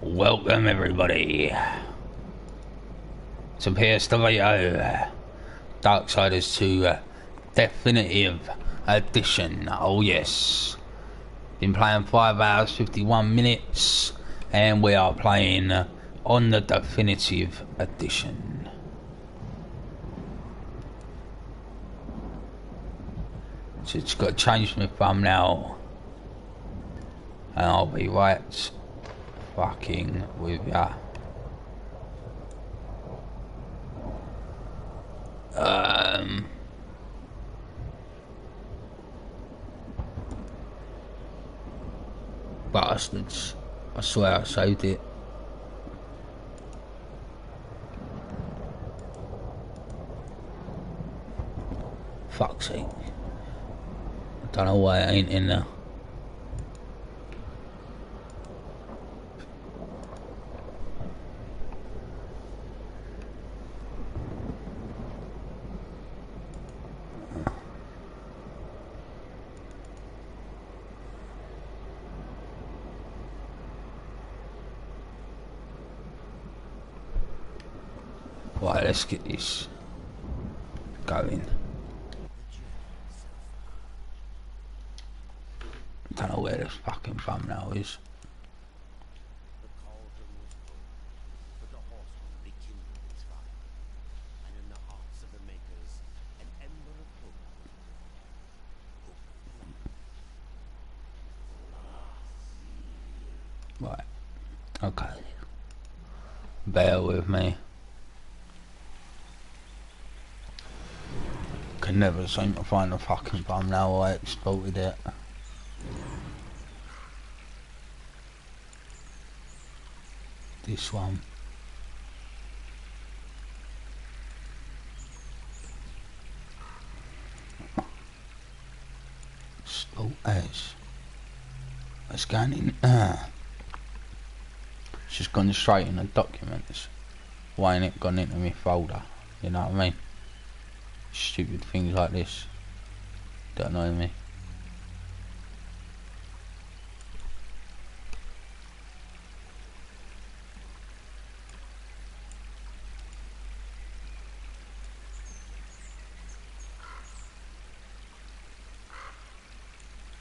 Welcome everybody to PS2 Darksiders 2 Definitive Edition. Oh yes, been playing 5 hours 51 minutes and we are playing on the Definitive Edition. So it's got to change my thumbnail and I'll be right fucking with ya. Bastards. I swear I saved it. Fuck's sake. I don't know why it ain't in there. Right, let's get this going. I don't know where this fucking thumbnail is. Right, okay. Bear with me. Can never seem to find the fucking thumbnail. I exported it. This one. Sport as. It's going in. It's just gone straight in the documents. Why ain't it gone into my folder? You know what I mean? Stupid things like this don't annoy me.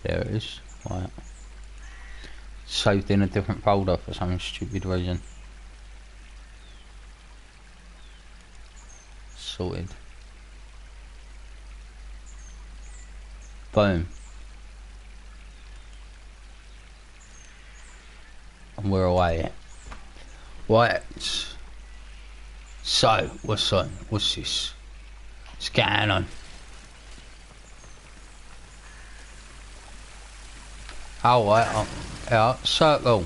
There it is. Right. Saved in a different folder for some stupid reason. Sorted. Boom. And we're away. Right. So, what's on? What's this? What's going on? Oh, right. Oh, yeah. Circle.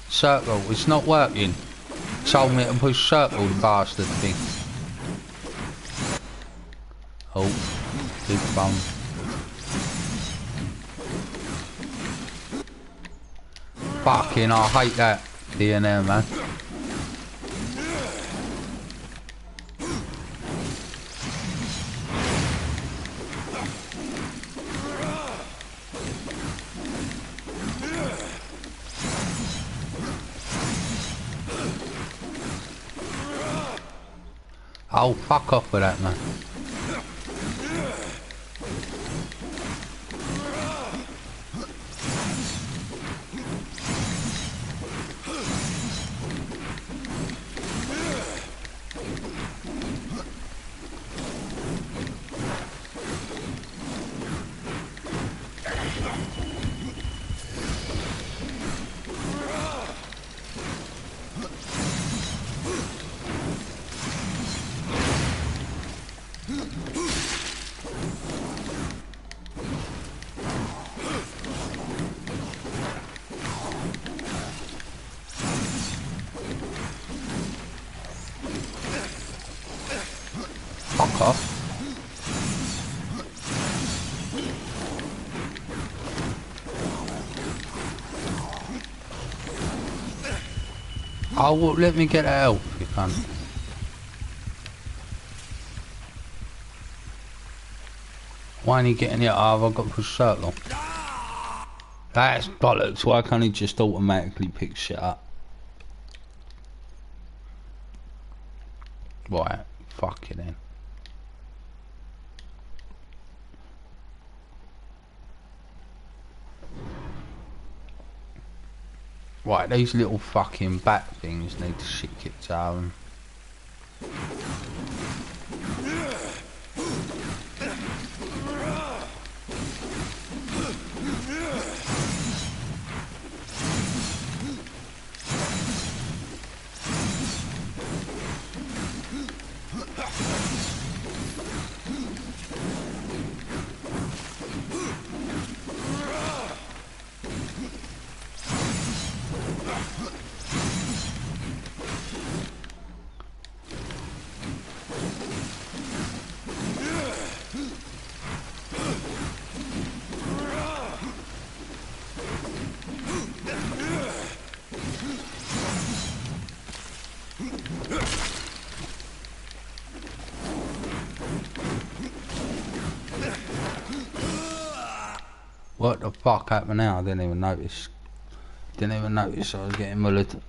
Circle. It's not working. Told me to push circle, the bastard thing. Oh. Big bum. Fucking, I hate that here now, man. Oh, fuck off with that, man. Fuck off. Oh, well, let me get out, you cunt. Why ain't he getting it? Oh, I've got to push circle. That's bollocks. Why can't he just automatically pick shit up? Right, fuck it then. Right, these little fucking bat things need to shit kicked out of them. What the fuck happened now? I didn't even notice. Didn't even notice I was getting mullered.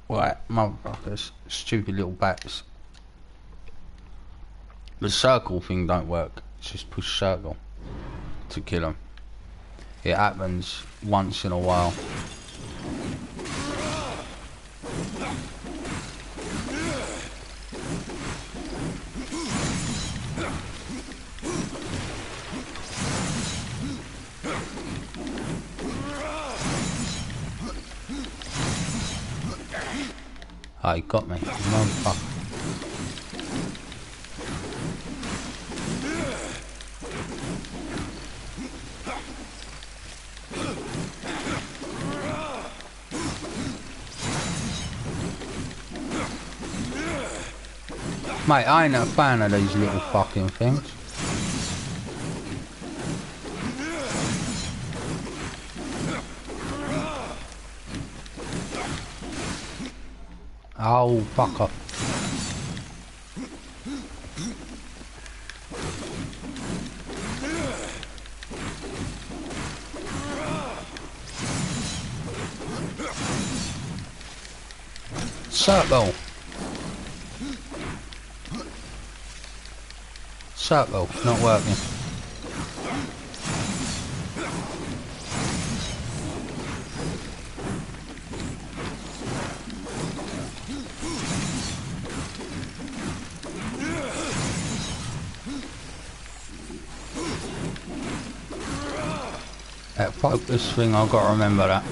Right, motherfuckers. Stupid little bats. The circle thing don't work. Just push circle to kill them. It happens once in a while. Oh, he got me. Motherfucker. Mate, I ain't a fan of these little fucking things. Oh, fuck off. Circle. Circle, not working. That focus thing, I've got to remember that.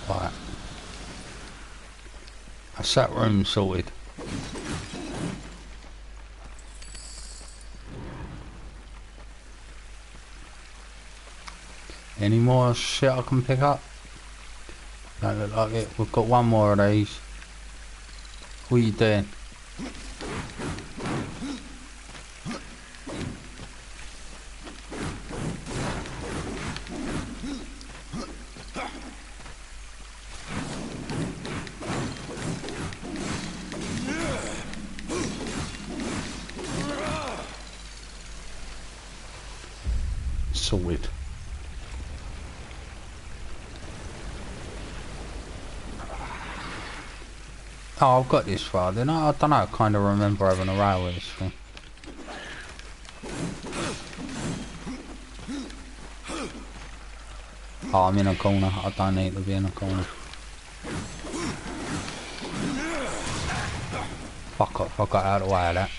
Right. That's that room sorted. Any more shit I can pick up? Don't look like it. We've got one more of these. What are you doing? Sorted. Oh, I've got this far, then I don't know, I kind of remember having a rail with this thing. Oh, I'm in a corner, I don't need to be in a corner. Fuck off, I got out of the way of that.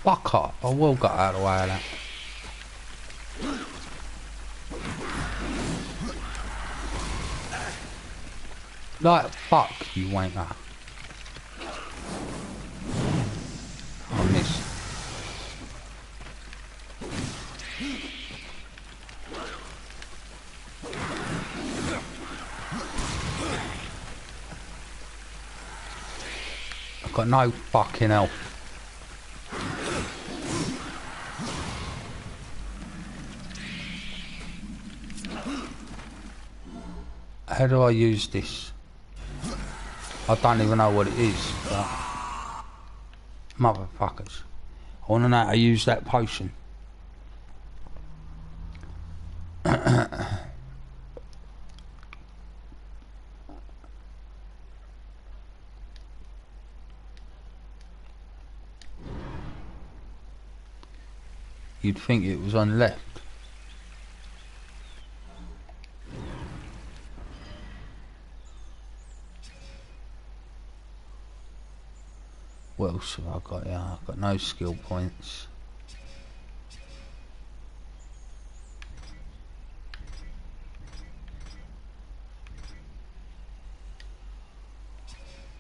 Fuck up. I will get out of the way of that. Like, fuck you, wanker. I missed. I've got no fucking health. How do I use this? I don't even know what it is, but motherfuckers. I wanna know how to use that potion. You'd think it was on left. What else have I got here? I've got no skill points.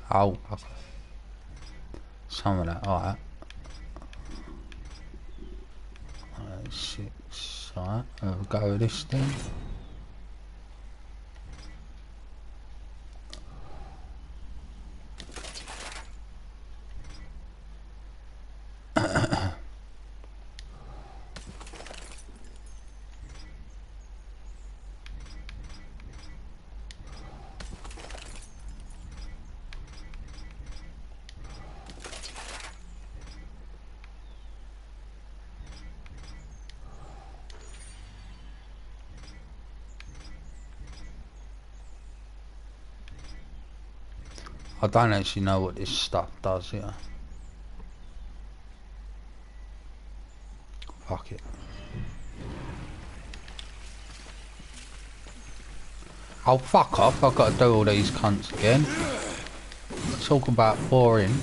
Oh, okay. Some of that, alright. 6, alright, I'll go with this thing. I don't actually know what this stuff does here. Fuck it. Oh, fuck off. I've got to do all these cunts again. Talk about boring.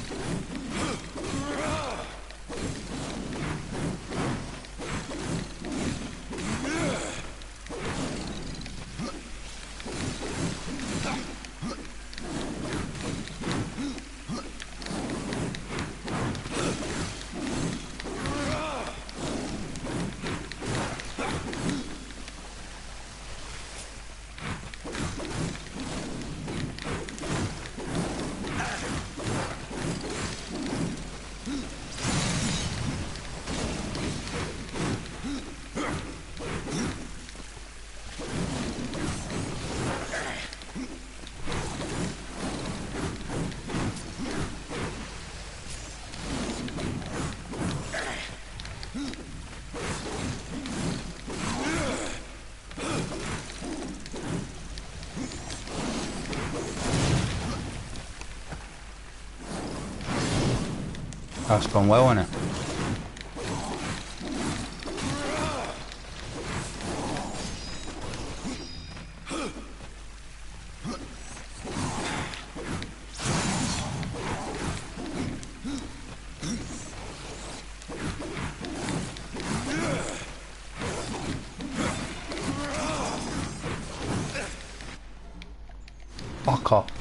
That's gone well, isn't it? Fuck off.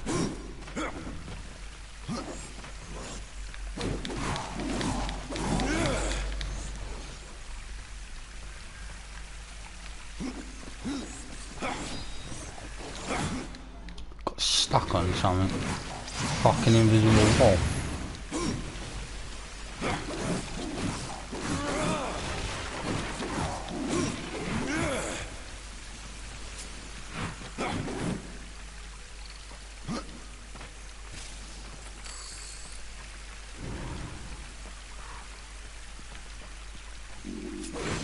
Got stuck on something. Fucking invisible wall.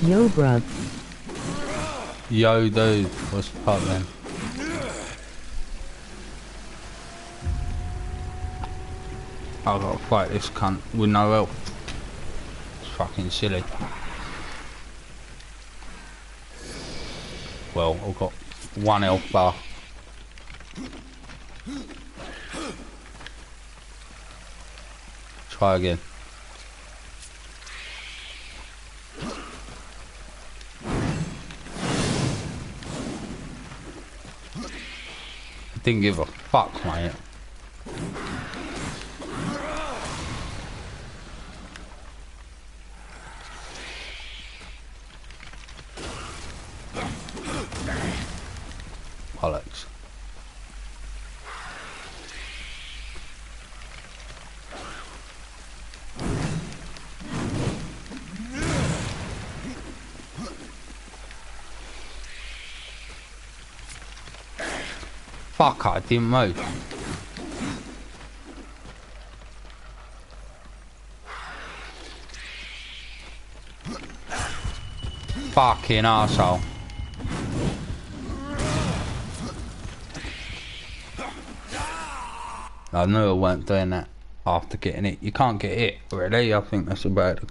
Yo, bruv. Yo, dude. What's up, man? I gotta fight this cunt with no help. It's fucking silly. Well, I've got 1 health bar. Try again. Didn't give a fuck, mate. Bollocks. Fuck, I didn't move. Fucking arsehole. I knew I weren't doing that after getting it. You can't get hit, really. I think that's about the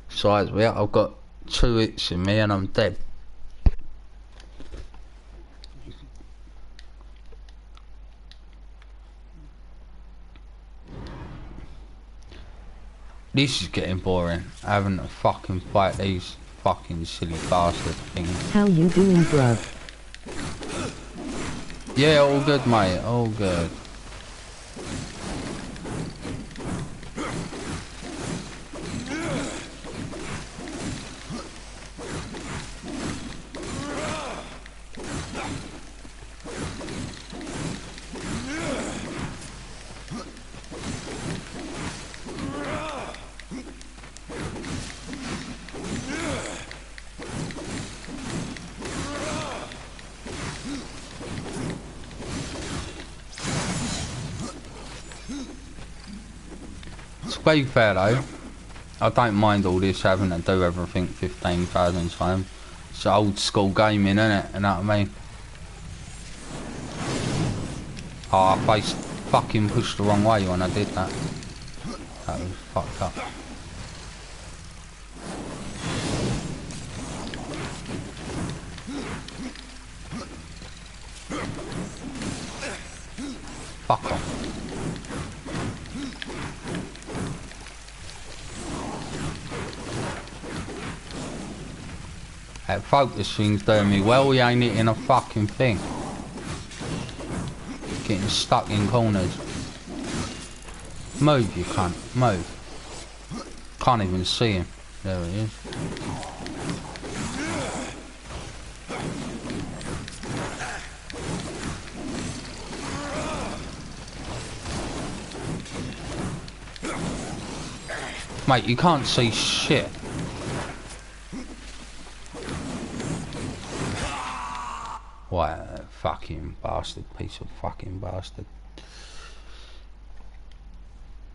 size of it. I've got 2 hits in me and I'm dead. This is getting boring, having to fucking fight these fucking silly bastard things. How you doing, bruv? Yeah, all good, mate, all good. To be fair though, I don't mind all this having to do everything 15,000 times. It's old school gaming, innit? You know what I mean? Oh, I fucking pushed the wrong way when I did that. That was fucked up. Fuck off. That focus thing's doing me well, we ain't hitting a fucking thing. Getting stuck in corners. Move, you cunt, move. Can't even see him. There he is. Mate, you can't see shit. What a fucking bastard, piece of fucking bastard.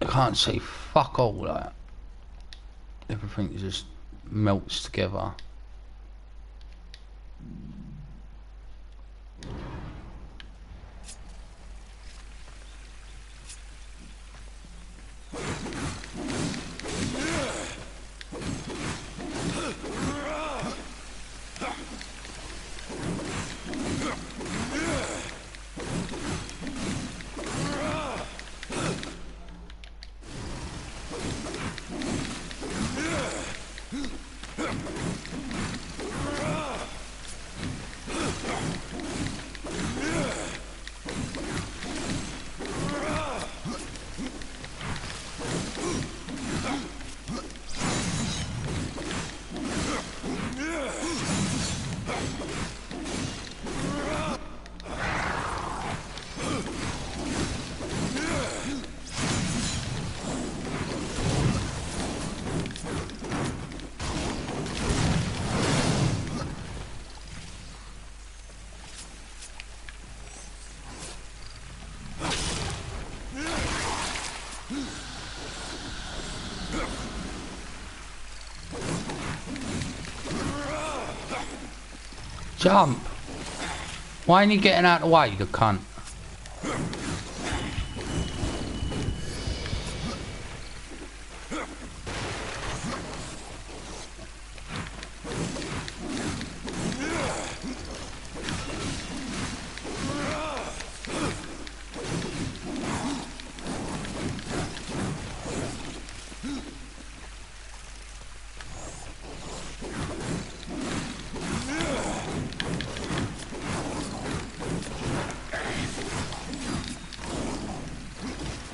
I can't see fuck all that. Everything just melts together. Jump! Why ain't he getting out of the way, the cunt?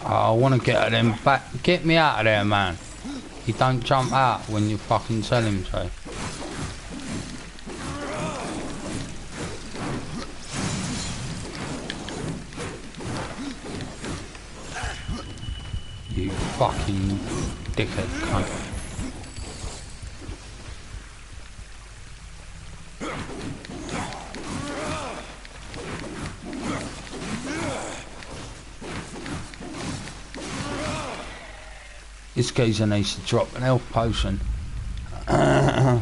I want to get at them back. Get me out of there, man. He don't jump out when you fucking tell him to. You fucking dickhead cunt. This geezer needs to drop an health potion. I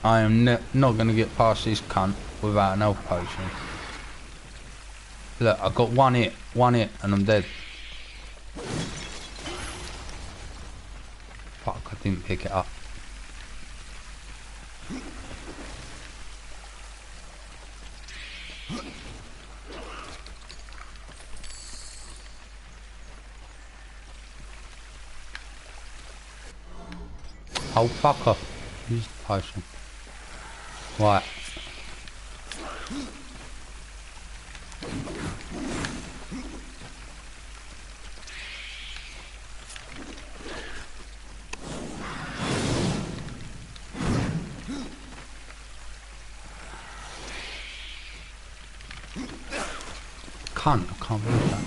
am not going to get past this cunt without an health potion. Look, I got one hit, and I'm dead. Fuck, I didn't pick it up. Oh, fuck off. Use the potion. Right. I can't believe that.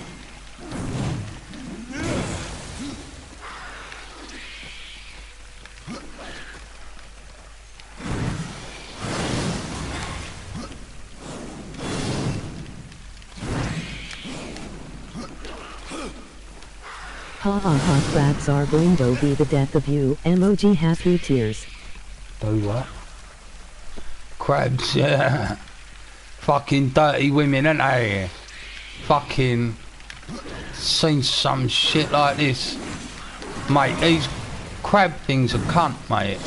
Ha ha ha, crabs are going to be the death of you. Emoji happy tears. Do what? Crabs, yeah. Fucking dirty women, ain't they? Fucking seen some shit like this. Mate, these crab things are cunt, mate.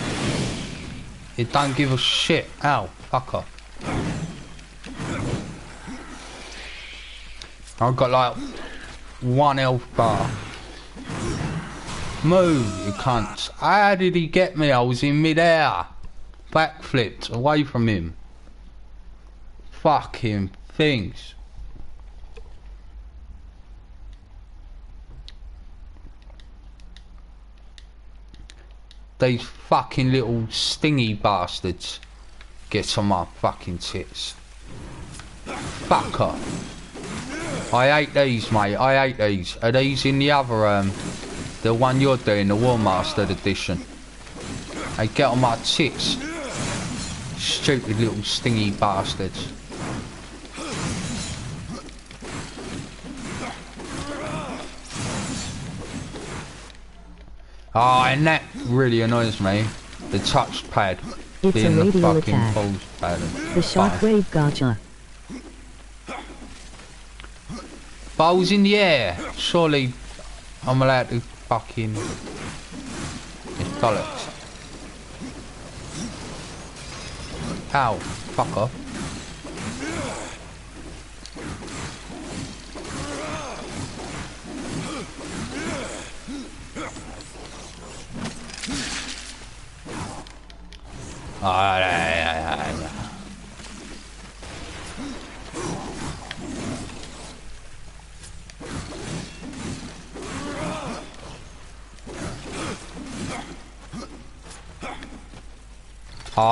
It don't give a shit. Ow, fuck off. I've got like one health bar. Move, you cunts. How did he get me? I was in mid-air. Backflipped away from him. Fucking things. These fucking little stingy bastards get on my fucking tits. Fuck off. I hate these, mate. I hate these. Are these in the other, the one you're doing, the War Master edition? They get on my tits. Stupid little stingy bastards. Oh, and that really annoys me. The touchpad being the fucking pulse pad. The shockwave gotcha. But I was in the air. Surely I'm allowed to fucking... It's bollocks. Ow. Fuck off.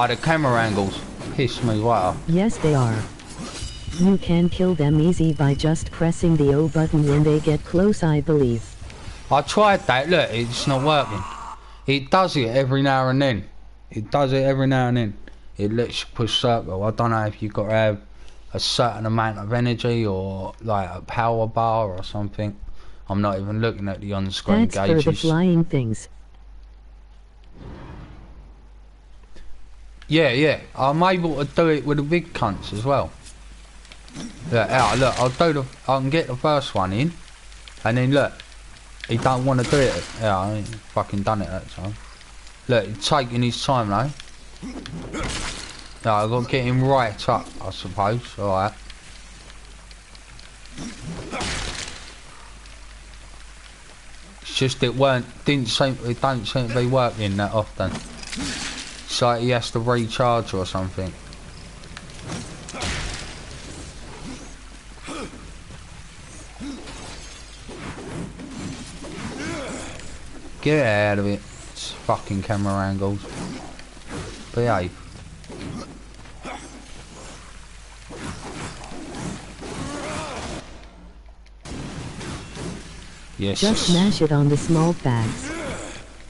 The camera angles piss me right off. Yes, they are. You can kill them easy by just pressing the O button when they get close, I believe. I tried that, look, it's not working. It does it every now and then. It does it every now and then. It lets you push circle. I don't know if you've got to have a certain amount of energy or like a power bar or something. I'm not even looking at the on-screen That's gauges. for the flying things. Yeah. I'm able to do it with the big cunts as well. Look, I can get the first one in, and then look, he don't want to do it. Yeah, I ain't fucking done it that time. Look, he's taking his time though. Yeah, I've got to get him right up, I suppose. Alright. It's just it don't seem to be working that often. So he has to recharge or something. Get out of it. It's fucking camera angles. Behave. Yes. Just smash it on the small bags.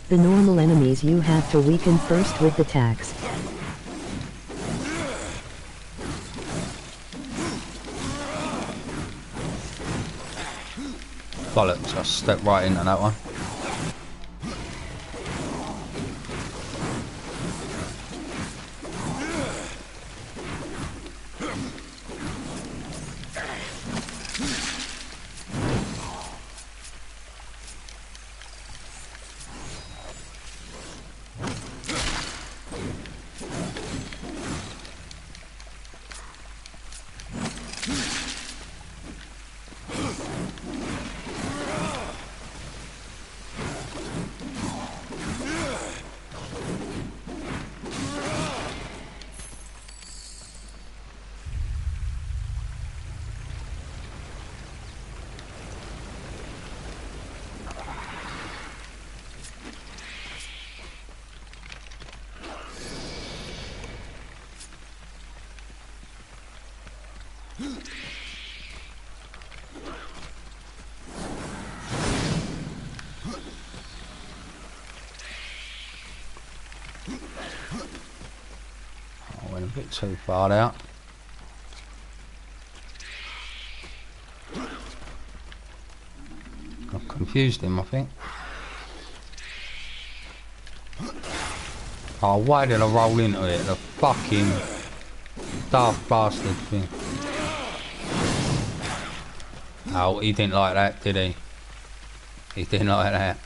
The normal enemies you have to weaken first with the tags. Bollocks, I stepped right into that one. I went a bit too far out. I confused him, I think. Oh, why did I roll into it? The fucking daft bastard thing. Oh, he didn't like that, did he? He didn't like that.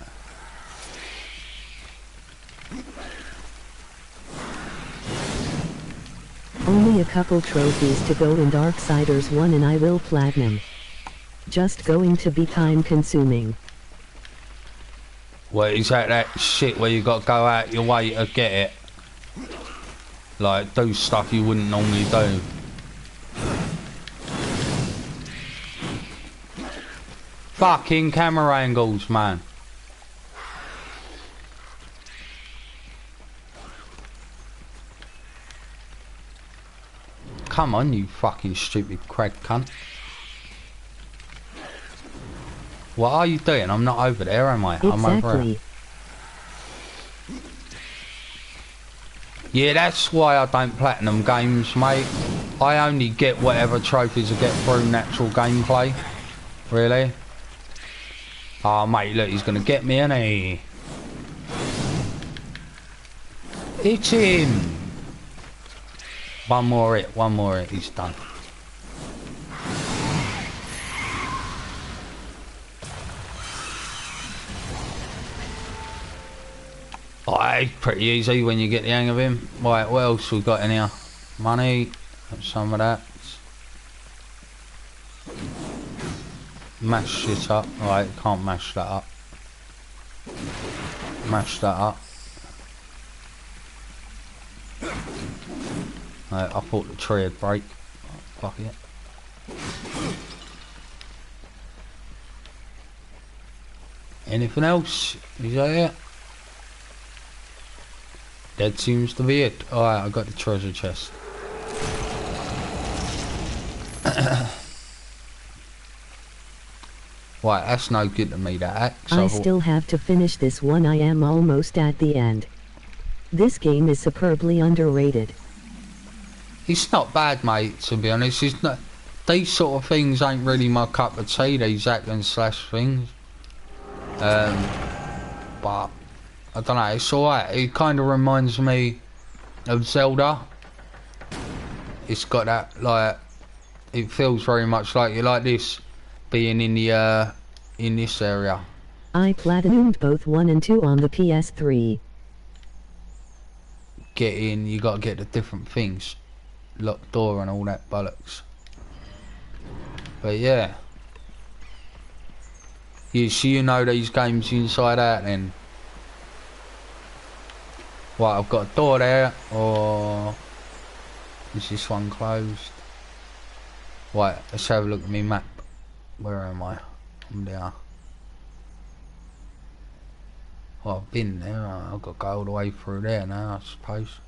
Only a couple trophies to go in Darksiders 1 and I will platinum. Just going to be time consuming. Well, is that shit where you got to go out your way to get it? Like, do stuff you wouldn't normally do. Fucking camera angles, man. Come on, you fucking stupid crack cunt. What are you doing? I'm not over there, am I? Exactly. I'm over here. Yeah, that's why I don't platinum games, mate. I only get whatever trophies I get through natural gameplay. Really? Oh, mate, look, he's gonna get me, isn't he? Hit him! One more hit, he's done. Oh, it's pretty easy when you get the hang of him. Right, what else we got in here? Money, some of that. Mash shit up. Right, can't mash that up. Mash that up. Right, I thought the tree would break. Oh, fuck it. Anything else? Is that it? That seems to be it. Alright, I got the treasure chest. Right, that's no good to me, that axe. I still have to finish this one. I am almost at the end. This game is superbly underrated. It's not bad, mate, to be honest. It's not, these sort of things ain't really my cup of tea, these hack and slash things. But I don't know, it's alright. It kind of reminds me of Zelda. It's got that, like, it feels very much like you like this, being in the, in this area. I platinumed both 1 and 2 on the PS3. Get in, you gotta get the different things. Locked door and all that bollocks. But yeah. So you know these games inside out then. Right, I've got a door there, or is this one closed? Right, let's have a look at my map. Where am I? I'm there. Well, I've been there. I've got to go all the way through there now, I suppose.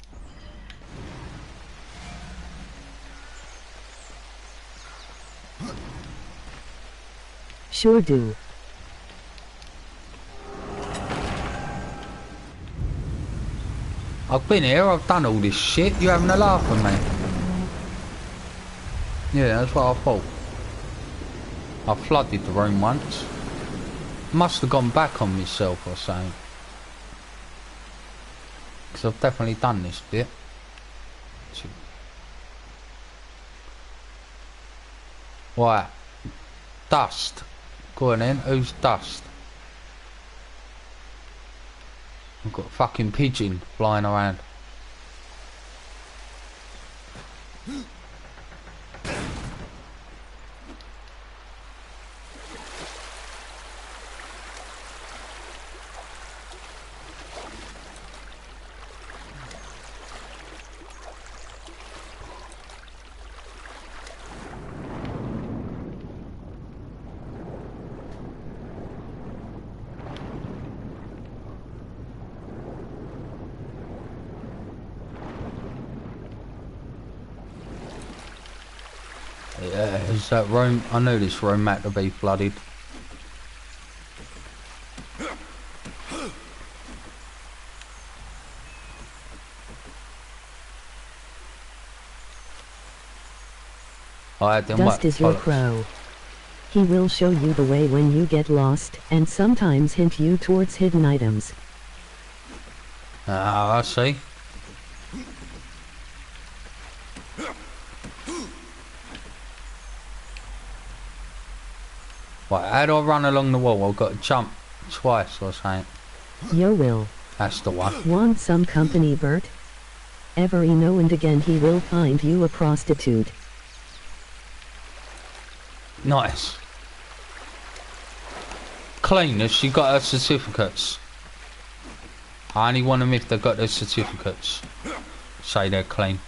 Sure do. I've been here, I've done all this shit. You having a laugh at me? Yeah, that's what I thought. I flooded the room once. Must have gone back on myself or something. Because I've definitely done this bit. Right. Dust. Go on then, who's Dust? I've got a fucking pigeon flying around. Yeah, is that room? I knew this room had to be flooded. Dust is your crow. He will show you the way when you get lost, and sometimes hint you towards hidden items. Ah, I see. Right, how do I run along the wall? I've got to jump twice or something. Yo will. That's the one. Want some company, Bert? Every now and again he will find you a prostitute. Nice. Clean, has she got her certificates? I only want them if they've got their certificates. Say they're clean.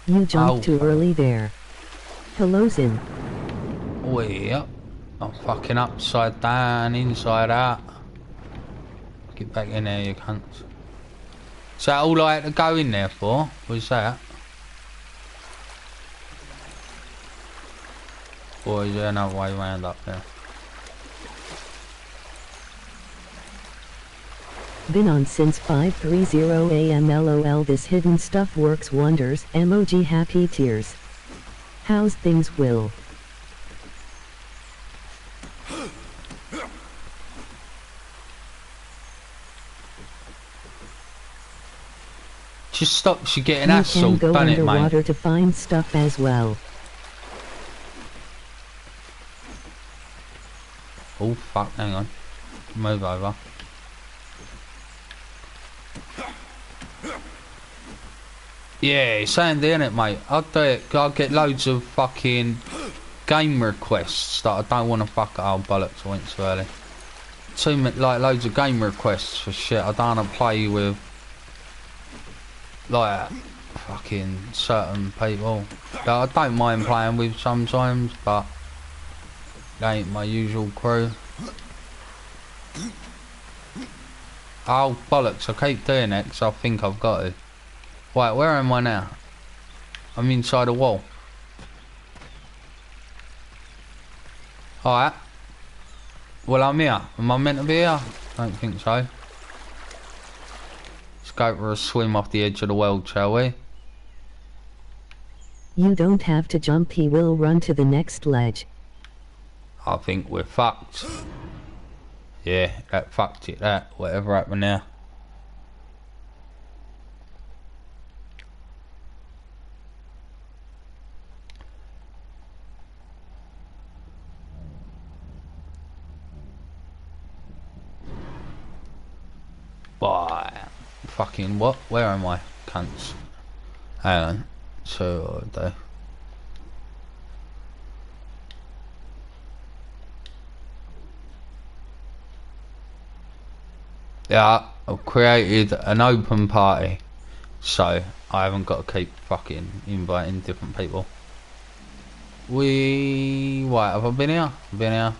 You jumped too early there. Hello's in. Oh, yeah. I'm fucking upside down, inside out. Get back in there, you cunts. Is that all I had to go in there for? Was that? Or is there another way round up there? Been on since 5:30 a.m. LOL. This hidden stuff works wonders. Emoji happy tears. How's things, Will? Just stops you getting You hassled, can go done it, mate? underwater to find stuff as well. Oh fuck, hang on. Move over. Yeah, it's handy, innit, mate? I'll do it. I'll get loads of fucking game requests that I don't want to fuck. Oh bollocks, I went too early. Like loads of game requests for shit I don't want to play with, like fucking certain people that I don't mind playing with sometimes, but they ain't my usual crew. Oh bollocks, I keep doing it because I think I've got to. Wait, where am I now? I'm inside a wall. Alright. Well, I'm here. Am I meant to be here? Don't think so. Let's go for a swim off the edge of the world, shall we? You don't have to jump, he will run to the next ledge. I think we're fucked. Yeah, that fucked it, that. Whatever happened now. Bye. Fucking what? Where am I? Cunts. Hang on. So they. Yeah, I've created an open party, so I haven't got to keep fucking inviting different people. What have I been here? Been here.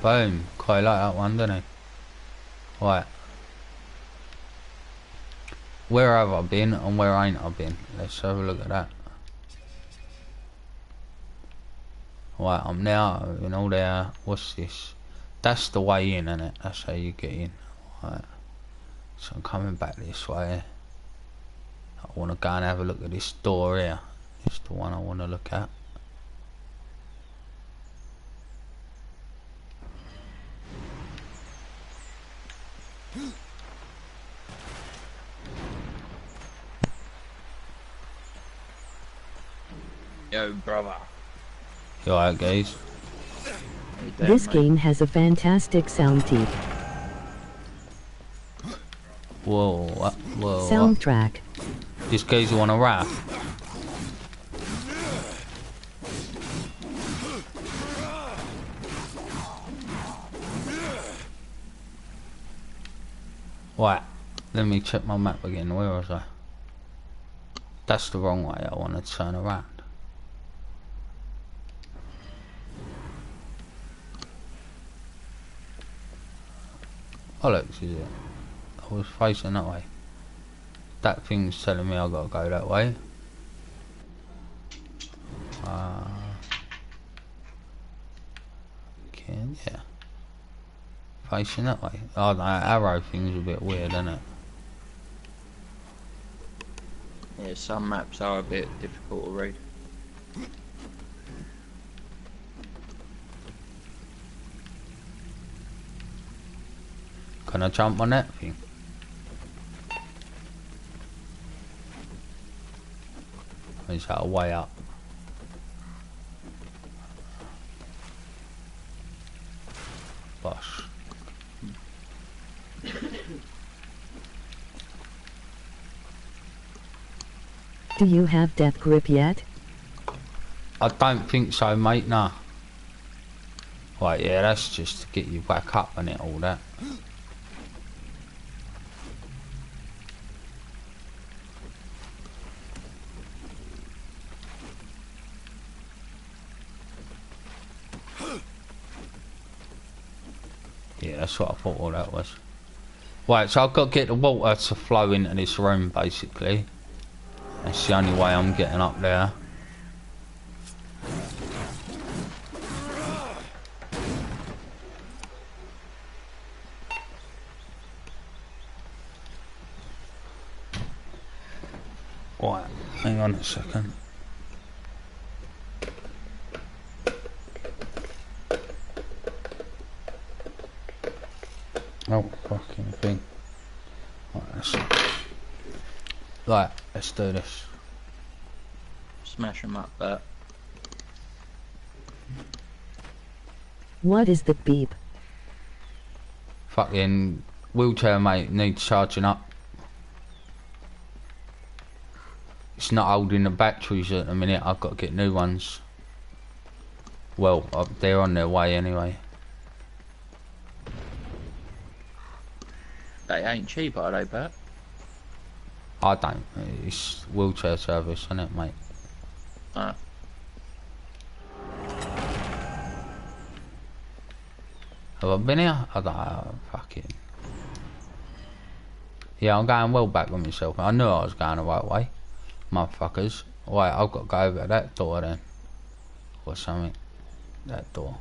Boom. Quite like that one, didn't he? Right. Where have I been and where ain't I been? Let's have a look at that. Right, I'm now in all there. What's this? That's the way in, isn't it? That's how you get in. Right. So I'm coming back this way. I want to go and have a look at this door here. It's the one I want to look at. Yo, brother. You alright, guys? This game has a fantastic sound teeth. Whoa, what? Whoa, Soundtrack. what? This geezer on a raft. Right, let me check my map again. Where was I? That's the wrong way. I want to turn around. Alex, is it? I was facing that way. That thing's telling me I gotta go that way. Yeah. Facing that way. Oh, that arrow thing's a bit weird, isn't it? Yeah, some maps are a bit difficult to read. Can I jump on that thing? Or is that a way up? Bosh. Do you have death grip yet? I don't think so, mate, nah. Right, yeah, that's just to get you back up and it, all that. Yeah, that's what I thought all that was. Right, so I've got to get the water to flow into this room, basically. That's the only way I'm getting up there. Right, hang on a second. Oh, fucking thing. Right, let's do this. Smash them up, but What is the beep? Fucking wheelchair, mate, needs charging up. It's not holding the batteries at the minute. I've got to get new ones. Well, they're on their way anyway. they ain't cheap, are they, Bert? I don't. It's wheelchair service, isn't it, mate? Ah. Have I been here? I don't know. Fucking. Yeah, I'm going well back with myself. I knew I was going the right way. Motherfuckers. Right, I've got to go over that door then. Or something. That door.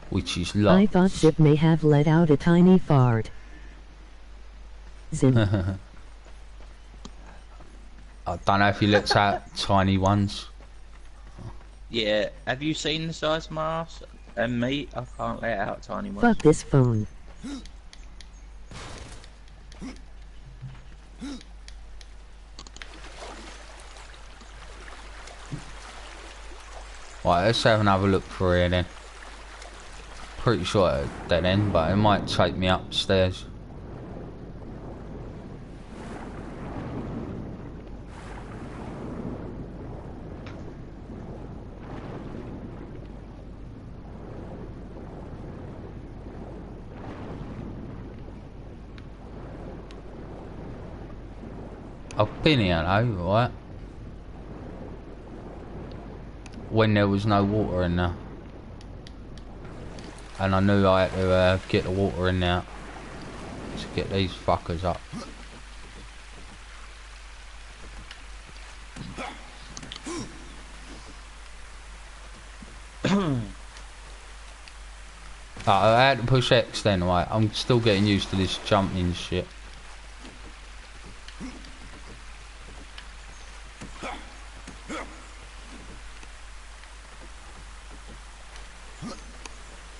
Which is locked. I thought Zip may have let out a tiny fart. Zip. I don't know if he lets out tiny ones. Yeah, have you seen the size of my ass? And me, I can't let out tiny ones. Fuck this phone. Right, let's have another look for here then. Pretty sure it's a dead end, but it might take me upstairs. I've been here though, right? When there was no water in there. And I knew I had to get the water in there to get these fuckers up. I had to push X then, right? I'm still getting used to this jumping shit.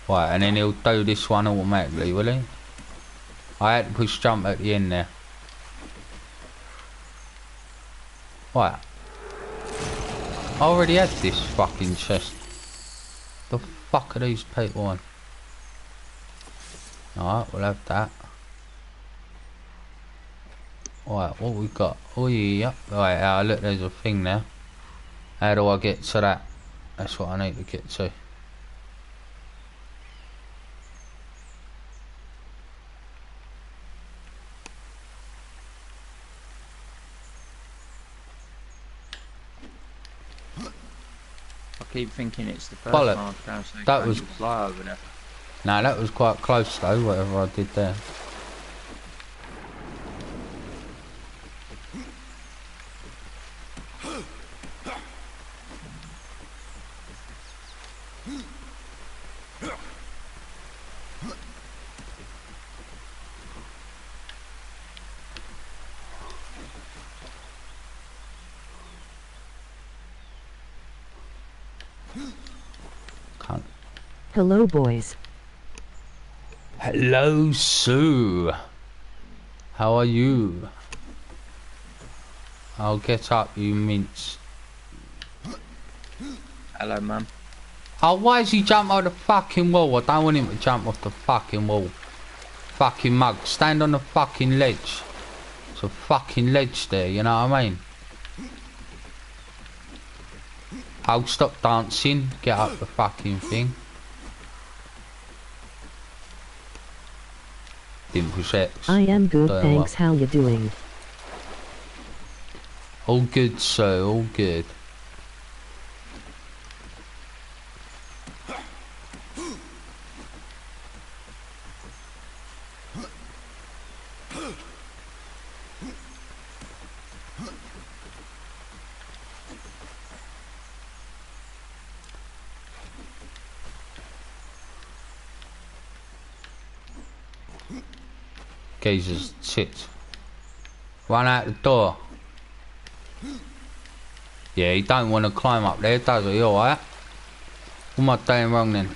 Right, and then he'll do this one automatically, will he? I had to push jump at the end there. Right. I already had this fucking chest. The fuck are these people on? Alright, we'll have that. Alright, what we got? Oh yeah, right, look, there's a thing there. How do I get to that? That's what I need to get to. I keep thinking it's the first Bollock. one. That was fly over there. Nah, that was quite close though, whatever I did there. Can't. Hello, boys. Hello, Sue. How are you? I'll get up, you mince. Hello, Mum. Oh, why does he jump off the fucking wall? I don't want him to jump off the fucking wall. Fucking mug. Stand on the fucking ledge. There's a fucking ledge there, you know what I mean? I'll stop dancing. Get up the fucking thing. Didn't push X. I am good, Doing thanks. well. How you doing? All good, sir. All good. Geezer's tits. Run out the door. Yeah, he don't want to climb up there, does he? Alright. What am I doing wrong then?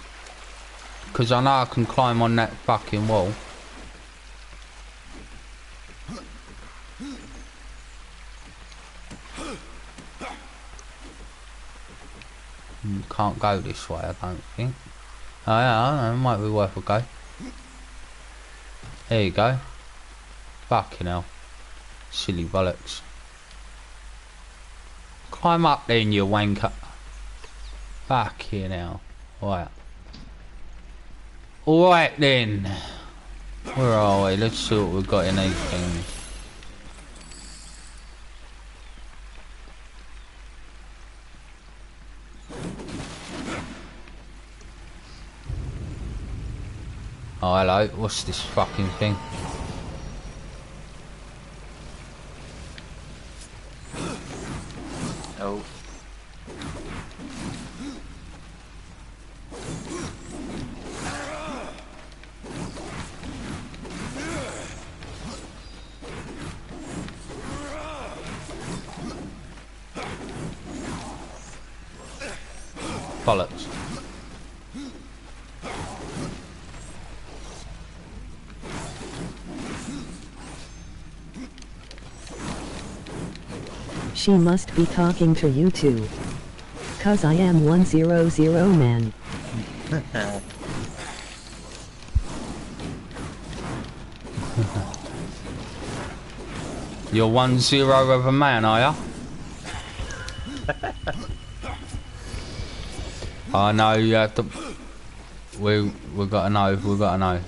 Because I know I can climb on that fucking wall. Can't go this way, I don't think. Oh yeah, I don't know, it might be worth a go. There you go. Fucking hell. Silly bollocks. Climb up then, you wanker. Fucking hell. Right. Alright then. Where are we? Let's see what we've got in these things. Oh hello, what's this fucking thing? Oh. Bollocks. She must be talking to you two. 'cause I am 100 man. You're 1-0 of a man, are ya? I know you have to. We gotta know. We gotta know.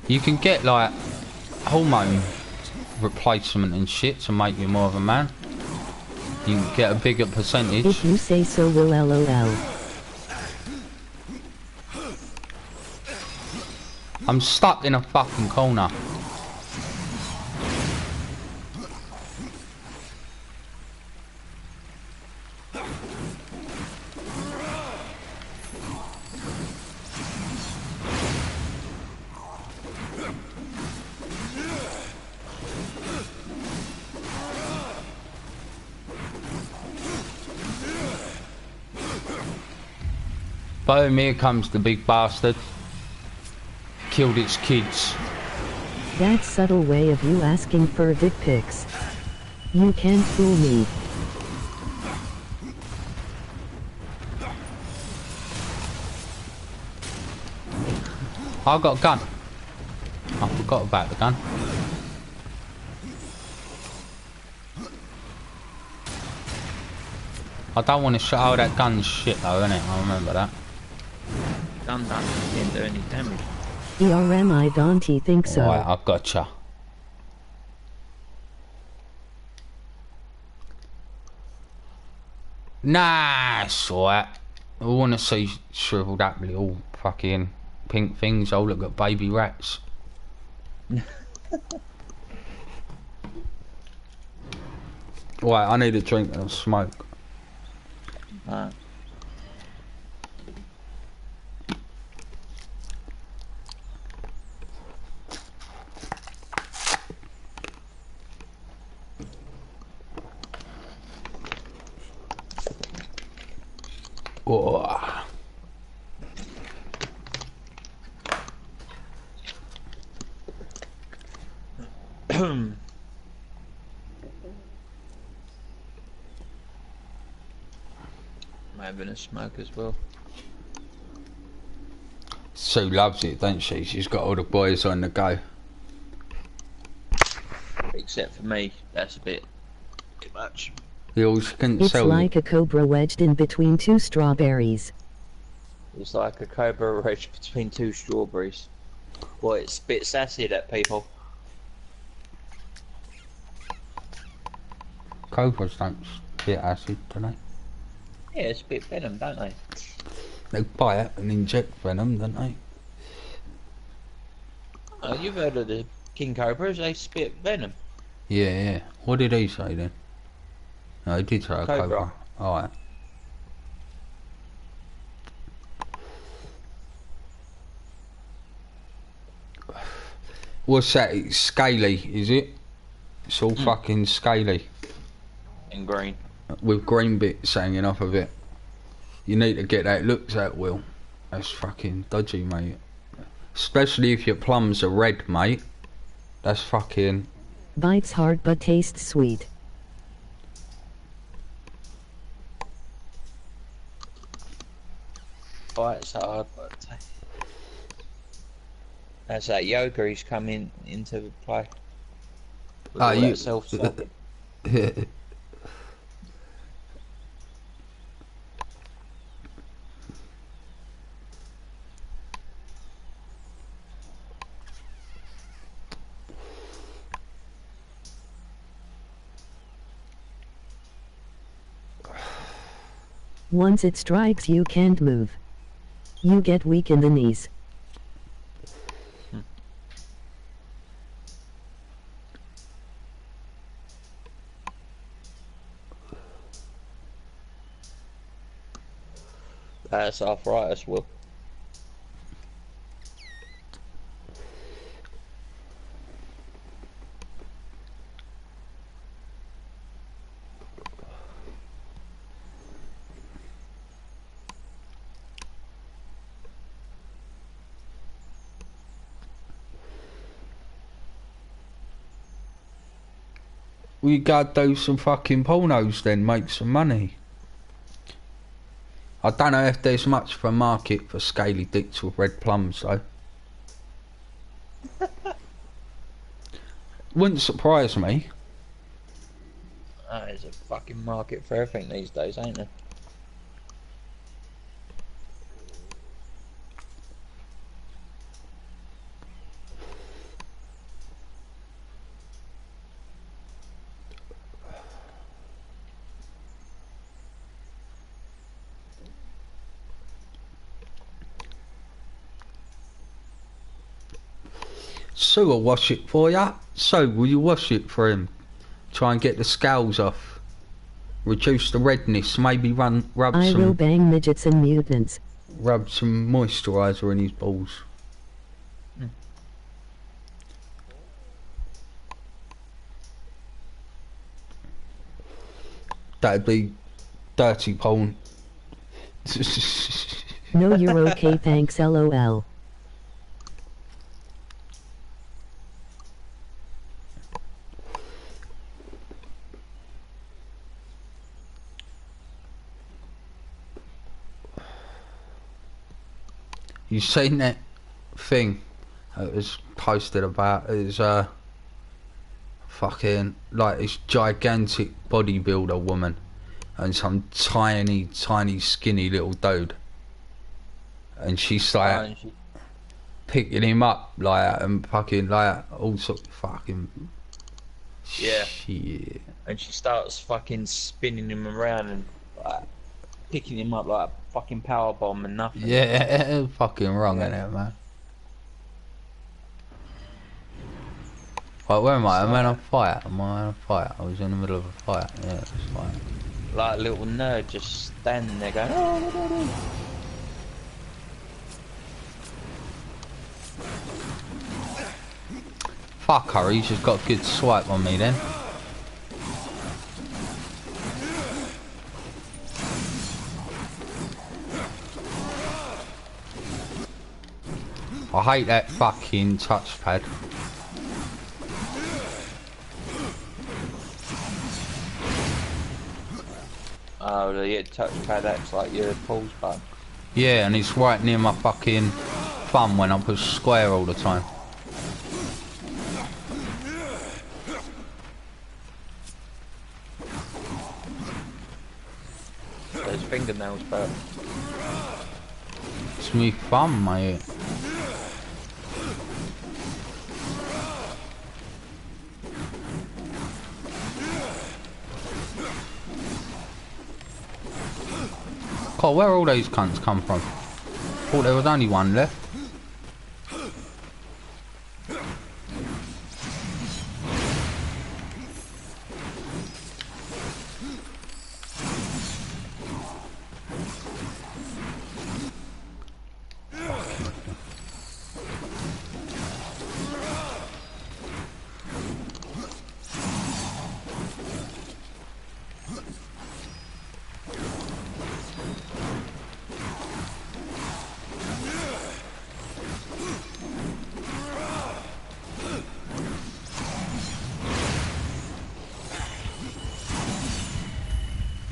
You can get like hormone replacement and shit to make you more of a man. You can get a bigger percentage. If you say so, will LOL. I'm stuck in a fucking corner. Boom, here comes the big bastard. Killed its kids. That subtle way of you asking for dick pics. You can't fool me. I got a gun. I forgot about the gun. I don't want to shoot. Oh, that gun's shit though, innit? I remember that. Gun didn't do any damage. ERM, I don't think so. Alright, I gotcha. Nice, alright. I want to see shriveled up little fucking pink things. Oh, look at baby rats. Right, I need a drink and a smoke. Alright. Oh. I'm having a smoke as well. Sue loves it, don't she? She's got all the boys on the go. Except for me, that's a bit too much. They all couldn't It's sell like you. a cobra wedged in between two strawberries. It's like a cobra wedged between two strawberries. Boy, it spits acid at people. Cobras don't spit acid, do they? Yeah, it's spit venom, don't they? They bite and inject venom, don't they? Oh, you've heard of the king cobras, they spit venom. Yeah, yeah. What did he say then? No, he did say a Cobra. cobra. Alright. What's that? It's scaly, is it? It's all fucking scaly. In green. With green bits hanging off of it. You need to get that looked at, Will. That's fucking dodgy, mate. Especially if your plums are red, mate. That's fucking... Bites hard but tastes sweet. Bites hard, but that's that yoga he's coming into play. With all you... that self-sucking. Once it strikes, you can't move. You get weak in the knees. That's arthritis, Will. We gotta do some fucking pornos then, make some money. I don't know if there's much of a market for scaly dicks with red plums though. Wouldn't surprise me. There's a fucking market for everything these days, ain't there? Sue will wash it for ya. So, will you wash it for him? Try and get the scales off. Reduce the redness. Maybe rub I will some bang midgets and mutants. rub some moisturiser in his balls. That'd be dirty porn. No, you're okay, thanks, lol. You seen that thing that was posted about is fucking like this gigantic bodybuilder woman and some tiny skinny little dude, and she's like picking him up like and fucking like all sorts of fucking shit. And she starts fucking spinning him around and like, picking him up like a fucking power bomb and nothing. Yeah, fucking wrong, innit, man? Right, where am I? Am I in a fight? Am I in a fight? I was in the middle of a fight. Yeah, it's fine. Like a little nerd just standing there going, oh, what do I do? Fuck her, he's just got a good swipe on me then. I hate that fucking touchpad. Oh, the touchpad acts like your pause button. Yeah, and it's right near my fucking thumb when I push square all the time. Those fingernails, but It's me thumb, mate. God, where all these cunts come from? Thought there was only one left.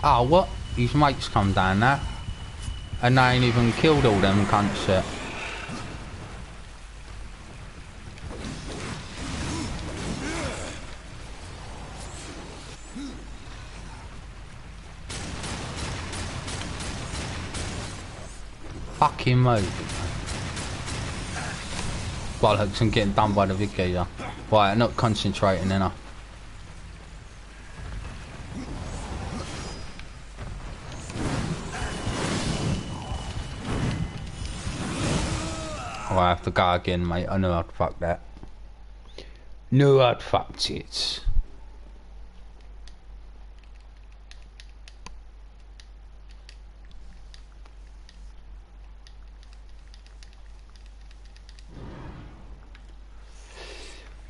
Oh, what? His mates come down there. And they ain't even killed all them cunts yet. Fucking move. Bollocks, I'm getting done by the big geezer. Right, not concentrating enough. Oh, I have to go again, mate. I knew I'd fuck that. Knew I'd fucked it.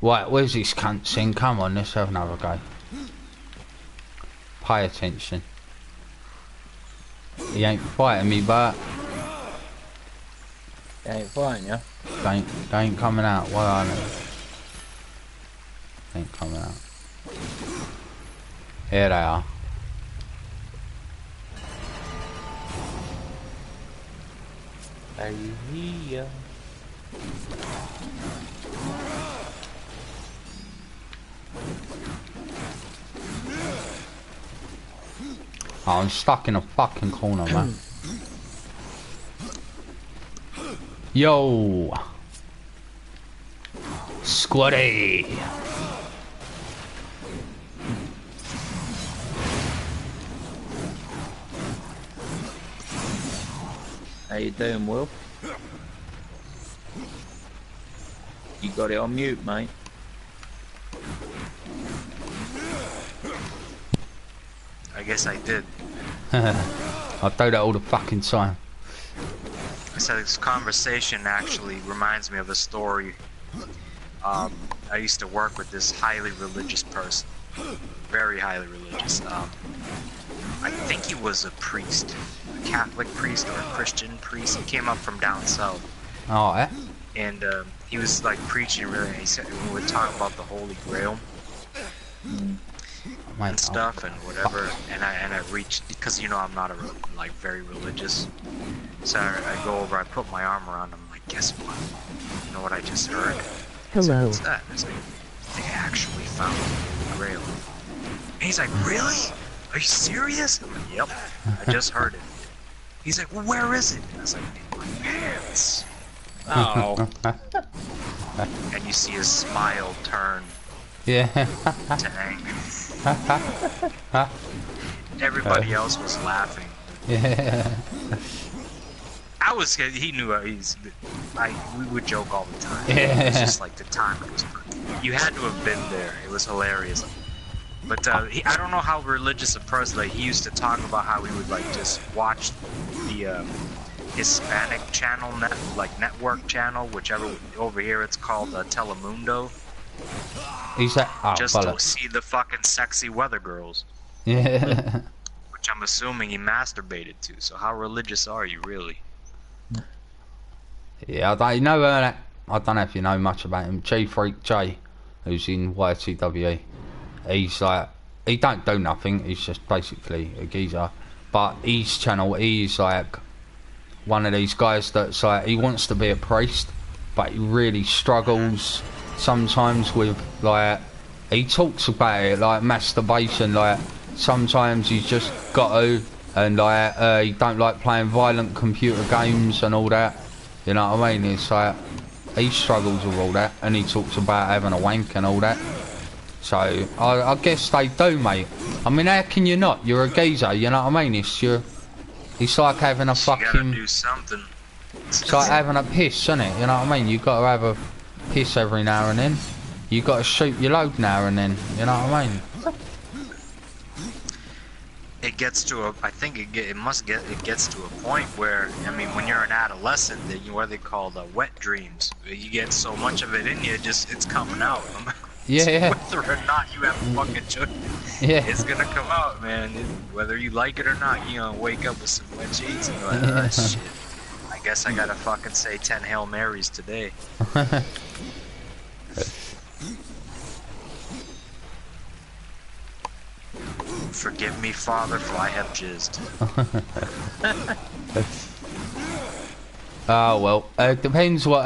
Right, where's this cunt thing? Come on, let's have another go. Pay attention. He ain't fighting me, but they ain't fighting ya. they ain't coming out. Why aren't they? They ain't coming out. Here they are. Are you here? Oh, I'm stuck in a fucking corner, man. Yo! Squatty! How you doing, Will? You got it on mute, mate. I guess I did. I do that all the fucking time. I said this conversation actually reminds me of a story. I used to work with this highly religious person. Very highly religious. I think he was a priest. A Catholic priest or a Christian priest. He came up from down south. Oh, yeah? And he was like preaching really. He said we would talk about the Holy Grail and stuff and whatever. And I reached, because you know I'm not like very religious. So I go over, I put my arm around him. I'm like, guess what? You know what I just heard? Hello. What's that? It's like, they actually found the Holy Grail. And he's like, really? Are you serious? I'm like, yep. I just heard it. He's like, well, where is it? And I was like, in my pants. Oh. And you see his smile turn Yeah. to anger. Everybody else was laughing. Yeah. I was scared. He knew we would joke all the time. Yeah. It's just like the time was. You had to have been there. It was hilarious. But I don't know how religious a person. Like he used to talk about how he would like just watch the Hispanic channel, network channel, whichever. Over here it's called Telemundo. He's that. Oh, Just to see the fucking sexy weather girls. Yeah. Which I'm assuming he masturbated to. So how religious are you really? Yeah, I don't know. I don't know if you know much about him. G Freak J, who's in YTWE. He's like, he don't do nothing. He's just basically a geezer. But his channel, he's like one of these guys that's like, he wants to be a priest, but he really struggles sometimes with like, he talks about it like masturbation. Like sometimes he's just got to, and like he don't like playing violent computer games and all that. You know what I mean? It's like he struggles with all that, and he talks about having a wank and all that. So I guess they do, mate. I mean, how can you not? You're a geezer, you know what I mean? It's like having a You gotta fucking. do something. It's like having a piss, isn't it? You know what I mean? You got to have a piss every now and then. You got to shoot your load now and then. You know what I mean? It gets to a. I think it gets to a point where, I mean, when you're an adolescent, that what they call the wet dreams. You get so much of it in you, it's coming out. Yeah. Whether or not you have a fucking choice, Yeah. it's gonna come out, man. Whether you like it or not, you gonna wake up with some wet sheets and be like, oh, shit. I guess I gotta fucking say 10 Hail Marys today. Forgive me, Father, for I have jizzed. Oh well, depends what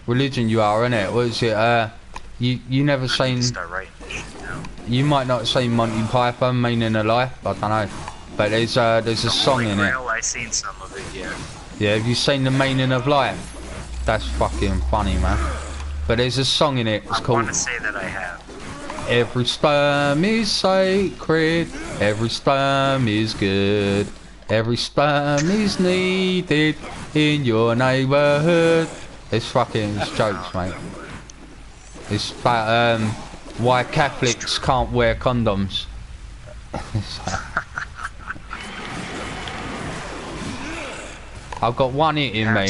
religion you are, innit? What is it? You never seen. Start writing this shit down. You might not have seen Monty Python, Meaning of Life. I don't know, but there's a song in it. I seen some of it, yeah. Yeah, have you seen The Meaning of Life? That's fucking funny, man. But there's a song in it. It's I called. want to say that I have. Every sperm is sacred, every sperm is good, every sperm is needed in your neighbourhood. It's jokes, mate. It's about why Catholics can't wear condoms. I've got one hit in me.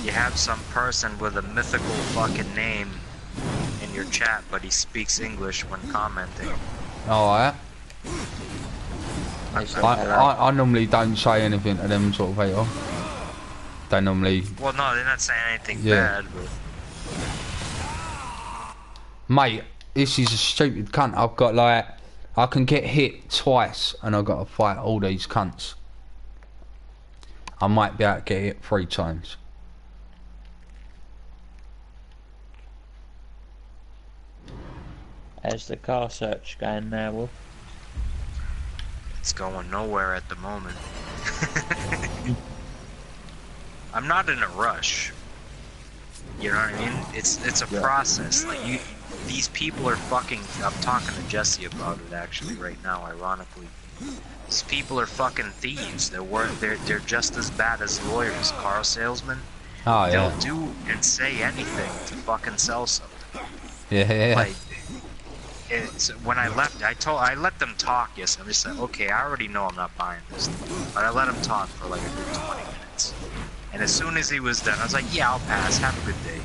You have some person with a mythical fucking name in your chat, but he speaks English when commenting. Alright. I normally don't say anything to them sort of people. They normally. Well, no, they're not saying anything Yeah. bad, but. Mate, this is a stupid cunt. I've got like, I can get hit twice and I've got to fight all these cunts. I might be able to get hit 3 times. How's the car search going now, Wolf? It's going nowhere at the moment. I'm not in a rush. You know what I mean? It's a process. Like these people are fucking. I'm talking to Jesse about it actually right now. Ironically, these people are fucking thieves. They're just as bad as lawyers, car salesmen. Oh yeah. They'll do and say anything to fucking sell something. Yeah. Like, it's when I left, I let them talk. Yes, I'm just like, okay, I already know I'm not buying this, but I let him talk for like a good 20 minutes. And as soon as he was done, I was like, yeah, I'll pass. Have a good day.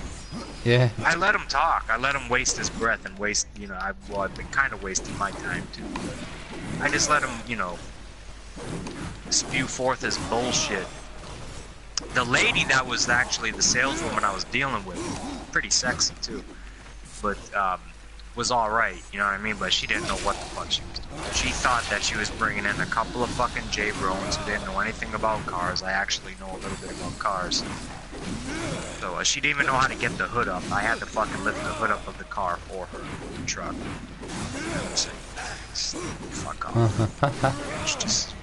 Yeah. I let him talk. I let him waste his breath and waste, you know, I've been kind of wasting my time too. But I just let him, you know, spew forth his bullshit. The lady that was actually the saleswoman I was dealing with, pretty sexy too, but was all right, you know what I mean? But she didn't know what the fuck she was doing. She thought that she was bringing in a couple of fucking J-Brones who didn't know anything about cars. I actually know a little bit about cars. So she didn't even know how to get the hood up. I had to fucking lift the hood up of the car for her, the truck. I was like, fuck off. She just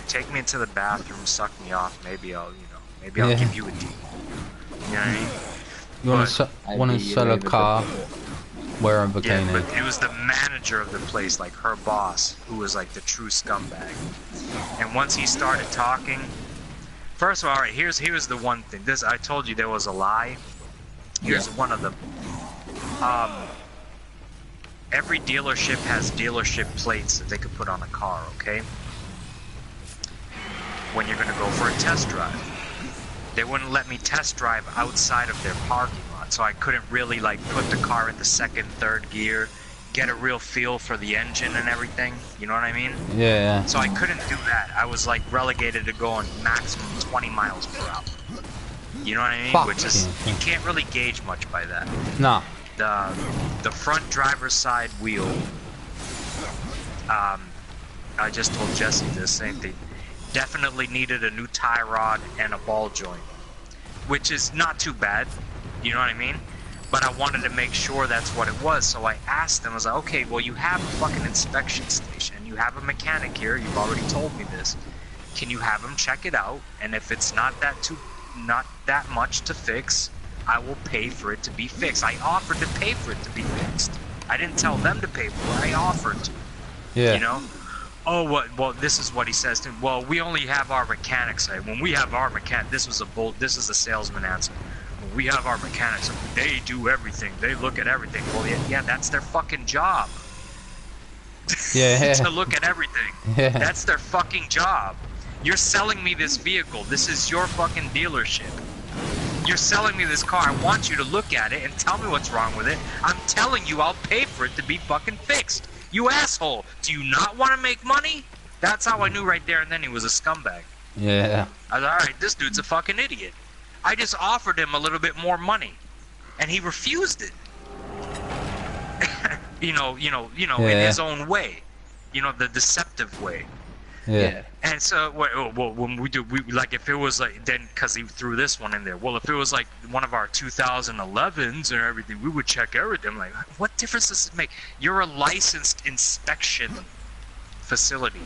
take me into the bathroom, suck me off. Maybe I'll, you know, maybe I'll give you a deal. You know what I mean? You want to sell a car? Wear a bikini. Yeah, but it was the manager of the place, like her boss, who was like the true scumbag. And once he started talking, first of all, alright, here's the one thing. This, I told you there was a lie. Here's one of them. Every dealership has dealership plates that they could put on a car, okay? When you're gonna go for a test drive. They wouldn't let me test drive outside of their parking lot, so I couldn't really like put the car in the second, third gear, get a real feel for the engine and everything. You know what I mean? Yeah. So I couldn't do that. I was like relegated to going maximum 20 miles per hour. You know what I mean? Fuck. Which is, you can't really gauge much by that. No. The front driver's side wheel. I just told Jesse the same thing. Definitely needed a new tie rod and a ball joint, which is not too bad, you know what I mean? But I wanted to make sure that's what it was, so I asked them, I was like, okay, well you have a fucking inspection station, you have a mechanic here, you've already told me this, can you have him check it out, and if it's not that much to fix, I will pay for it to be fixed. I offered to pay for it to be fixed. I didn't tell them to pay for it, I offered to. Yeah. You know? Oh, well, this is what he says to him. Well, we only have our mechanics. When we have our mechanic, this is a salesman answer. When we have our mechanics, they do everything. They look at everything. Well, yeah, that's their fucking job. Yeah. To look at everything. Yeah. That's their fucking job. You're selling me this vehicle. This is your fucking dealership. You're selling me this car. I want you to look at it and tell me what's wrong with it. I'm telling you I'll pay for it to be fucking fixed. You asshole! Do you not want to make money? That's how I knew right there and then he was a scumbag. Yeah. I was like, alright, this dude's a fucking idiot. I just offered him a little bit more money. And he refused it. you know, in his own way. You know, the deceptive way. Yeah. And so, well, when we like, if it was like, then, because he threw this one in there, well, if it was like one of our 2011s and everything, we would check everything. I'm like, what difference does it make? You're a licensed inspection facility.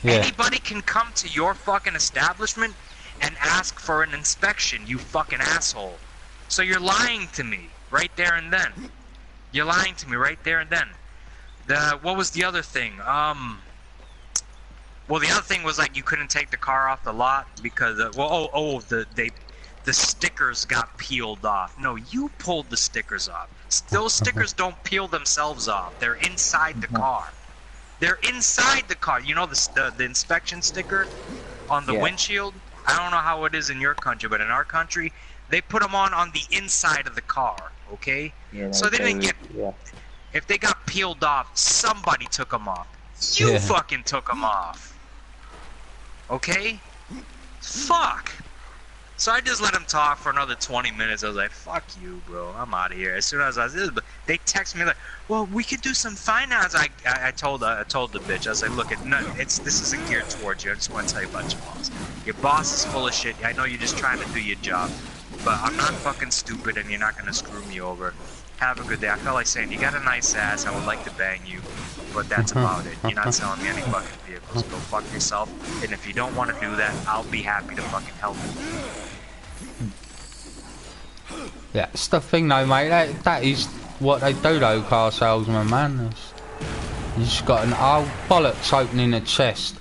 Yeah. Anybody can come to your fucking establishment and ask for an inspection, you fucking asshole. So you're lying to me right there and then. You're lying to me right there and then. What was the other thing? Well, the other thing was like you couldn't take the car off the lot because the stickers got peeled off. No, you pulled the stickers off. Those stickers don't peel themselves off. They're inside the car. They're inside the car. You know the inspection sticker on the windshield? I don't know how it is in your country, but in our country, they put them on the inside of the car, okay? Yeah, so they didn't get... Yeah. If they got peeled off, somebody took them off. You fucking took them off. Okay? Fuck. So I just let him talk for another 20 minutes. I was like, fuck you, bro. I'm out of here. As soon as I was this, but they text me like, well, we could do some finance. I told the bitch, I was like, look, this isn't geared towards you. I just want to tell you about your boss. Your boss is full of shit. I know you're just trying to do your job, but I'm not fucking stupid, and you're not gonna screw me over. Have a good day. I felt like saying, you got a nice ass. I would like to bang you, but that's about it. You're not selling me any fucking vehicles. Go fuck yourself. And if you don't want to do that, I'll be happy to fucking help you. Yeah, it's the thing though, mate. That is what they do though, car salesman, man. You just got an old bollocks opening a chest.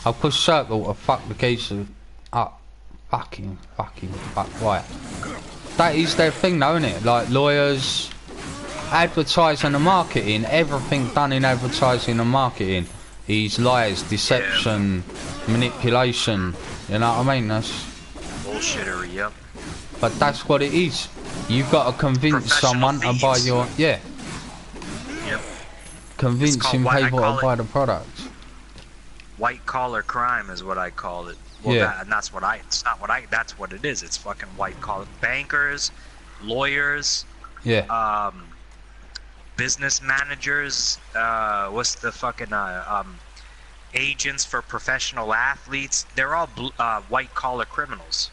I'll push circle to fuck the keys up. Fucking fuck. Right. That is their thing though, isn't it? Like lawyers, advertising and marketing, everything done in advertising and marketing is lies, deception, manipulation. You know what I mean? That's bullshittery, yep. But that's what it is. You've got to convince someone to buy your... Yeah. Yep. Convincing people to buy the product. White collar crime is what I call it. Well, yeah. That's what it is. It's fucking white collar. Bankers, lawyers, yeah. Business managers, what's the fucking, agents for professional athletes. They're all white collar criminals.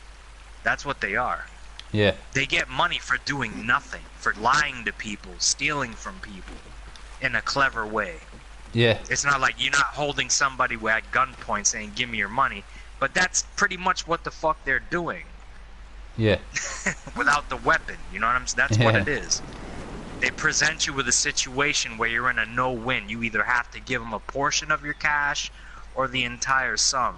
That's what they are. Yeah. They get money for doing nothing, for lying to people, stealing from people in a clever way. Yeah. It's not like you're not holding somebody at gunpoint saying, give me your money. But that's pretty much what the fuck they're doing. Yeah. Without the weapon, you know what I'm saying? That's what it is. They present you with a situation where you're in a no-win. You either have to give them a portion of your cash or the entire sum.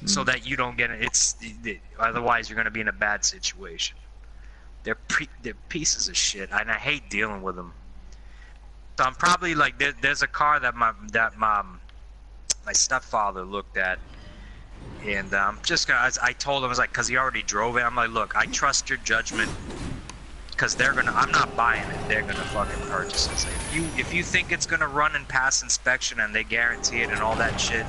So that you don't get it. Otherwise, you're going to be in a bad situation. They're pieces of shit, and I hate dealing with them. So I'm probably like, there's a car that my stepfather looked at, and just gonna. I told him, I was like, because he already drove it. I'm like, look, I trust your judgment, because they're gonna. I'm not buying it. They're gonna fucking purchase it. So if you think it's gonna run and pass inspection, and they guarantee it and all that shit.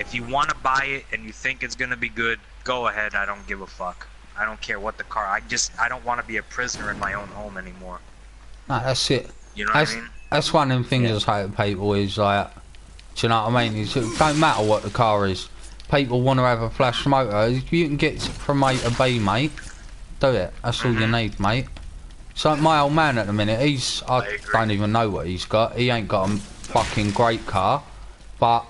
If you want to buy it and you think it's going to be good, go ahead. I don't give a fuck. I don't care what the car... I don't want to be a prisoner in my own home anymore. No, that's it. You know what I mean? That's one of them things I hate people is like... Do you know what I mean? It don't matter what the car is. People want to have a flash motor. If you can get from A to B, mate, do it. That's all you need, mate. So my old man at the minute, I don't even know what he's got. He ain't got a fucking great car. But...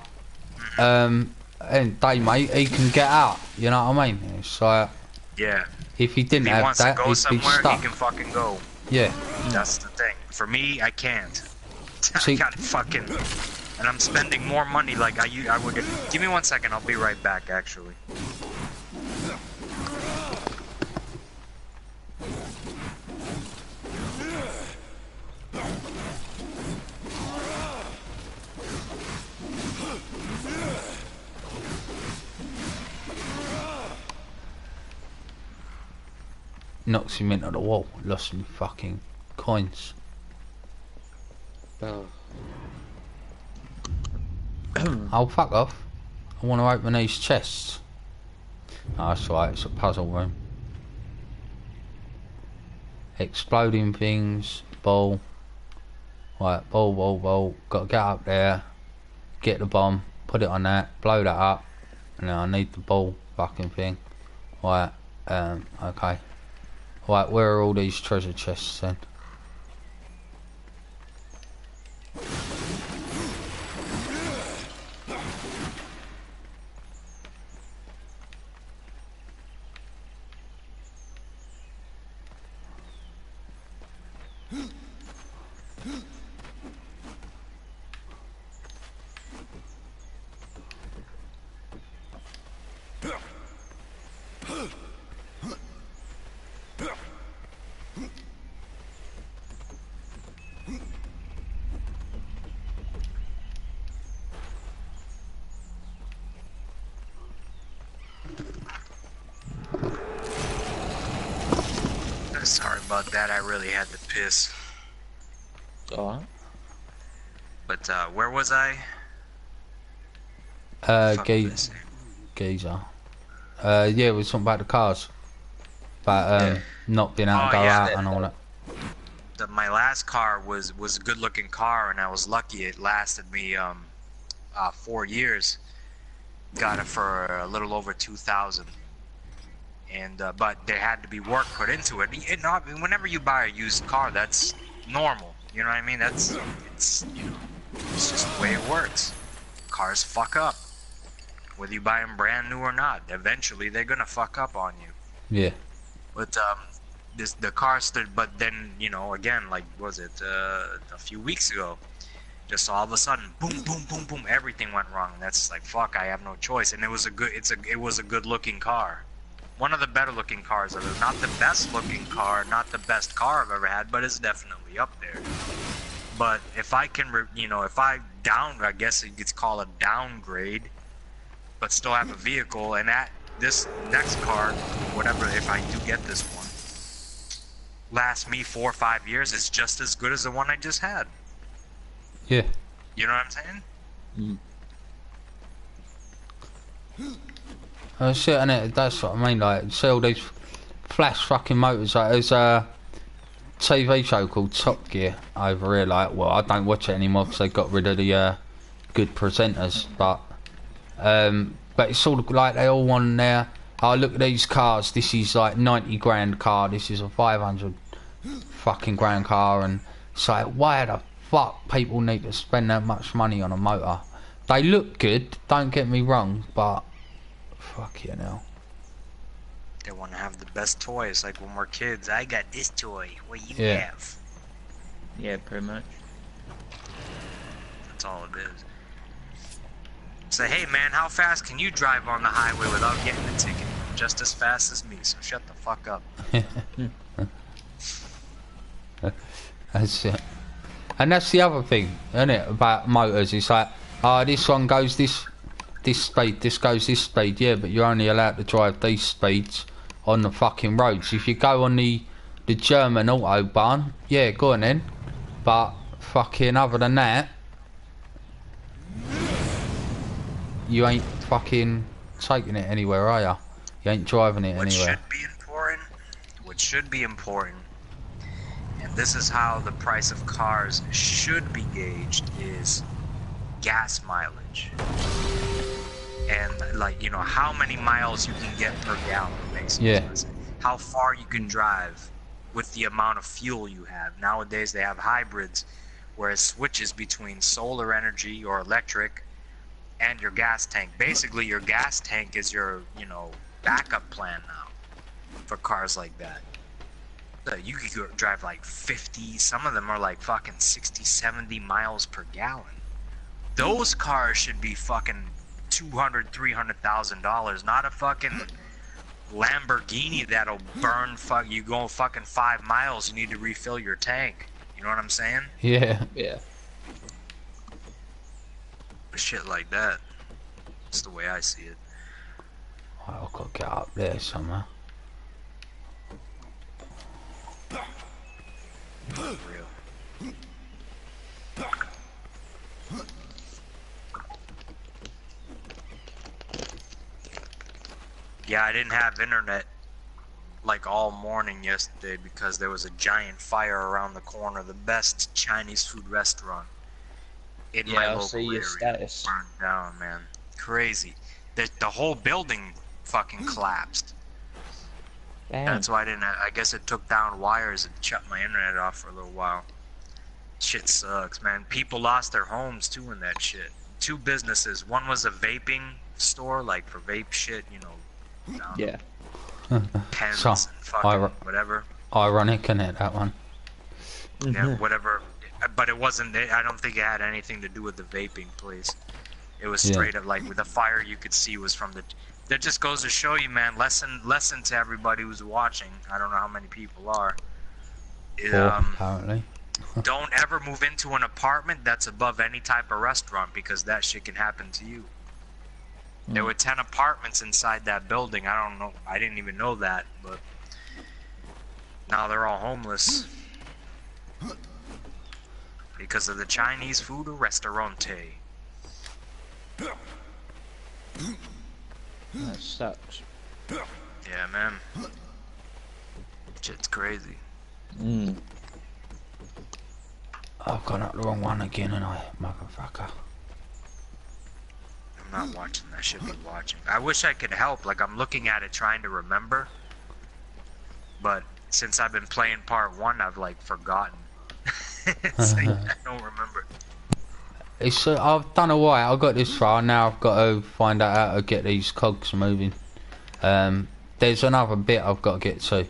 and day, mate, he can get out. You know what I mean? It's like, yeah. If he didn't have that, he'd be stuck. He can fucking go. Yeah. That's the thing. For me, I can't. See, I gotta fucking, and I'm spending more money. Like I would. Give me 1 second. I'll be right back. Actually. knocks him into the wall. Lost some fucking coins. Oh. Oh, fuck off. I want to open these chests. Oh, that's right, it's a puzzle room. Exploding things, ball. Right, ball. Got to get up there, get the bomb, put it on that, blow that up, and then I need the ball fucking thing. Right, okay. Right, where are all these treasure chests then? Sorry about that, I really had to piss. Alright. But, where was I? Geezer. Yeah, we were talking about the cars. But not being able to go out and all that. My last car was a good looking car, and I was lucky it lasted me 4 years. Got it for a little over 2,000. And but there had to be work put into it. Whenever you buy a used car, that's normal. You know what I mean? It's just the way it works. Cars fuck up. Whether you buy them brand new or not, eventually they're gonna fuck up on you. Yeah. But the car stood. But then again, like was it a few weeks ago? Just all of a sudden, boom, boom, boom, boom, everything went wrong. And that's like fuck. I have no choice. And it was a good looking car. One of the better looking cars ever. Not the best looking car, not the best car I've ever had, but it's definitely up there. But if I can, I guess it's called a downgrade, but still have a vehicle, and this next car, whatever, if I do get this one, lasts me 4 or 5 years, it's just as good as the one I just had. Yeah. You know what I'm saying? Shit, innit? That's what I mean. Like, see all these flash fucking motors. Like, there's a TV show called Top Gear over here. Like, well, I don't watch it anymore because they got rid of the good presenters. But it's sort of like they all want there. Oh, look at these cars. This is like 90 grand car. This is a 500 fucking grand car. And it's like, why the fuck people need to spend that much money on a motor? They look good. Don't get me wrong, but fuck you know. They want to have the best toys, like when we're kids. I got this toy. What you have? Yeah, pretty much. That's all it is. Say, hey man, how fast can you drive on the highway without getting a ticket? Just as fast as me, so shut the fuck up. That's it. And that's the other thing, isn't it, about motors? It's like, oh, this one goes this speed, this goes this speed, yeah, but you're only allowed to drive these speeds on the fucking roads. If you go on the German autobahn, yeah, go on then. But fucking other than that, you ain't fucking taking it anywhere, are ya? You ain't driving it anywhere. What should be important, and this is how the price of cars should be gauged, is gas mileage. And like, how many miles you can get per gallon, basically. Yeah. How far you can drive with the amount of fuel you have. Nowadays they have hybrids where it switches between solar energy or electric and your gas tank. Basically your gas tank is your, backup plan now for cars like that. So you could go drive like 50, some of them are like fucking 60, 70 miles per gallon. Those cars should be fucking $200,000, $300,000, not a fucking Lamborghini that'll burn. You go fucking 5 miles, you need to refill your tank. You know what I'm saying? Yeah. Yeah. Shit like that. That's the way I see it. I've got to get up there somewhere. For real. Yeah, I didn't have internet like all morning yesterday because there was a giant fire around the corner. The best Chinese food restaurant in my local area status. burned down, man. Crazy. The whole building fucking collapsed. Damn. That's why I guess it took down wires and shut my internet off for a little while. Shit sucks, man. People lost their homes too in that shit. 2 businesses. One was a vaping store, like for vape shit, Yeah. Pens So, and fucking whatever. Ironic, isn't it, that one? Yeah, whatever. But it wasn't. I don't think it had anything to do with the vaping place. It was straight up like with the fire you could see was from the. That just goes to show you, man. Lesson to everybody who's watching. I don't know how many people are. Apparently. Don't ever move into an apartment that's above any type of restaurant because that shit can happen to you. There were 10 apartments inside that building. I don't know. I didn't even know that, but now they're all homeless because of the Chinese food restaurante. That sucks. Yeah, man. Shit's crazy. Mm. I've gone up the wrong one again, and I, motherfucker. I'm not watching. I should be watching. I wish I could help. Like, I'm looking at it trying to remember. But since I've been playing part 1, I've, like, forgotten. It's like, I don't remember. It's I've done alright. I got this far. Now I've got to find out how to get these cogs moving. There's another bit I've got to get to.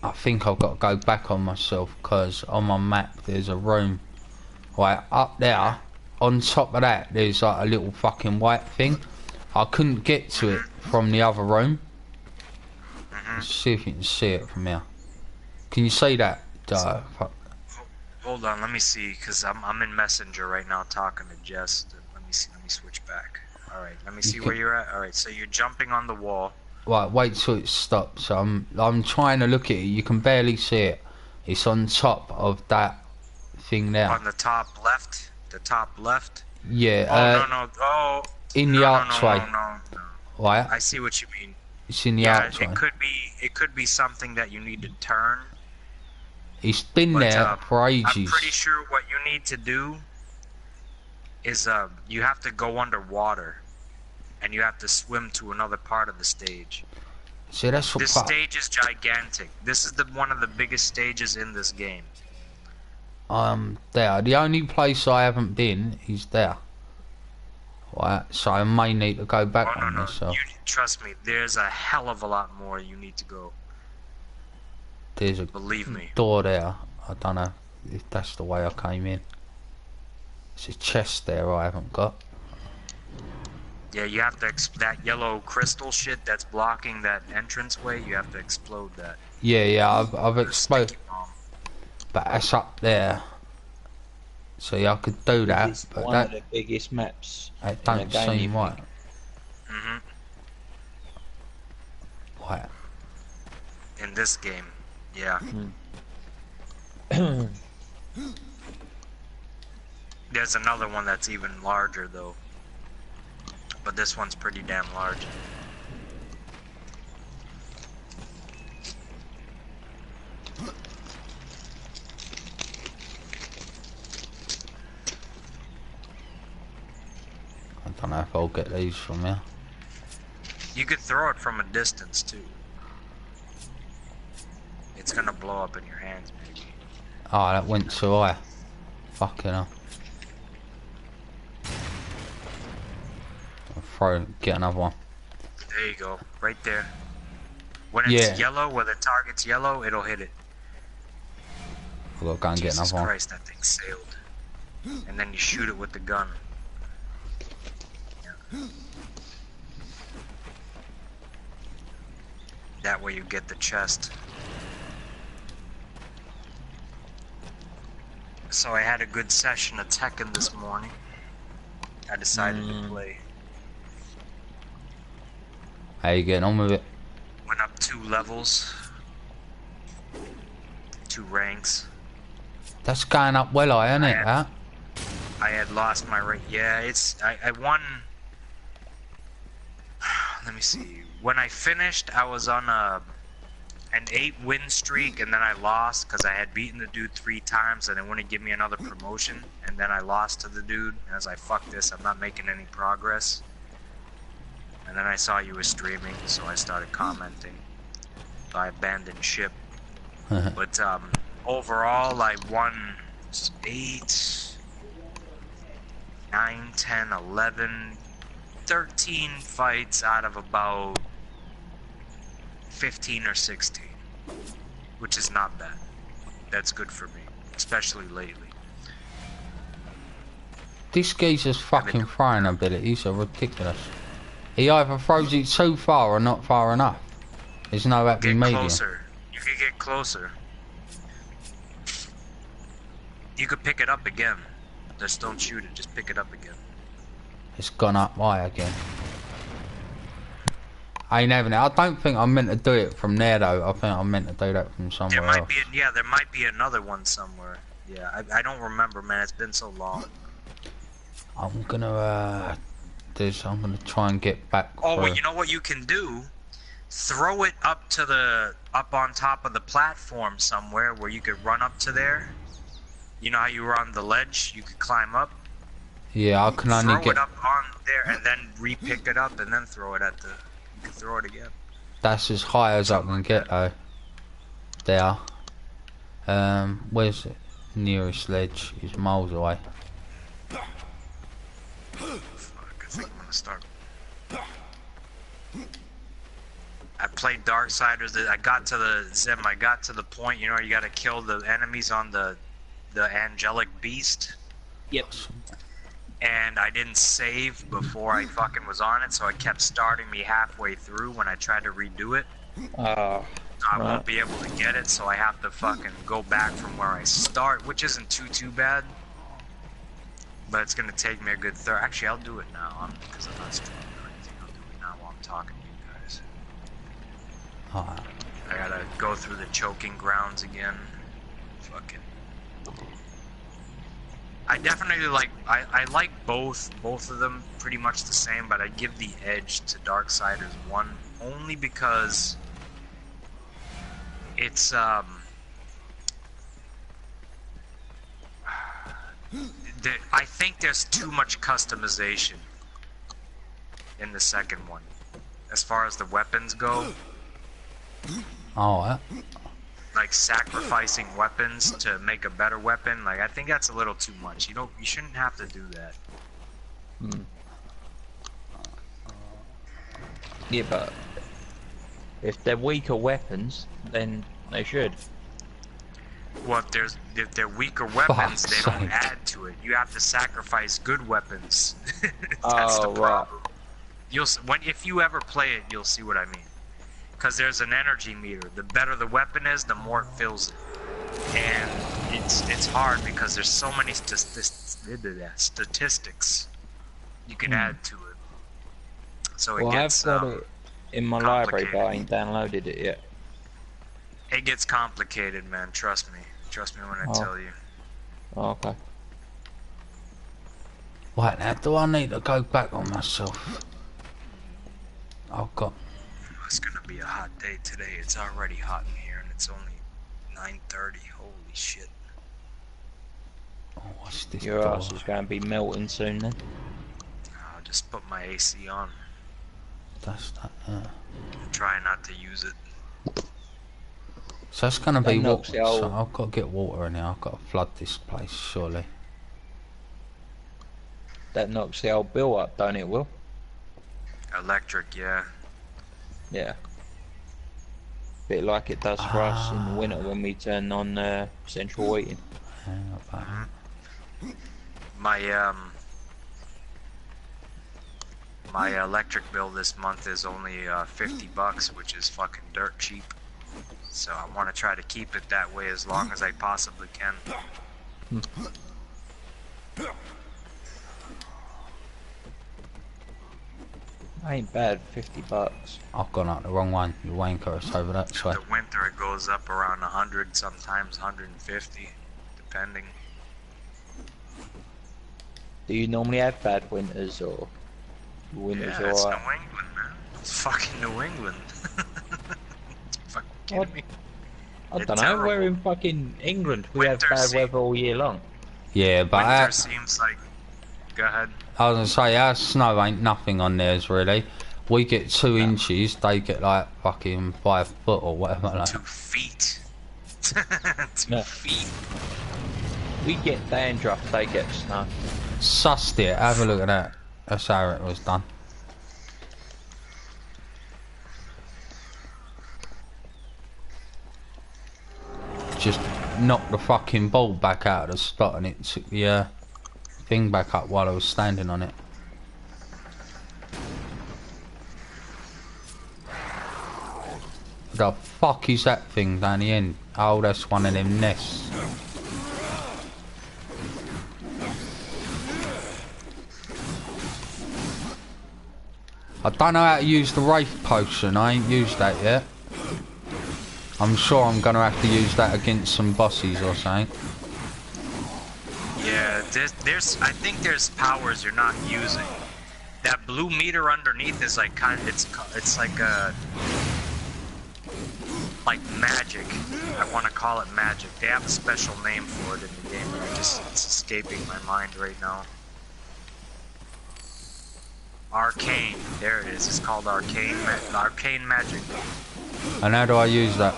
I think I've got to go back on myself because on my map there's a room. Right up there, on top of that, there's like a little fucking white thing. I couldn't get to it from the other room. Let's see if you can see it from here. Can you see that? Hold on, let me see, because I'm in Messenger right now talking to Jess. Let me see, let me switch back. Alright, let me see where you're at. Alright, so you're jumping on the wall. Right, wait till it stops. I'm trying to look at it. You can barely see it. It's on top of that thing there. On the top left? The top left? Yeah. No. Oh, in the archway. No. Right. I see what you mean. It's in the archway. It could be something that you need to turn. It's been there for ages. I'm pretty sure what you need to do is you have to go underwater and you have to swim to another part of the stage. See, that's what this stage is gigantic. This is one of the biggest stages in this game. There. The only place I haven't been is there. Right, so I may need to go back on myself. Trust me, there's a hell of a lot more you need to go. There's a Believe me. door there. I don't know if that's the way I came in. There's a chest there I haven't got. Yeah, you have to that yellow crystal shit that's blocking that entranceway. You have to explode that. Yeah, I've exploded. But that's up there. So yeah, I could do that. It's but one that, of the biggest maps. It don't seem right. Right. In this game, yeah. There's another one that's even larger though. But this one's pretty damn large. I don't know if I'll get these from here. You could throw it from a distance too. It's gonna blow up in your hands, maybe. Oh, that went too high. Fucking hell. Get another one. There you go, right there. When it's yellow, when the target's yellow, it'll hit it. I've got to go and get another one. Jesus Christ, that thing sailed. And then you shoot it with the gun. Yeah. That way you get the chest. So I had a good session of Tekken this morning. I decided to play. How you getting on with it? Went up 2 levels. 2 ranks. That's going up well, isn't it? I had lost my rank. Yeah, I won. Let me see. When I finished, I was on an 8-win streak, and then I lost because I had beaten the dude 3 times, and they wouldn't give me another promotion. And then I lost to the dude, and I was like, "Fuck this! I'm not making any progress." And then I saw you were streaming, so I started commenting. So I abandoned ship. But overall, I won 8, 9, 10, 11, 13 fights out of about 15 or 16, which is not bad. That's good for me, especially lately. This geezer's fucking throwing abilities are ridiculous. He either throws it too far or not far enough. There's no happy medium. Get closer. You can get closer. You could pick it up again. Just don't shoot it, just pick it up again. It's gone up high again. I ain't having it. I don't think I meant to do it from there though. I think I meant to do that from somewhere else. There might be another one somewhere. Yeah, I don't remember, man. It's been so long. I'm gonna there's. I'm gonna try and get back. Oh, well, through. you know what you can do? Throw it up on top of the platform somewhere where you could run up to there. You know how you were on the ledge? You could climb up. Yeah, I can only Throw get. it up on there and then re-pick it up and then throw it at the. You can throw it again. That's as high as I can get though. There. Where's the nearest ledge? Is miles away. Fuck, I think I'm gonna start. I played Darksiders. I got to the Zim. I got to the point. You know, you gotta kill the enemies on the angelic beast. Yep. And I didn't save before I fucking was on it, so it kept starting me halfway through when I tried to redo it. I won't be able to get it, so I have to fucking go back from where I start, which isn't too bad. But it's gonna take me a good Actually, I'll do it now, because I'm not streaming or anything. I'll do it now while I'm talking to you guys. Alright. I gotta go through the choking grounds again. Fucking. I definitely like. I like both of them pretty much the same, but I give the edge to Darksiders 1 only because it's I think there's too much customization in the second one, as far as the weapons go. Alright. Like sacrificing weapons to make a better weapon, like I think that's a little too much. You shouldn't have to do that. Yeah, but if they're weaker weapons, then they should. Well, if they're weaker weapons, Fuck's they don't sake. add to it. You have to sacrifice good weapons. That's Oh, the right. problem. If you ever play it, you'll see what I mean. Because there's an energy meter. The better the weapon is, the more it fills it. And it's hard because there's so many statistics you can add to it. So it Well, gets I've got it in my library, but I complicated. ain't downloaded it yet. It gets complicated, man. Trust me. Trust me when I tell you. Oh, okay. Right now, do I need to go back on myself? I've got. It's gonna be a hot day today. It's already hot in here, and it's only 9:30. Holy shit! Oh, what's this Your door? ass is going to be melting soon then. I'll just put my AC on. That's that. Try not to use it. So it's gonna be That knocks water. the So old- I've got to get water in here. I've got to flood this place, surely. That knocks the old bill up, don't it, Will? Electric, yeah. Yeah. Bit like it does for us in the winter when we turn on central heating. Hang about. My electric bill this month is only $50, which is fucking dirt cheap. So I want to try to keep it that way as long as I possibly can. Ain't bad, $50. I've gone out the wrong one. You wanker, it's over that side. The winter it goes up around 100, sometimes 150, depending. Do you normally have bad winters or winters Yeah, it's New alright? England, man. It's fucking New England. Fucking kidding me? I It's don't know, we're terrible. in fucking England. We have Winter bad season. weather all year long. Yeah, but Winter seems like. Go ahead. I was gonna say our snow ain't nothing on theirs really. We get 2 inches, they get like fucking 5 foot or whatever. Like. 2 feet. 2 Yeah. feet. We get dandruff, they get snow. Sussed it. Have a look at that. That's how it was done. Just knocked the fucking ball back out of the spot and it took the thing back up while I was standing on it. The fuck is that thing down the end? Oh, that's one of them nests. I don't know how to use the Wraith Potion. I ain't used that yet. I'm sure I'm gonna have to use that against some bosses or something. Yeah, I think there's powers you're not using that blue meter underneath is like it's like a like magic. I want to call it magic. They have a special name for it in the game, but it's escaping my mind right now. Arcane. There it is. It's called arcane magic. And how do I use that?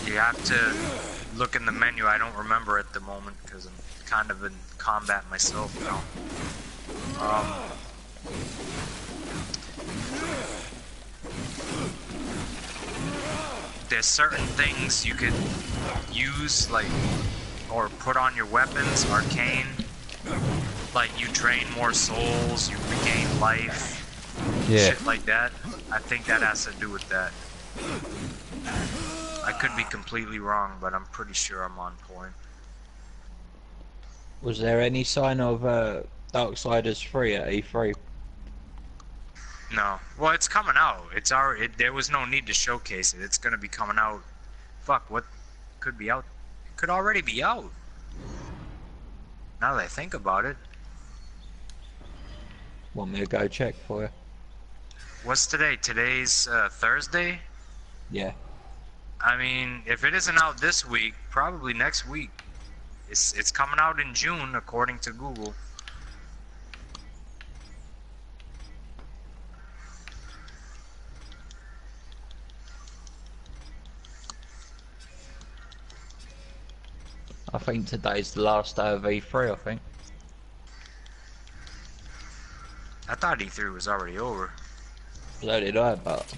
You have to look in the menu. I don't remember at the moment because I'm kind of in combat myself now. There's certain things you could use, like, or put on your weapons, arcane. Like, you drain more souls, you regain life, shit like that. I think that has to do with that. I could be completely wrong, but I'm pretty sure I'm on point. Was there any sign of Darksiders 3 at E3? No. Well, it's coming out. It's already. There was no need to showcase it. It's gonna be coming out. Fuck, what could be out? It could already be out. Now that I think about it. Want me to go check for you? What's today? Today's Thursday? Yeah. I mean, if it isn't out this week, probably next week. It's coming out in June, according to Google. I think today's the last day of E3, I think. I thought E3 was already over. So did I, but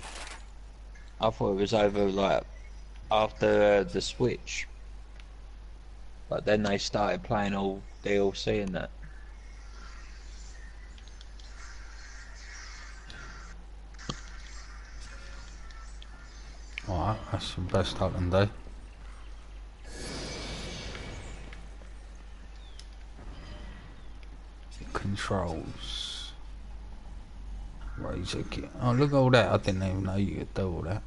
I thought it was over, like, after the Switch. But then they started playing all DLC and that. Alright, that's the best I can do. Controls. Razor kit. Oh, look at all that. I didn't even know you could do all that.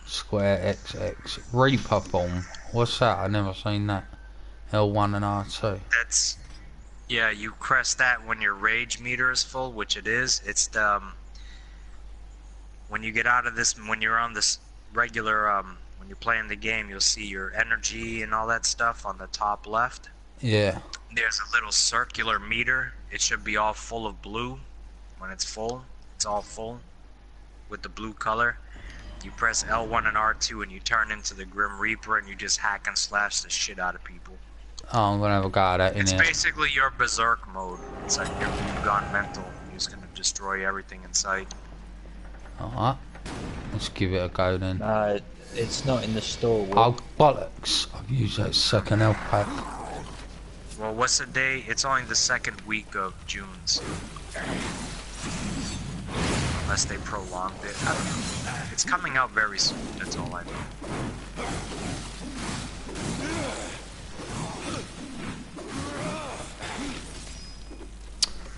Square XX. Reaper form. What's that? I never seen that. L1 and R2. That's... Yeah, you press that when your rage meter is full, which it is. It's the... when you get out of this... When you're on this regular... when you're playing the game, you'll see your energy and all that stuff on the top left. Yeah. There's a little circular meter. It should be all full of blue. When it's full, it's all full with the blue color. You press L1 and R2 and you turn into the Grim Reaper and you just hack and slash the shit out of people. Oh, I'm gonna have a go at that in It's here. basically your berserk mode. It's like you've gone mental. You're just gonna destroy everything in sight. Alright. Let's give it a go then. No, it's not in the store. Oh, bollocks. I've used that second health pack. Well, what's the day? It's only the second week of June, so... Unless they prolonged it. I don't know. It's coming out very soon, that's all I know.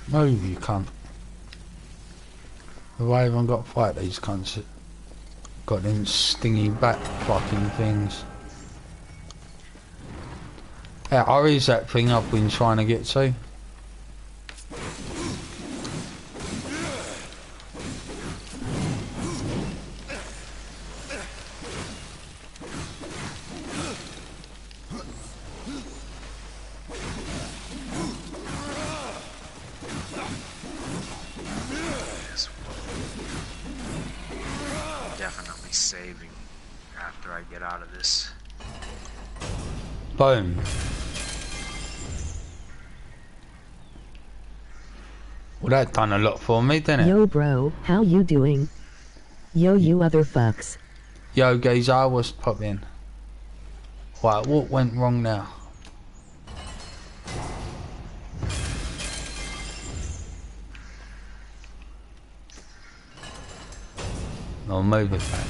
Move, you cunt. Have I even got to fight these cunts? Got them stingy back fucking things. Yeah, or is that thing I've been trying to get to? Definitely saving after I get out of this. Boom. Well, that done a lot for me, didn't it? Yo bro, how you doing? Yo you other fucks. Yo, geezer, what's poppin'? Right, what went wrong now? I'll move it back.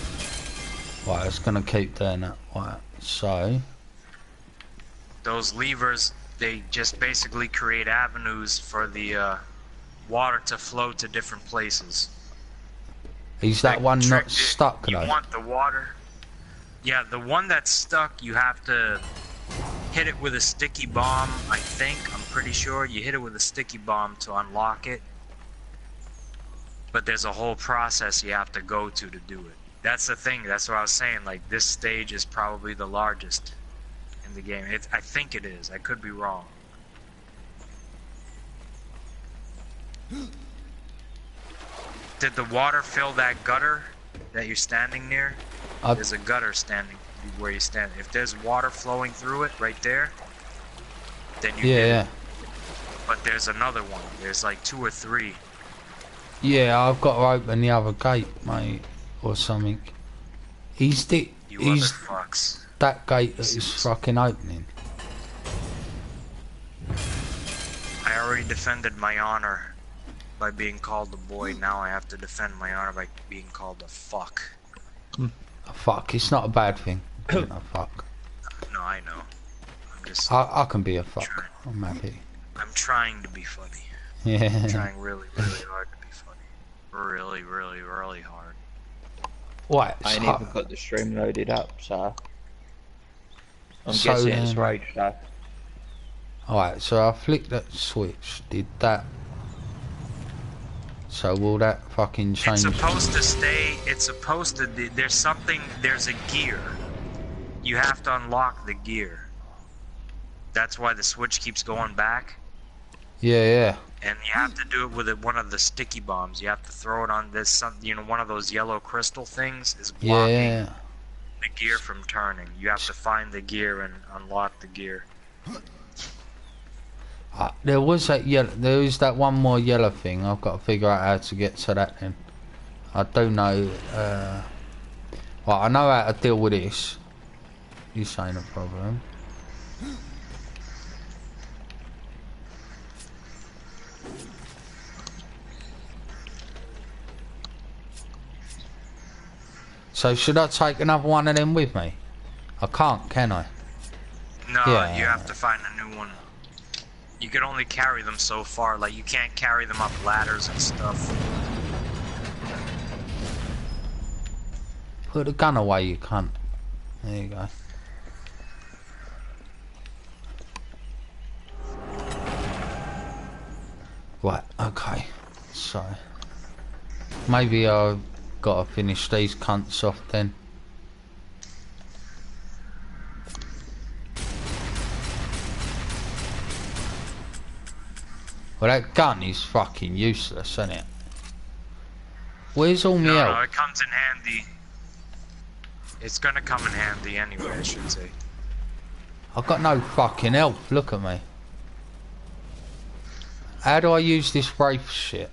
Right, it's gonna keep doing that. Right, so... Those levers, they just basically create avenues for the water to flow to different places. Is that one not stuck You though? want the water. Yeah, the one that's stuck, you have to hit it with a sticky bomb, I think. I'm pretty sure. You hit it with a sticky bomb to unlock it. But there's a whole process you have to go to do it. That's the thing. That's what I was saying. Like, this stage is probably the largest in the game. I think it is. I could be wrong. Did the water fill that gutter that you're standing near? There's a gutter standing where you stand. If there's water flowing through it right there, then you did it. But there's another one. There's like 2 or 3. Yeah, I've got to open the other gate, mate, or something. He's other fucks. That gate that is fucking opening. I already defended my honor by being called a boy. Now I have to defend my honor by being called a fuck. A fuck, it's not a bad thing. Being a fuck. No, I know. I'm just. I can be a fuck. I'm happy. I'm trying to be funny. Yeah. I'm trying really, really hard to be funny. Really, really, really hard. What? I ain't even got the stream loaded up, so I'm guessing it's rage stuff. Alright, so I flicked that switch, did that. So will that fucking change? It's supposed to stay, there's a gear. You have to unlock the gear. That's why the switch keeps going back. Yeah. And you have to do it with one of the sticky bombs. You have to throw it on this, one of those yellow crystal things is blocking the gear from turning. You have to find the gear and unlock the gear. There was that there is that one more yellow thing. I've got to figure out how to get to that then. I do know, well, I know how to deal with this. This ain't a problem. So should I take another one of them with me? I can't, can I? No, you have to find a new one. You can only carry them so far, like you can't carry them up ladders and stuff. Put the gun away, you cunt. There you go. Right, okay. So maybe I've got to finish these cunts off then. Well, that gun is fucking useless, isn't it? Where's all my help? No, it comes in handy. It's gonna come in handy anyway, I should say. I've got no fucking help, look at me. How do I use this wraith shit?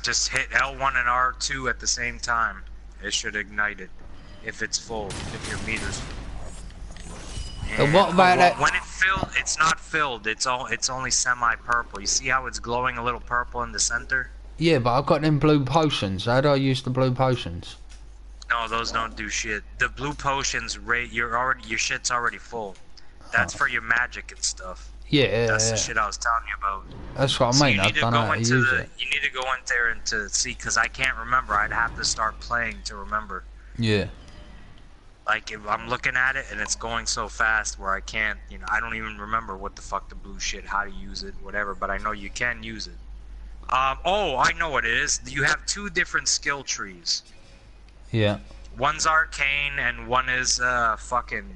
Just hit L1 and R2 at the same time. It should ignite it. If it's full, if your meter's full. And what about that? When it's filled, it's not filled. It's only semi-purple. You see how it's glowing a little purple in the center? Yeah, but I've got them blue potions. How do I use the blue potions? No, those don't do shit. The blue potions, your shit's already full. That's for your magic and stuff. Yeah, that's the shit I was telling you about. That's what I mean. I don't know how to use it. You need to go in there and to see, because I can't remember. I'd have to start playing to remember. Yeah. Like, if I'm looking at it and it's going so fast where I can't, I don't even remember what the fuck the blue shit, how to use it, whatever, but I know you can use it. Oh, I know what it is. You have 2 different skill trees. Yeah. One's arcane and one is fucking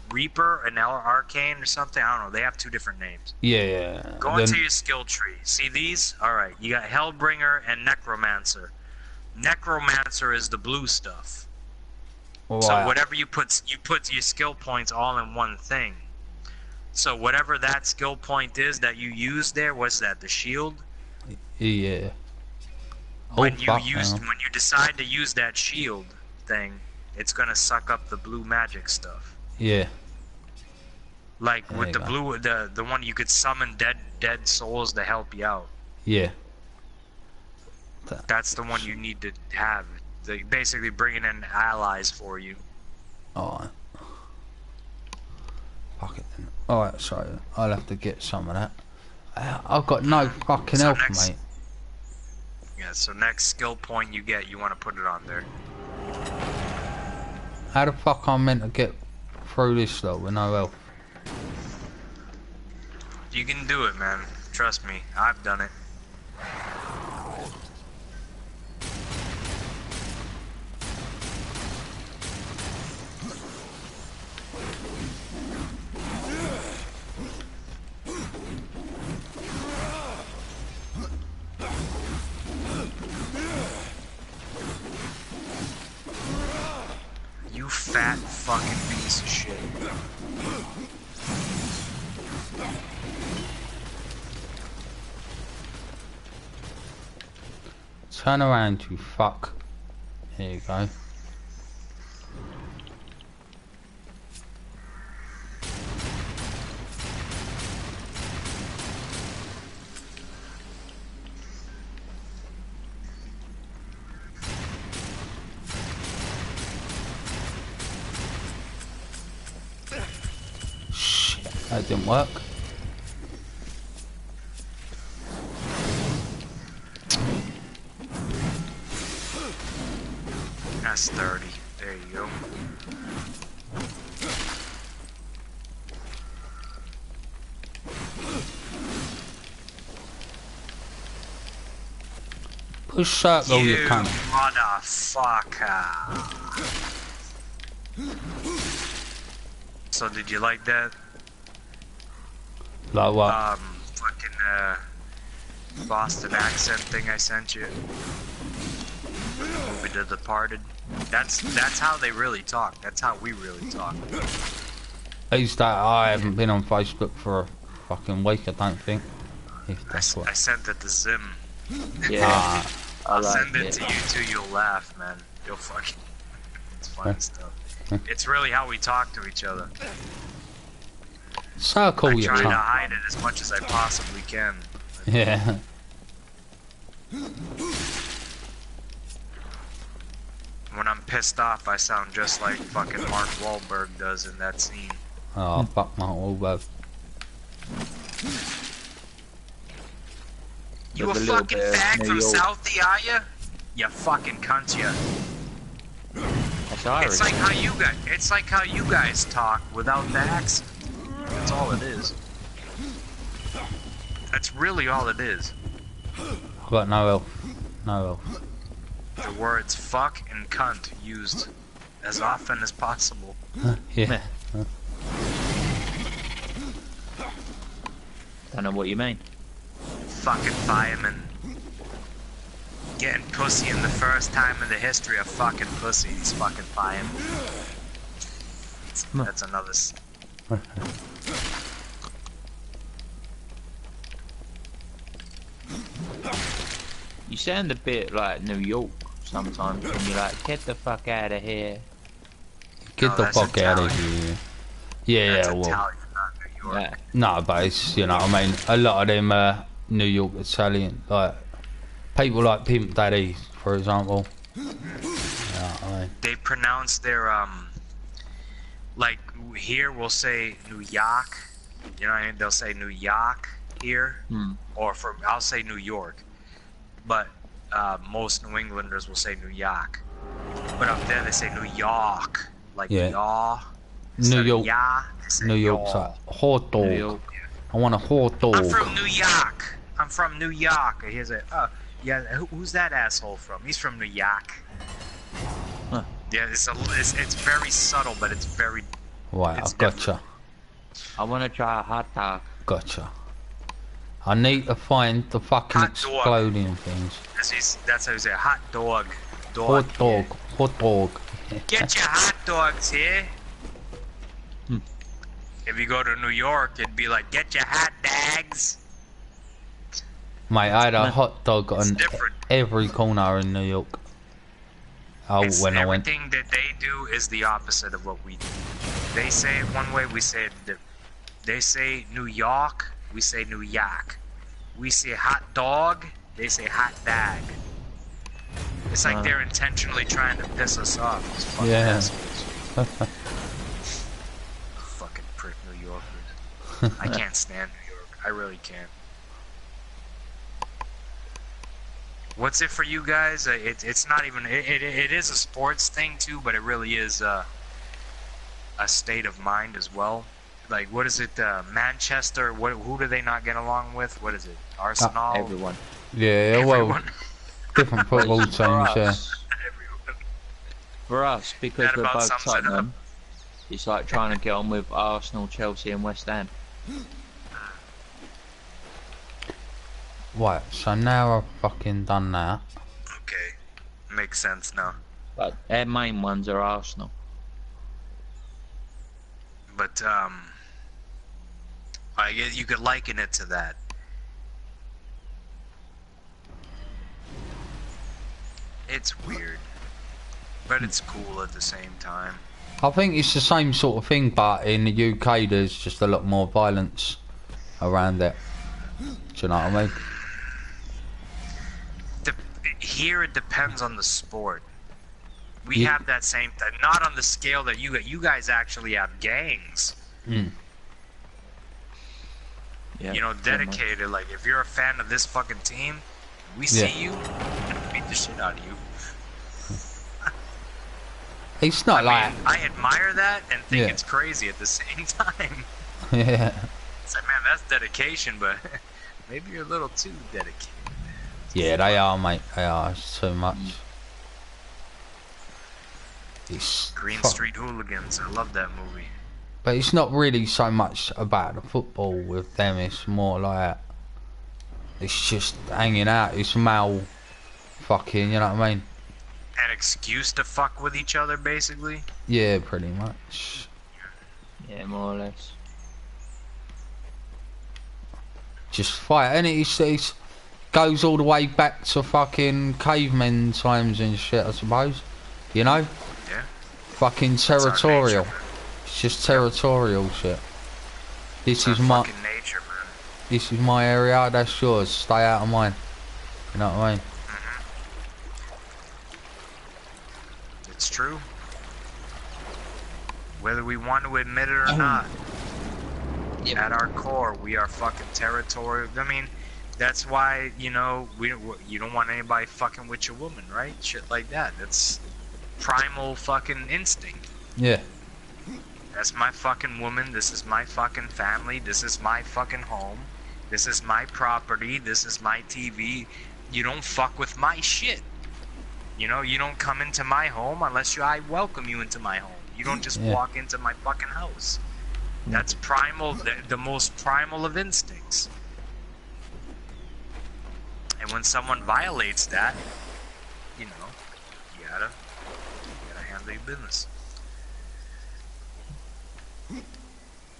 Reaper and Arcane or something. I don't know. They have 2 different names. Yeah. Go into your skill tree. See these? Alright, you got Hellbringer and Necromancer. Necromancer is the blue stuff. Wow. So whatever you put your skill points all in one thing. So whatever that skill point is that you use there, what's that? The shield? Yeah. When you decide to use that shield thing, it's gonna suck up the blue magic stuff. Yeah. Like with the blue, the one you could summon dead souls to help you out. Yeah. That's the one you need to have. They basically bringing in allies for you. Alright. Fuck it then. Alright, so I'll have to get some of that. I've got no fucking help, mate. Yeah, so next skill point you get, you want to put it on there. How the fuck I'm meant to get through this though with no help? You can do it, man. Trust me, I've done it. You fat fucking piece of shit. Turn around, you fuck. There you go. Shit, that didn't work. That's 30. There you go. Push circle, you cunt. Motherfucker. So did you like that? Like what? Fucking Boston accent thing I sent you. Movie The Departed. That's how they really talk. That's how we really talk. I haven't been on Facebook for a fucking week, I don't think. If that's what. I sent it to Zim. Yeah. I'll send it to you too. You'll laugh, man. You'll fucking. It's funny stuff. It's really how we talk to each other. Circle I your try to tongue. hide it as much as I possibly can. Yeah. When I'm pissed off, I sound just like fucking Mark Wahlberg does in that scene. Oh, fuck my Wahlberg. You a There's a little fucking bit of fag New from York. Southie, are ya? You fucking cunt, ya. That's Irish. It's like how you guys talk without the accent. That's all it is. That's really all it is. I've got no health. No health. The words fuck and cunt used as often as possible. Yeah. Don't know what you mean. Fucking fireman. Getting pussy in the first time in the history of fucking pussy. He's fucking fireman. That's another. You sound a bit like New York sometimes when you're like, get the fuck out of here. Get No, the that's fuck out of Italian. here. Yeah, That's yeah, well. Italian, not New York. Yeah. No, but it's, you know what I mean, a lot of them New York Italian, like, people like Pimp Daddy, for example. You know what I mean? They pronounce their like here we'll say New York. You know what I mean? They'll say New York here, or I'll say New York, but most New Englanders will say New York. But up there they say New York, like Yeah. yaw. New York, They say New York's yaw. like, hot dog. New York. I want a hot dog. I'm from New York. I'm from New York. Here's a yeah. Who's that asshole from? He's from New York. Huh. Yeah, it's very subtle, but it's very. Right, It's I gotcha. I want to try a hot dog. Gotcha. I need to find the fucking Hot dog. exploding things. That's how you say it. Hot dog. Hot dog, hot dog. Get your hot dogs here. Hmm. If you go to New York, it'd be like, get your hot dags. Mate, I had a hot dog It's on different. every corner in New York. Oh, It's when I went. everything that they do is the opposite of what we do. They say it one way, we say it different. They say New York, we say New York. We say hot dog, they say hot dag. It's like they're intentionally trying to piss us off. These fucking Yeah. assholes. Fucking prick New Yorkers. I can't stand New York. I really can't. What's it for you guys? It's not even. It is a sports thing too, but it really is a state of mind as well. like what is it? Manchester. Who do they not get along with? What is it? Arsenal. Everyone. Yeah, well, Everyone. different football For teams, yeah. us, for us, because That we're about both sums it up. Tottenham, it's like trying to get on with Arsenal, Chelsea, and West Ham. Right, so now I've fucking done that. Okay, makes sense now. But their main ones are Arsenal. But I guess you could liken it to that. It's weird, but it's cool at the same time. I think it's the same sort of thing, but in the UK there's just a lot more violence around it. Do you know what I mean? Here it depends on the sport. We have that same thing, not on the scale that you guys actually have gangs. Mm. Yeah, You know, dedicated. Like if you're a fan of this fucking team, we see you, and beat the shit out of you. It's not like... I admire that and think Yeah. it's crazy at the same time. Yeah. It's like, man, that's dedication, but maybe you're a little too dedicated. Yeah, they are, mate. They are. It's too much. It's Green fuck. Street Hooligans. I love that movie. But it's not really so much about the football with them. It's more like... It's just hanging out. It's male fucking, you know what I mean? An excuse to fuck with each other, basically. Yeah, pretty much. Yeah, more or less. Just fight. And it's goes all the way back to fucking cavemen times and shit, I suppose. You know? Yeah. Fucking That's our territorial. nature, man. It's just territorial shit. This It's is our my... fucking nature, man. This is my area, that's yours. Stay out of mine. You know what I mean? It's true. Whether we want to admit it or not, at our core, we are fucking territorial. I mean, that's why, you know, you don't want anybody fucking with your woman, right? Shit like that. That's primal fucking instinct. Yeah. That's my fucking woman. This is my fucking family. This is my fucking home. This is my property. This is my TV. You don't fuck with my shit. You know, you don't come into my home unless I welcome you into my home. You don't just walk into my fucking house. That's primal, the most primal of instincts. And when someone violates that, you know, you gotta handle your business.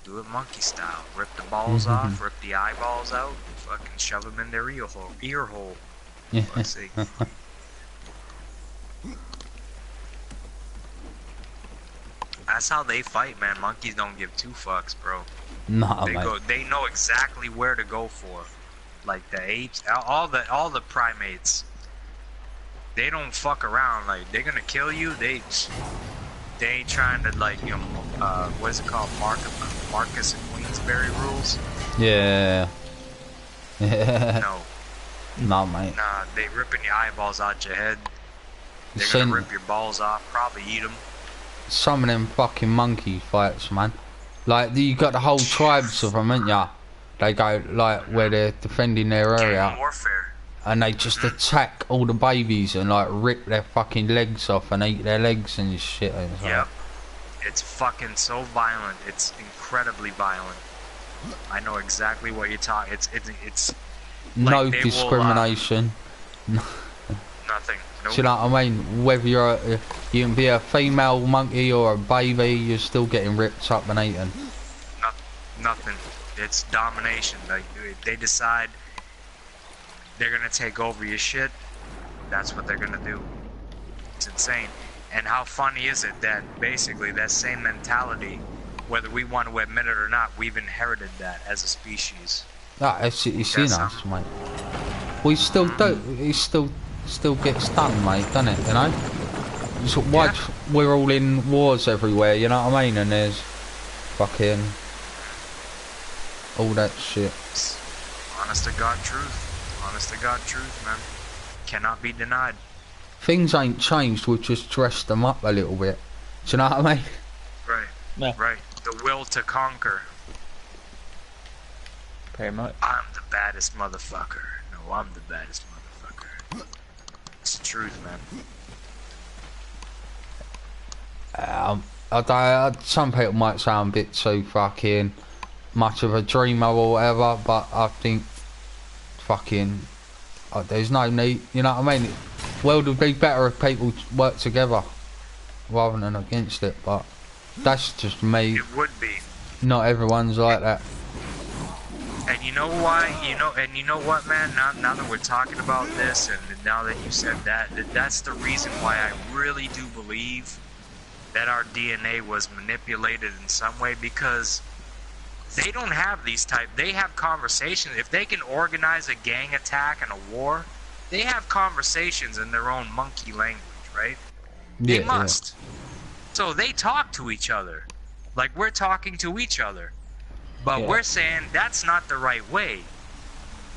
Do it monkey style. Rip the balls off, rip the eyeballs out, fucking shove them in their ear hole. Yeah. Let's see. That's how they fight, man. Monkeys don't give two fucks, bro. Nah, They mate. they know exactly where to go for. Like the apes, all the primates. They don't fuck around. Like they're gonna kill you. They ain't trying to, like, you know, what is it called? Marcus and Queensberry rules? Yeah. Yeah. No. Nah, mate. Nah, they ripping your eyeballs out your head. They're Seen gonna rip your balls off, probably eat them. some of them fucking monkey fights, man. Like, you got the whole tribes of them, ain't ya? They go, like, where they're defending their Gang area, warfare. and they just attack all the babies and, like, rip their fucking legs off and eat their legs and shit. And it's like, Yep. It's fucking so violent. It's incredibly violent. I know exactly what you're talking. It's no like they will, discrimination. nothing. Do Nope. you know what I mean? Whether you can be a female monkey or a baby, you're still getting ripped up and eaten. Nothing. It's domination. Like they decide they're gonna take over your shit. That's what they're gonna do. It's insane. And how funny is it that basically that same mentality, whether we want to admit it or not, we've inherited that as a species. Ah, it's in us, mate. We still do. It still gets done, mate, doesn't it? You know. So why we're all in wars everywhere? You know what I mean? And there's fucking all that shit. Honest to God truth. Honest to God truth, man. Cannot be denied. Things ain't changed. We've just dressed them up a little bit. Do you know what I mean? Right. Yeah. Right. The will to conquer. Pretty much. I'm the baddest motherfucker. No, I'm the baddest motherfucker. It's the truth, man. I don't, some people might sound a bit too fucking much of a dreamer or whatever, but I think fucking there's no need, you know what I mean? The world would be better if people work together rather than against it, but that's just me. It would be. Not everyone's like that. And you know why? You know what, man? Now that we're talking about this, and now that you said that, that's the reason why I really do believe that our DNA was manipulated in some way, because they don't have these they have conversations. If they can organize a gang attack and a war, they have conversations in their own monkey language, right? They must. Yeah. So they talk to each other, like we're talking to each other. But we're saying that's not the right way.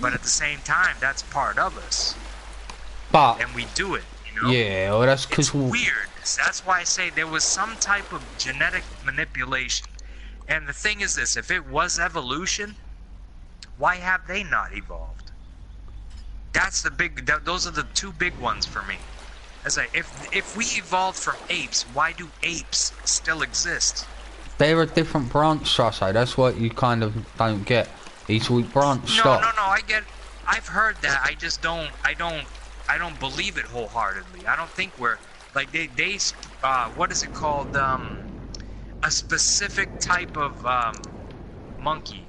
But at the same time, that's part of us. But and we do it, you know? Yeah, well, that's because it's weird. That's why I say there was some type of genetic manipulation. And the thing is this, if it was evolution, why have they not evolved? That's the big, those are the two big ones for me. I say, if we evolved from apes, why do apes still exist? They're a different branch, I say. That's what you kind of don't get. Each week branch No, I get, I've heard that. I just don't, I don't believe it wholeheartedly. I don't think we're, like, they what is it called? A specific type of, monkey.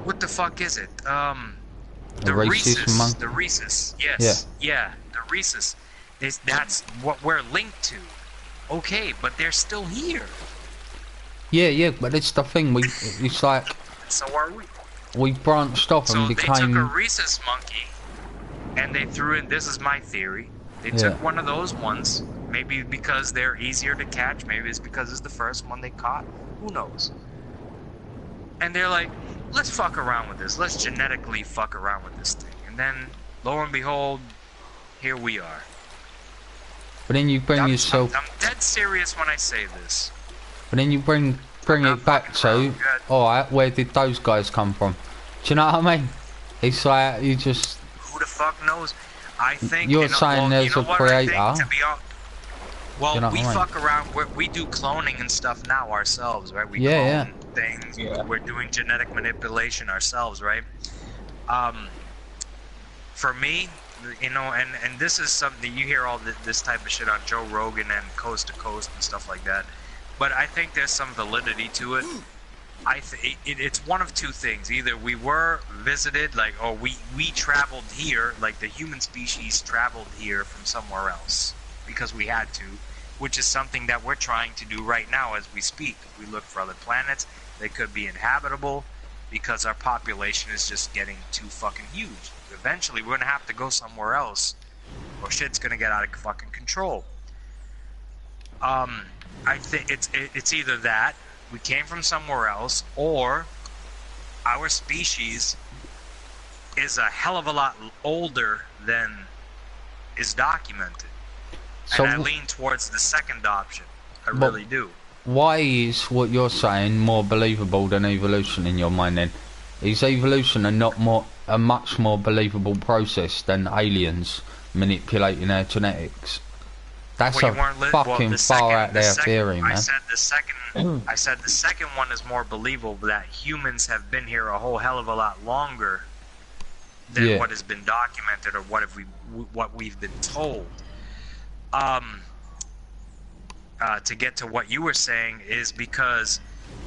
What the fuck is it? The rhesus monkey. The rhesus, yes. Yeah, the rhesus. That's what we're linked to. Okay, but they're still here. Yeah, but it's the thing. It's like. So are we. We branched off and became. So they took a rhesus monkey, and they threw in. This is my theory. They took one of those ones. Maybe because they're easier to catch. Maybe it's because it's the first one they caught. Who knows? And they're like, let's fuck around with this. Let's genetically fuck around with this thing. And then, lo and behold, here we are. But then you bring yourself. I'm dead serious when I say this. But then you bring it back to, alright, where did those guys come from? Do you know what I mean? It's like, you just... Who the fuck knows? I think... You're saying there's a creator. Well, you know we fuck around, we do cloning and stuff now ourselves, right? We clone things, we're doing genetic manipulation ourselves, right? For me, you know, and this is something, you hear all this type of shit on Joe Rogan and Coast to Coast and stuff like that. But I think there's some validity to it. It's one of two things. Either we were visited, like, or we traveled here, like the human species traveled here from somewhere else because we had to, which is something that we're trying to do right now as we speak. We look for other planets. They could be inhabitable because our population is just getting too fucking huge. Eventually, we're gonna have to go somewhere else, or shit's gonna get out of fucking control. I think it's either that we came from somewhere else, or our species is a hell of a lot older than is documented. So, and I lean towards the second option. I really do. Why is what you're saying more believable than evolution in your mind then? Is evolution a much more believable process than aliens manipulating our genetics? That's a fucking far out there theory, man. I said the second one is more believable, that humans have been here a whole hell of a lot longer than what has been documented or what we've been told. To get to what you were saying is because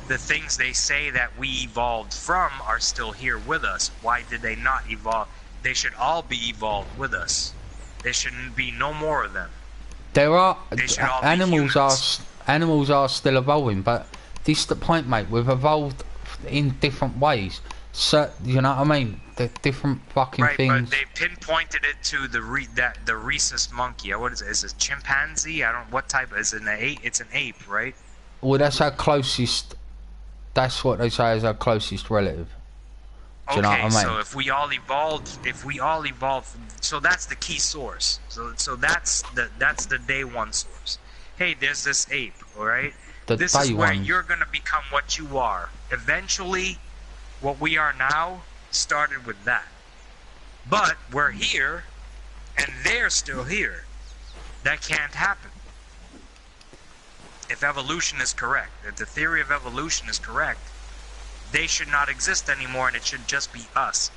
the things they say that we evolved from are still here with us. Why did they not evolve? They should all be evolved with us. There shouldn't be no more of them. There are animals are still evolving, but this is the point, mate. We've evolved in different ways. So you know what I mean? The different fucking things. Right, but they pinpointed it to the rhesus monkey. What is it? Is it a chimpanzee? I don't. What type? Is it an ape? It's an ape, right? Well, that's our closest. That's what they say is our closest relative. Do you know what I mean? So if we all evolved, so that's the key source. So that's the day one source. Hey, there's this ape, all right? This is where you're gonna become what you are. Eventually, what we are now started with that. But we're here, and they're still here. That can't happen. If evolution is correct, if the theory of evolution is correct, they should not exist anymore, and it should just be us.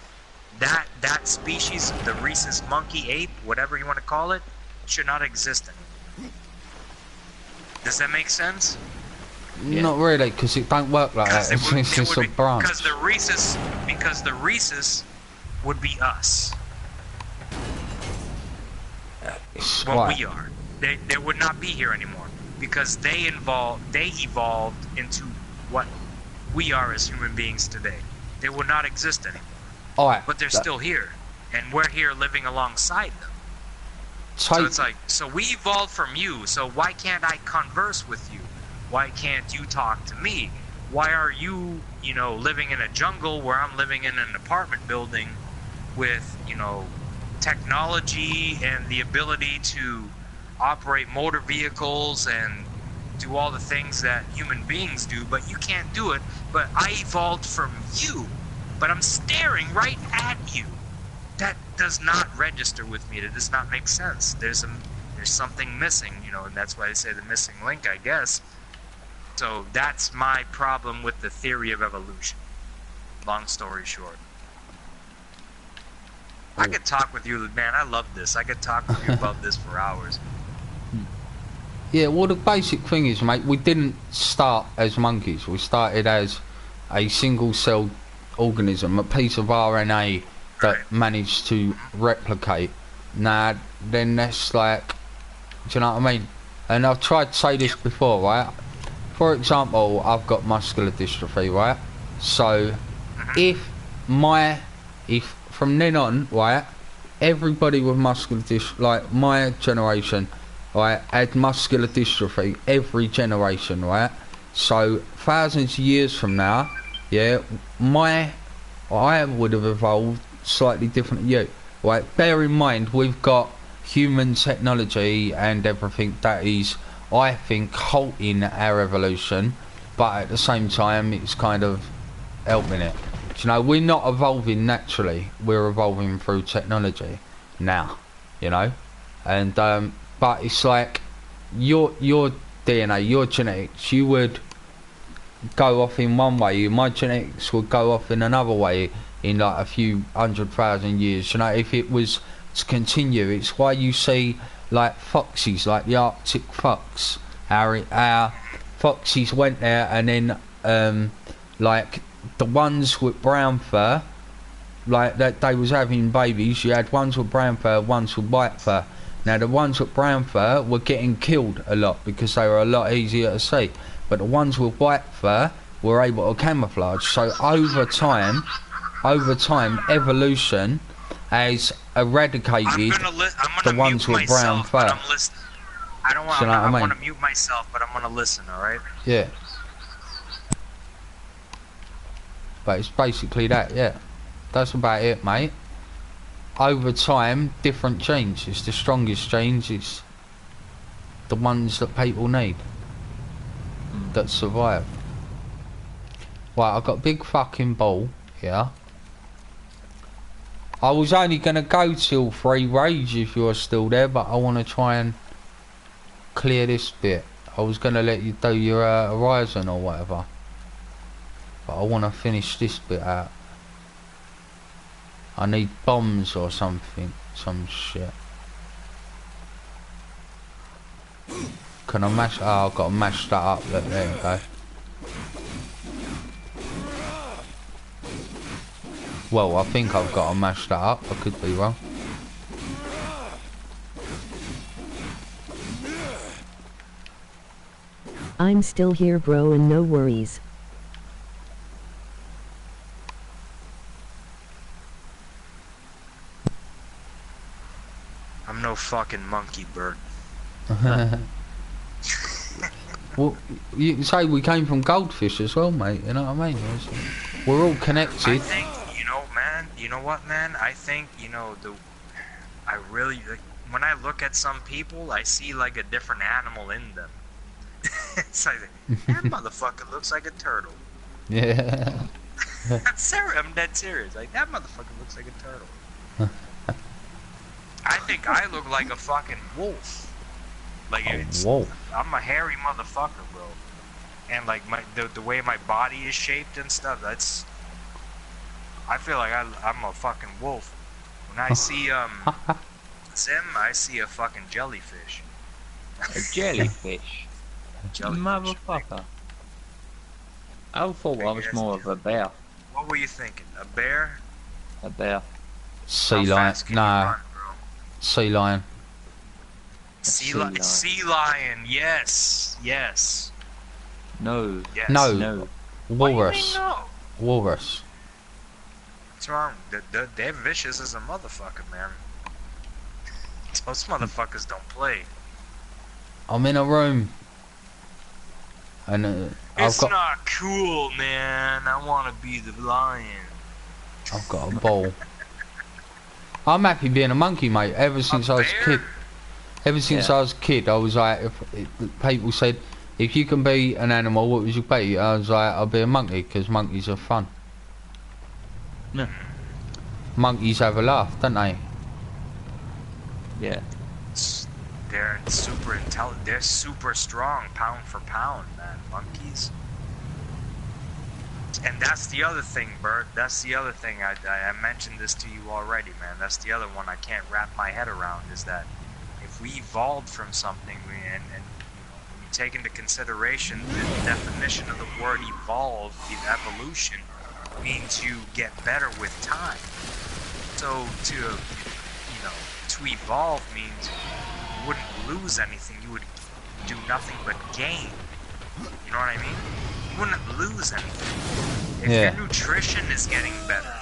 That species, the rhesus monkey, ape, whatever you want to call it, should not exist anymore. Does that make sense? Yeah. Not really, because it don't work like that. It's just a branch. Because the rhesus would be us. It's What like- we are. They would not be here anymore. Because they evolved into what we are as human beings today. They would not exist anymore. Alright, But they're still here. And we're here living alongside them. So it's like, so we evolved from you, so why can't I converse with you? Why can't you talk to me? Why are you, living in a jungle where I'm living in an apartment building with, technology and the ability to operate motor vehicles and do all the things that human beings do, but you can't do it. But I evolved from you, but I'm staring right at you. That does not register with me. It does not make sense. There's something missing, and that's why I say the missing link, I guess. So that's my problem with the theory of evolution. Long story short. I could talk with you, man. I love this. I could talk with you about this for hours. Yeah, well, the basic thing is, mate, we didn't start as monkeys. We started as a single-celled organism, a piece of RNA that managed to replicate. Now, then that's like, do you know what I mean? And I've tried to say this before, right? For example, I've got muscular dystrophy, right? So, if from then on, right, everybody with muscular dystrophy, like my generation, right, had muscular dystrophy, every generation, right? So, thousands of years from now, yeah, I would have evolved slightly different to you, right? Bear in mind, we've got human technology and everything that is, I think, halting our evolution, but at the same time, it's kind of helping it. We're not evolving naturally, we're evolving through technology now, and but it's like your DNA, your genetics, you would go off in one way, my genetics would go off in another way in like a few 100,000 years. If it was to continue, it's why you see like foxes, like the Arctic fox, our foxes went there, and then like the ones with brown fur, like that, they was having babies. You had ones with brown fur, ones with white fur. Now the ones with brown fur were getting killed a lot because they were a lot easier to see, but the ones with white fur were able to camouflage. So over time evolution has eradicated the ones with brown fur. I don't want. You know what I mean? want to mute myself, but I'm gonna listen. All right. Yeah. But it's basically that. Yeah. That's about it, mate. Over time, different genes. It's the strongest genes. It's the ones that people need that survive. Right, I've got a big fucking ball. Yeah. I was only gonna go till 3 rage if you're still there, but I want to try and clear this bit. I was gonna let you do your horizon or whatever, but I want to finish this bit out. I need bombs or something, some shit. Can I mash? Oh, I've got to mash that up. Look, there you go. Well, I think I've got to mash that up. I could be wrong. I'm still here, bro, and no worries. I'm no fucking monkey, Bert. Well, you can say we came from goldfish as well, mate. You know what I mean? We're all connected. I think, man. You know what, man? I think, I really, when I look at some people, I see like a different animal in them. It's like, that motherfucker looks like a turtle. Yeah. I'm dead serious. Like, that motherfucker looks like a turtle. I think I look like a fucking wolf. Like, Wolf. I'm a hairy motherfucker, bro. And like the way my body is shaped and stuff, I feel like I'm a fucking wolf. When I see Zim, I see a fucking jellyfish. A jellyfish? Motherfucker. I thought I was more of a bear. What were you thinking? A bear? A bear. Sea How lion. fast can you Nah. run, bro? Sea lion. Sea lion, yes. Yes. No. Yes. No. No. Walrus. No. Walrus. What's wrong? They're vicious as a motherfucker, man. Those motherfuckers don't play. I'm in a room. And It's not cool, man. I want to be the lion. I've got a ball. I'm happy being a monkey, mate. Ever since I was a kid. Ever since I was a kid, I was like, people said, if you can be an animal, what would you be? I was like, I'll be a monkey, because monkeys are fun. Yeah. Monkeys have a laugh, don't they? Yeah. They're super intelligent. They're super strong, pound for pound, man. Monkeys. And that's the other thing, Bert. That's the other thing. I mentioned this to you already, man. That's the other one I can't wrap my head around, is that if we evolved from something, and you know, when you take into consideration the definition of the word evolve, evolution means you get better with time. So to evolve means you wouldn't lose anything. You would do nothing but gain. You know what I mean? You wouldn't lose anything. If your nutrition is getting better,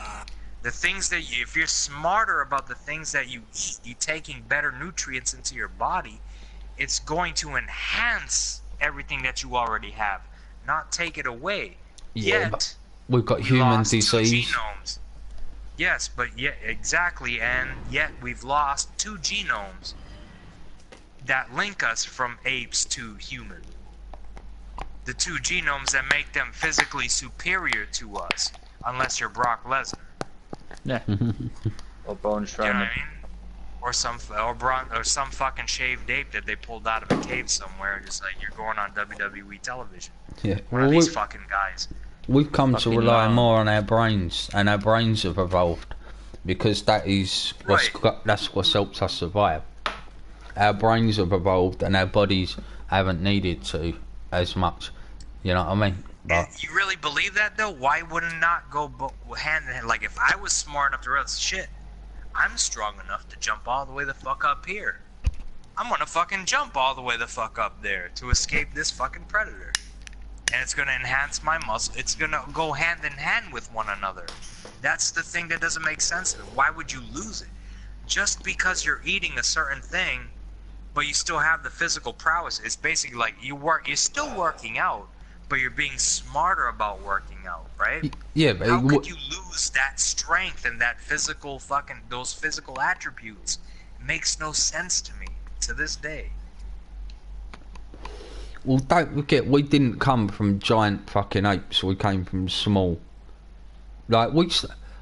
the things that if you're smarter about the things that you eat, you taking better nutrients into your body, it's going to enhance everything that you already have, not take it away. Yeah, but we've got human disease. Genomes. Yes, but yeah, exactly, and yet we've lost 2 genomes that link us from apes to human. The 2 genomes that make them physically superior to us, unless you're Brock Lesnar. Yeah. Or Braun Strowman. You know what I mean? Or some fucking shaved ape that they pulled out of a cave somewhere, just like you're going on WWE television. Yeah. One of these fucking guys. We've come to rely more on our brains, and our brains have evolved because that's what's helped us survive. Our brains have evolved, and our bodies haven't needed to as much. You know what I mean? But you really believe that though? Why wouldn't not go hand in hand? Like if I was smart enough to realize, shit, I'm strong enough to jump all the way the fuck up here. I'm gonna fucking jump all the way the fuck up there to escape this fucking predator. And it's gonna enhance my muscle. It's gonna go hand in hand with one another. That's the thing that doesn't make sense to me. Why would you lose it? Just because you're eating a certain thing, but you still have the physical prowess. It's basically like you're still working out, but you're being smarter about working out, right? Yeah, but how could you lose that strength and that physical those physical attributes? It makes no sense to me to this day. Well, don't forget, we didn't come from giant fucking apes. We came from small. Like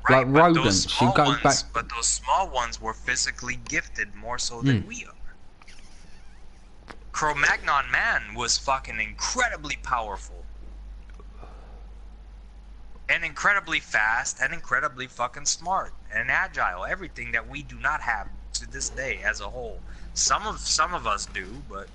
like rodents. You go back. But those small ones were physically gifted more so than we are. Cro-Magnon man was fucking incredibly powerful. And incredibly fast and incredibly fucking smart and agile. Everything that we do not have to this day as a whole. Some of us do, but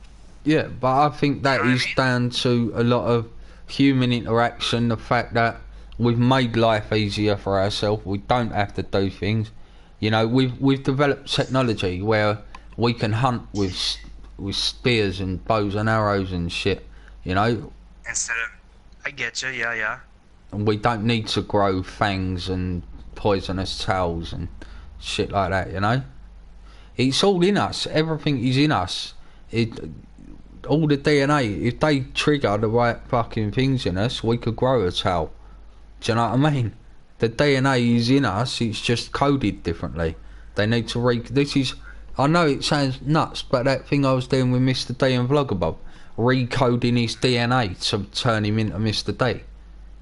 yeah, but I think that is down to a lot of human interaction, the fact that we've made life easier for ourselves. We don't have to do things. You know, we've developed technology where we can hunt with spears and bows and arrows and shit, you know. Instead of, I get you, yeah. And we don't need to grow fangs and poisonous tails and shit like that, you know. It's all in us. Everything is in us. All the DNA. If they trigger the right fucking things in us, we could grow a tail. Do you know what I mean? The DNA is in us. It's just coded differently. They need to this is. I know it sounds nuts, but that thing I was doing with Mr. D and Vlogabub, recoding his DNA to turn him into Mr. D.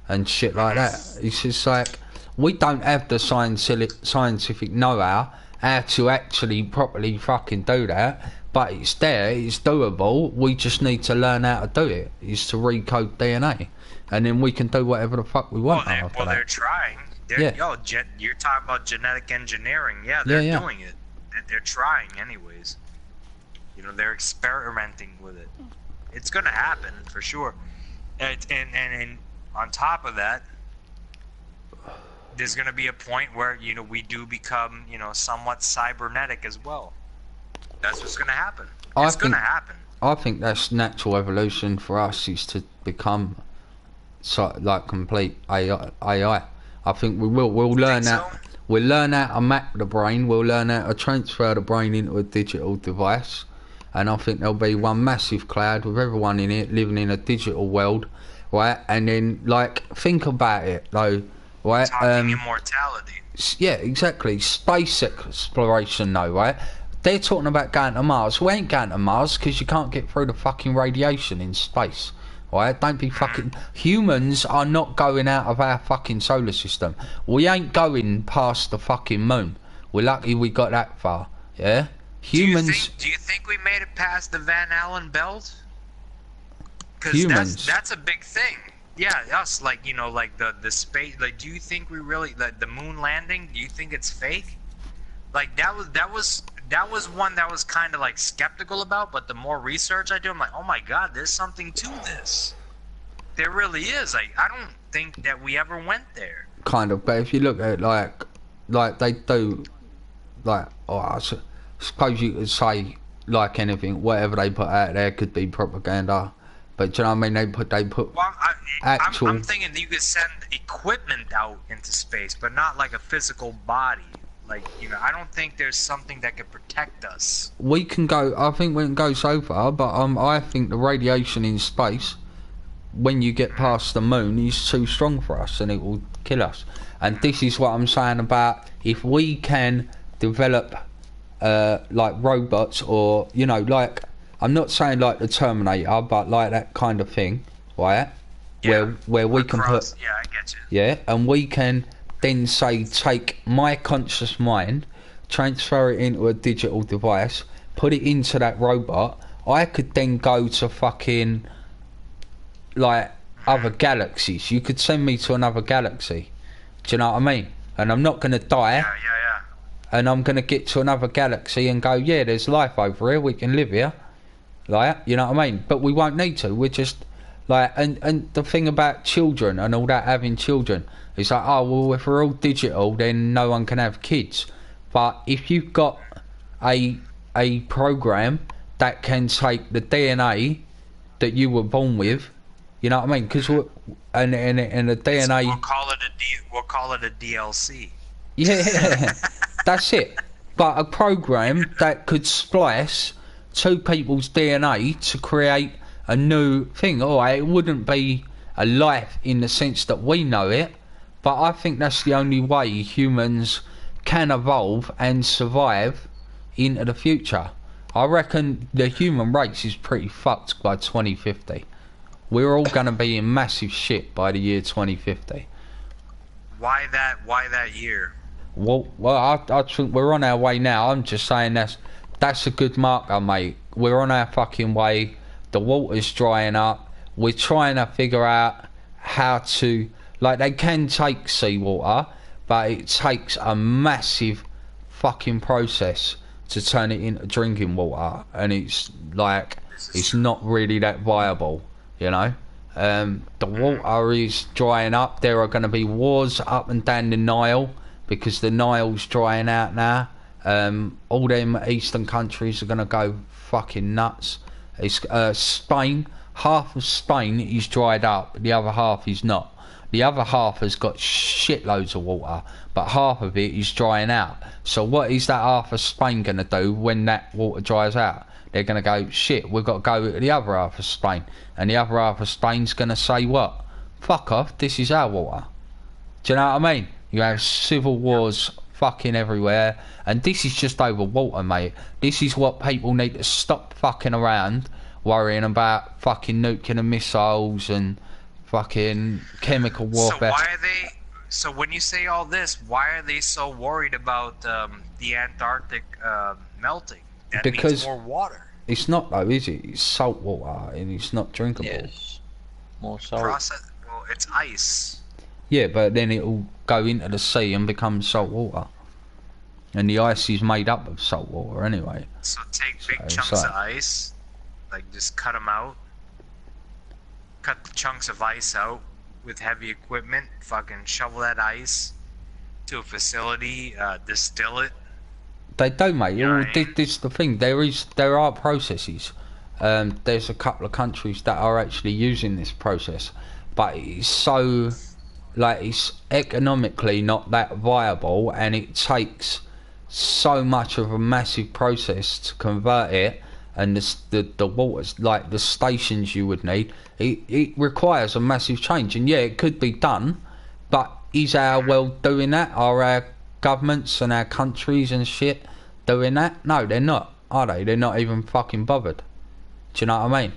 and shit like that. It's just like, we don't have the scientific know-how to actually properly fucking do that, but it's there, it's doable. We just need to learn how to do it, is to recode DNA, and then we can do whatever the fuck we want. They're trying. You're talking about genetic engineering. Yeah, they're doing it. They're trying anyways. You know, they're experimenting with it. It's gonna happen for sure. And on top of that, there's gonna be a point where, you know, we do become, you know, somewhat cybernetic as well. That's what's gonna happen. It's gonna happen. I think that's natural evolution for us, is to become like complete AI. I think we'll learn that. We'll learn how to map the brain. We'll learn how to transfer the brain into a digital device. And I think there'll be one massive cloud with everyone in it living in a digital world, right? And then, like, think about it, though, right? Talking immortality. Yeah, exactly. Space exploration, though, right? They're talking about going to Mars. We ain't going to Mars because you can't get through the fucking radiation in space, right? Don't be fucking... Humans are not going out of our fucking solar system. We ain't going past the fucking moon. We're lucky we got that far, yeah? Humans... Do you think we made it past the Van Allen belt? Because that's a big thing. Yeah, us, like, you know, like the space, like, do you think we really, like, the moon landing, do you think it's fake? Like, that was one that was kind of like skeptical about, but the more research I do, I'm like, oh my god, there's something to this. There really is. Like, I don't think that we ever went there. Kind of, but if you look at like they do, like, I suppose you could say, like, anything, whatever they put out there could be propaganda. But do you know what I mean? They put well, actual... I'm thinking that you could send equipment out into space, but not like a physical body. Like, you know, I don't think there's something that could protect us. We can go... I think we can go so far, but I think the radiation in space, when you get past the moon, is too strong for us, and it will kill us. And this is what I'm saying about, if we can develop, like, robots, or, you know, like... I'm not saying like the Terminator, but like that kind of thing, right? Yeah. Where we can put... Yeah, I get you. Yeah, and we can then say, take my conscious mind, transfer it into a digital device, put it into that robot. I could then go to fucking, like, other galaxies. You could send me to another galaxy. Do you know what I mean? And I'm not going to die. Yeah. And I'm going to get to another galaxy and go, yeah, there's life over here, we can live here. Like, you know what I mean? But we won't need to. We're just like, and the thing about children and all that, having children, it's like, oh well, if we're all digital, then no one can have kids. But if you've got a program that can take the DNA that you were born with, you know what I mean? Because and the DNA, we'll call it a DLC. Yeah, that's it. But a program that could splice two people's DNA to create a new thing. Alright, it wouldn't be a life in the sense that we know it, but I think that's the only way humans can evolve and survive into the future. I reckon the human race is pretty fucked by 2050. We're all going to be in massive shit by the year 2050. Why that year? Well, I think we're on our way now. I'm just saying that's a good marker, mate. We're on our fucking way. The water's drying up. We're trying to figure out how to... Like, they can take seawater, but it takes a massive fucking process to turn it into drinking water. And it's, like, it's not really that viable, you know? The water is drying up. There are going to be wars up and down the Nile, because the Nile's drying out now. All them eastern countries are going to go fucking nuts. It's Spain, half of Spain is dried up, the other half is not. The other half has got shitloads of water, but half of it is drying out. So what is that half of Spain going to do when that water dries out? They're going to go, shit, we've got to go to the other half of Spain. And the other half of Spain's going to say what? Fuck off, this is our water. Do you know what I mean? You have civil wars fucking everywhere, and this is just over water, mate. This is what people need to stop fucking around worrying about fucking nuclear missiles and fucking chemical warfare. So why are they? So when you say all this, why are they so worried about the Antarctic melting? That Because means more water. it's not though, is it? It's salt water and it's not drinkable. Yes. More salt. Well, it's ice. Yeah, but then it'll go into the sea and become salt water. And the ice is made up of salt water anyway. So take big So, chunks of ice, like just cut them out. Cut the chunks of ice out with heavy equipment. Fucking shovel that ice to a facility, distill it. They do, mate. You know what I mean? This is the thing. There are processes. There's a couple of countries that are actually using this process, but it's so, like, it's economically not that viable, and it takes so much of a massive process to convert it, and the waters, like the stations you would need, it requires a massive change. And yeah, it could be done, but is our world doing that? Are our governments and our countries and shit doing that? No, they're not, are they? They're not even fucking bothered. Do you know what I mean?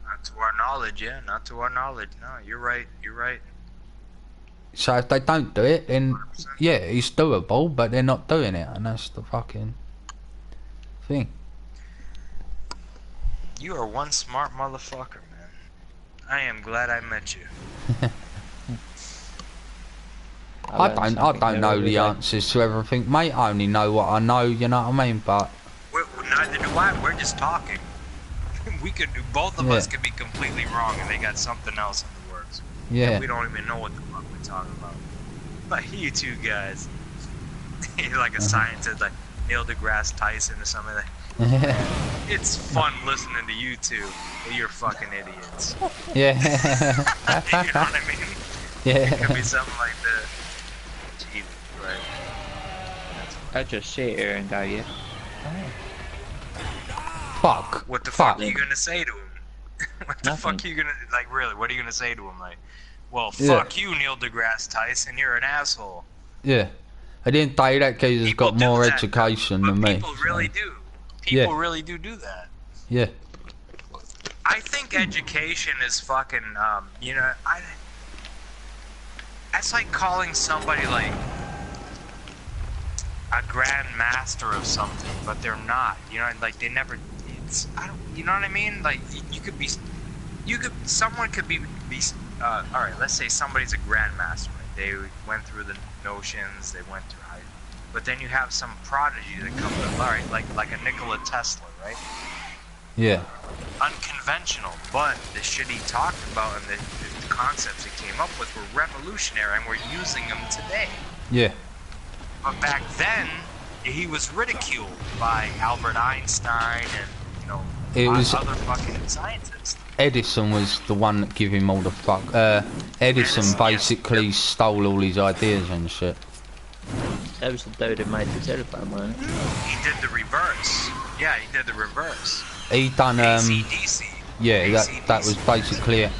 Not to our knowledge, yeah. Not to our knowledge. No, you're right. You're right. So if they don't do it, then yeah, it's doable, but they're not doing it, and that's the fucking thing. You are one smart motherfucker, man. I am glad I met you. I don't know the answers to everything, mate. I only know what I know, you know what I mean? But Neither do I. We're just talking. We could do, both of us could be completely wrong, and they got something else in the works. yeah, And we don't even know what the fuck we're talking about. Like you two guys, you're like a scientist, like Neil deGrasse Tyson or something. Like, it's fun listening to you two. But you're fucking idiots. yeah, You know what I mean? yeah. It could be something like that. Jesus Christ. I just sit here and go, yeah. Fuck. What the Fuck. fuck are you gonna say to him? What the Nothing. fuck are you gonna, like, really, what are you gonna say to him? Like, well, Yeah. fuck you, Neil deGrasse Tyson, you're an asshole. Yeah. At the end of the day, that geezer's People got do more that, education but than me. people really so, do. Yeah. People really do that. Yeah. I think education is fucking, you know, that's like calling somebody like a grand master of something, but they're not. You know, like they never. You know what I mean? Like someone could be. All right, let's say somebody's a grandmaster. Right? They went through the notions. They went through high. But then you have some prodigy that comes up. All right, like a Nikola Tesla, right? Yeah. Unconventional, but the shit he talked about and the concepts he came up with were revolutionary, and we're using them today. Yeah. But back then, he was ridiculed by Albert Einstein and, you know, It was other fucking scientists. Edison was the one that gave him all the fuck. Edison basically stole all his ideas and shit. That was the dude that made the telephone, wasn't it? He did the reverse. Yeah, he did the reverse. He done AC/DC. yeah, that was basically it.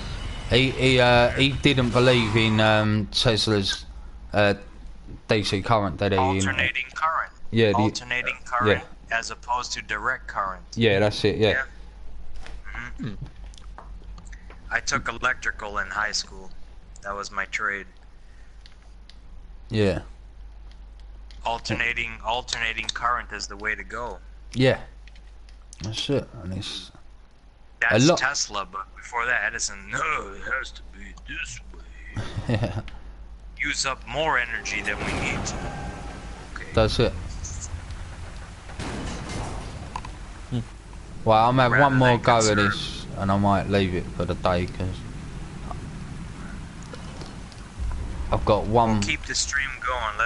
He didn't believe in Tesla's DC current, did he? Alternating current. Yeah, Alternating current as opposed to direct current. Yeah, that's it. Yeah. Mhm. I took electrical in high school. That was my trade. Yeah. Alternating current is the way to go. Yeah. That's it. And it's That's lot. Tesla, but before that, Edison, no, it has to be this way. yeah. Use up more energy than we need to. Okay. That's it. Well, I'm gonna have one Rather more than go at conserve. this, and I might leave it for the day because I've got one. Keep the stream going.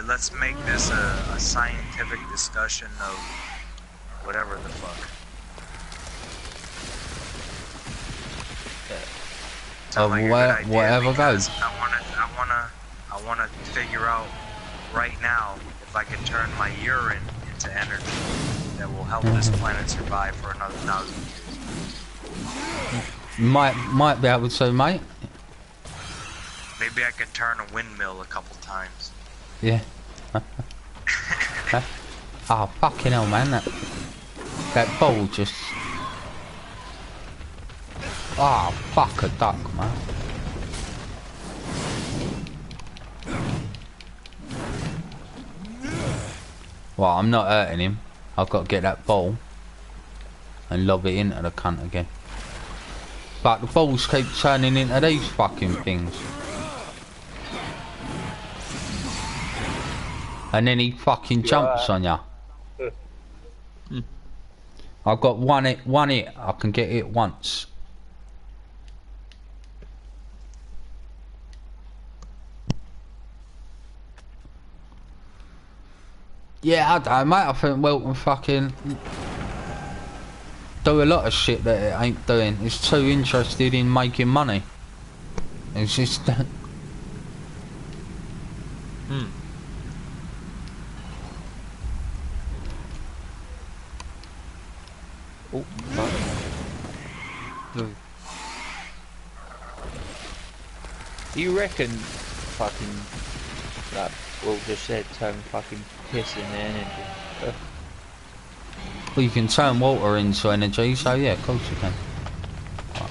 Let's make this a scientific discussion of whatever the fuck. Sound like a good idea whatever because goes. I wanna figure out right now if I can turn my urine into energy that will help this planet survive for another 1,000 years. Might be able to, mate. Maybe I could turn a windmill a couple times. Yeah. Oh fucking hell, man! That ball just. Oh fuck a duck, man. Well, I'm not hurting him. I've got to get that ball and lob it into the cunt again. But the balls keep turning into these fucking things. And then he fucking jumps on ya. I've got one hit. I can get it once. Yeah, I don't know, mate. I think Wilton fucking do a lot of shit that it ain't doing. It's too interested in making money. It's just... Oh, do you reckon fucking that Will just said turn fucking piss in the energy? Well, you can turn water into energy, so yeah, of course you can. Right.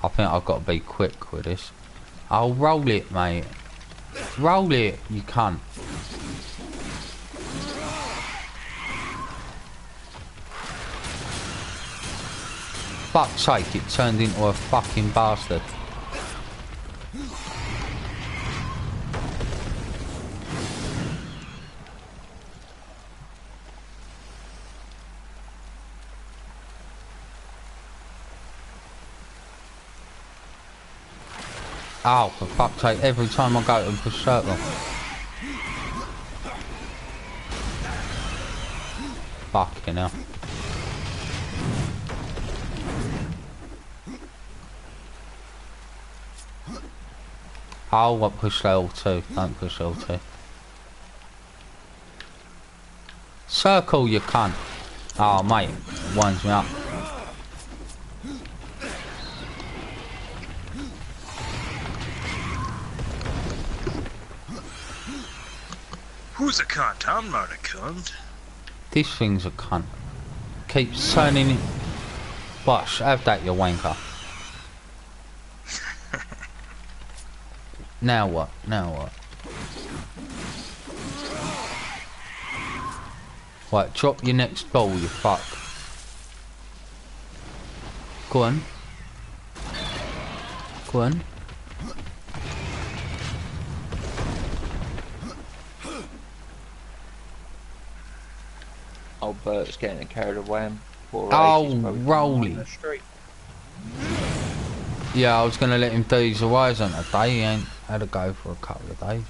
I think I've got to be quick with this. I'll roll it, mate. Roll it, you cunt. Fuck's sake, it turned into a fucking bastard. Oh, for fuck's sake, every time I go to push circle. Fucking hell. Oh, what push L2? Don't push L2. Circle, you cunt. Oh, mate, it winds me up. Who's a cunt? I'm not a cunt. This thing's a cunt. Keeps turning it. Bosh, have that, you wanker. Now what? Now what? Right, drop your next ball, you fuck. Go on. Go on. Old Bert's getting carried away and poor Oh, Rolly. Yeah, I was going to let him do his horizon today. He ain't had a go for a couple of days.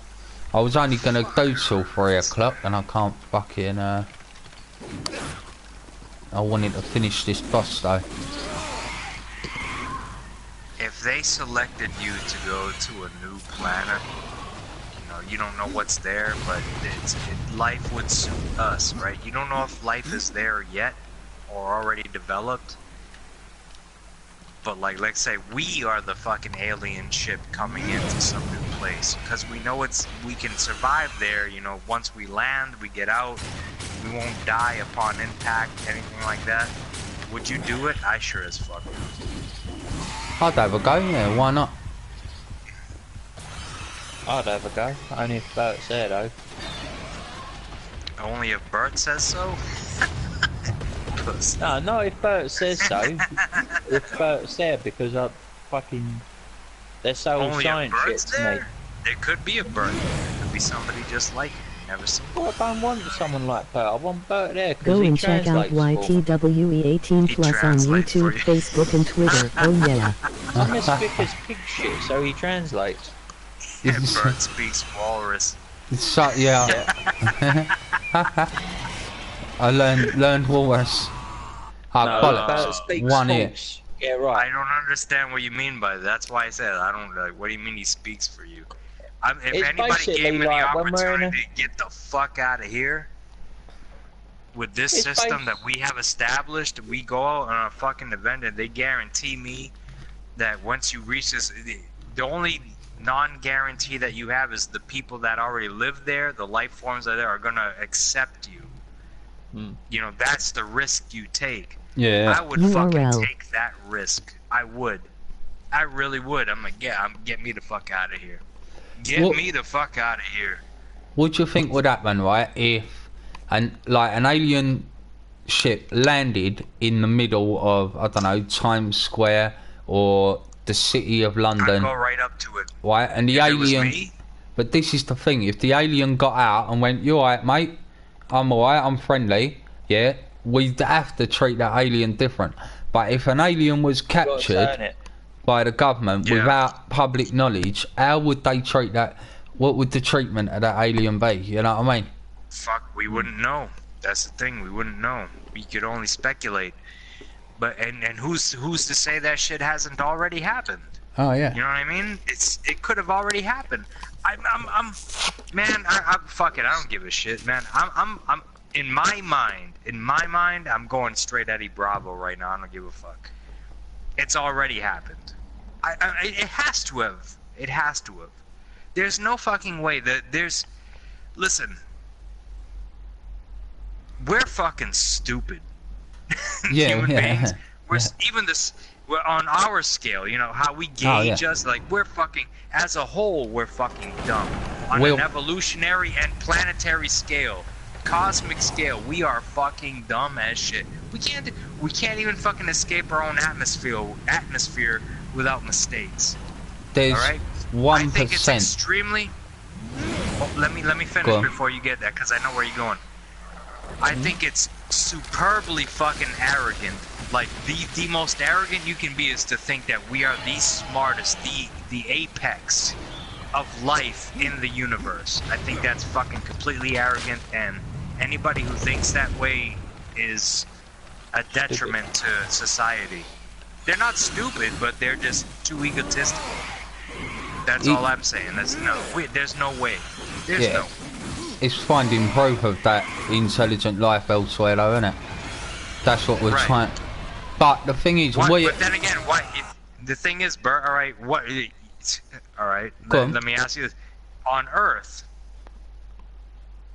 I was only going to do till 3 o'clock and I can't fucking... I wanted to finish this boss though. If they selected you to go to a new planet, you know, you don't know what's there, but life would suit us, right? You don't know if life is there yet or already developed. But like, let's say we are the fucking alien ship coming into some new place, because we know we can survive there. You know, once we land, we get out, we won't die upon impact, anything like that. Would you do it? I sure as fuck would. I'd have a go, yeah, why not? I'd have a go, only if Bert's there though. Only if Bert says so? No, not if Bert says so. If Bert's there, because I fucking... They're so all science shit to me. There could be a Bert there. There could be somebody just like him. Never seen him. Well, I don't want someone like Bert. I want Bert there because Go he and check out YTWE18 Plus on YouTube, Facebook and Twitter. Oh yeah. I'm as thick as pig shit, so he translates. Bert speaks walrus. So, yeah. I learned walrus. No, Bert bollocks. speaks One ear. false. Yeah, right. I don't understand what you mean by that. That's why I said I don't like. What do you mean he speaks for you? If It's anybody gave me like the when we're in opportunity to get the fuck out of here with this system that we have established, we go out on a fucking event and they guarantee me that once you reach this, the only non-guarantee that you have is the people that already live there, the life forms that are gonna accept you. You know, that's the risk you take. Yeah. I would fucking take that risk. I would. I really would. I'm like, get me the fuck out of here. Get me the fuck out of here. what do you think would happen, right, if an alien ship landed in the middle of, I don't know, Times Square or the city of London? I'd go right up to it. Right, and the If alien... it was me, But this is the thing, if the alien got out and went, you alright, mate? I'm alright, I'm friendly, yeah? We'd have to treat that alien different. But if an alien was You gotta turn captured it. by the government without public knowledge, how would they treat that? What would the treatment of that alien be? You know what I mean? fuck, we wouldn't know. That's the thing, we wouldn't know. We could only speculate. But and who's to say that shit hasn't already happened? Oh yeah. You know what I mean? It could have already happened. I'm fuck it. I don't give a shit, man. I'm in my mind, I'm going straight Eddie Bravo right now. I don't give a fuck. It's already happened. It has to have. It has to have. There's no fucking way that there's. Listen, we're fucking stupid. Yeah, Human beings. We're yeah. even this. We're on our scale, you know, how we gauge us, like, we're fucking, as a whole, we're fucking dumb. On an evolutionary and planetary scale, cosmic scale, we are fucking dumb as shit. We can't even fucking escape our own atmosphere without mistakes. There's Alright? 1%. I think it's extremely... Oh, let me finish before you get that, because I know where you're going. I think it's superbly fucking arrogant. Like, the most arrogant you can be is to think that we are the smartest, the apex of life in the universe. I think that's fucking completely arrogant, and anybody who thinks that way is a detriment to society. They're not stupid, but they're just too egotistical. That's all I'm saying. There's no way. There's no. It's finding proof of that intelligent life elsewhere, though, isn't it? That's what we're trying. But the thing is, but then again, the thing is, Bert. All right, let me ask you this: on Earth,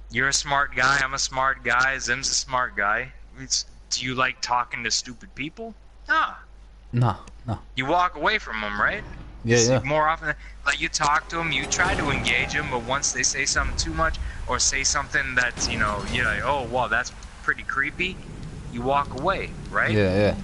you're a smart guy. I'm a smart guy. Zim's a smart guy. Do you like talking to stupid people? No. You walk away from them, right? Yeah. More often, like, you talk to them, you try to engage them, but once they say something too much or say something that's, you know, you're like, oh, wow, that's pretty creepy, you walk away, right? Yeah.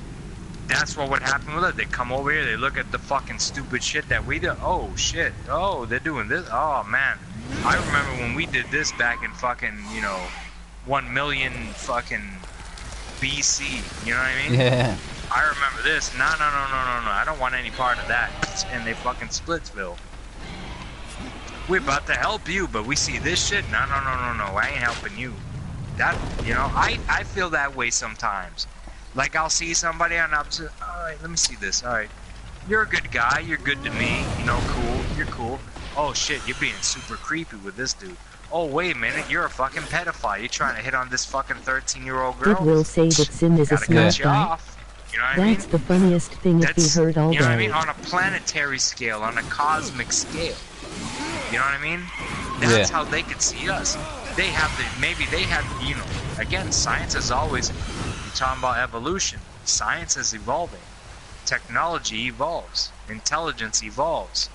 That's what would happen with it. They come over here, they look at the fucking stupid shit that we do. Oh, shit. Oh, they're doing this. Oh, man. I remember when we did this back in fucking, 1 million fucking BC. You know what I mean? Yeah. I remember this. No. I don't want any part of that. And they fucking Splitsville. We're about to help you, but we see this shit. No. I ain't helping you. That, I feel that way sometimes. Like, I'll see somebody and I'll say, alright, let me see this. Alright. You're a good guy. You're good to me. Cool. You're cool. Oh shit, you're being super creepy with this dude. Oh, wait a minute, you're a fucking pedophile. You're trying to hit on this fucking 13-year-old girl. It will say that Sim is a smart guy. You know what I mean? That's the funniest thing if he heard all You know what I day. mean? On a planetary scale, on a cosmic scale. You know what I mean? That's how they could see us. They have again, science is always, you're talking about evolution. Science is evolving. Technology evolves. Intelligence evolves.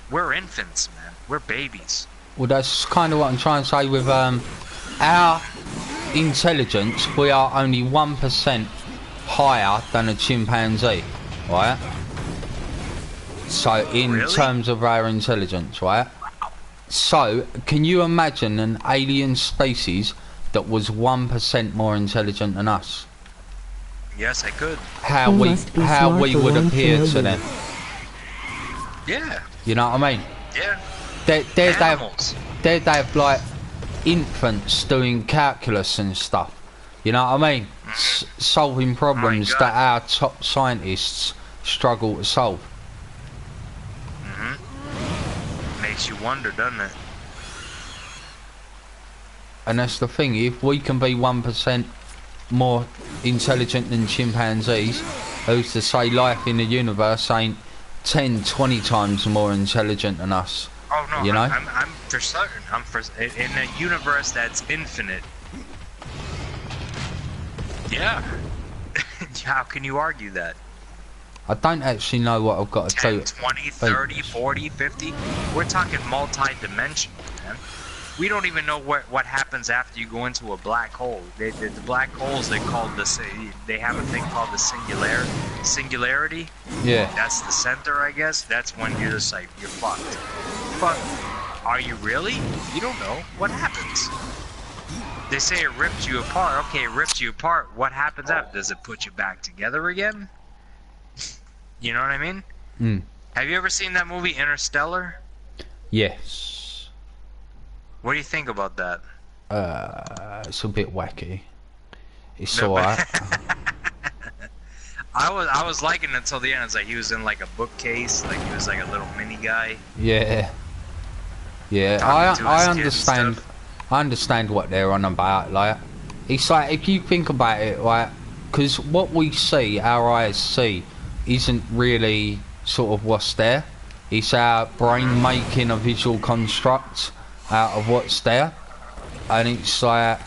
We're infants, man. We're babies. Well, that's kind of what I'm trying to say with our intelligence. We are only 1% higher than a chimpanzee, right? So in terms of our intelligence, right? So can you imagine an alien species that was 1% more intelligent than us? Yes, I could. How we would appear to them? Yeah. You know what I mean? Yeah. They have like infants doing calculus and stuff. You know what I mean? Solving problems that our top scientists struggle to solve. Makes you wonder, doesn't it? And that's the thing. If we can be 1% more intelligent than chimpanzees, who's to say life in the universe ain't 10, 20 times more intelligent than us? Oh no, you know? I'm for certain. In a universe that's infinite. Yeah. How can you argue that? I don't actually know what I've got to 10, do. 20, 30, 40, 50. We're talking multi-dimensional, man. man. We don't even know what happens after you go into a black hole. The black holes, they have a thing called the singularity. Yeah. That's the center, I guess. That's when you're just like, you're fucked. But are you really? You don't know. What happens? They say it ripped you apart. Okay, it ripped you apart. What happens after? Does it put you back together again? You know what I mean? Mm. Have you ever seen that movie Interstellar? Yes. What do you think about that? It's a bit wacky. It's No, alright. I was liking it until the end. It's like he was in like a bookcase, like he was like a little mini guy. Yeah. Yeah, Talking to his I kid and understand. stuff. I understand what they're on about. Like, it's like if you think about it, right? Because what we see, our eyes see, isn't really sort of what's there. It's our brain making a visual construct out of what's there, and it's like,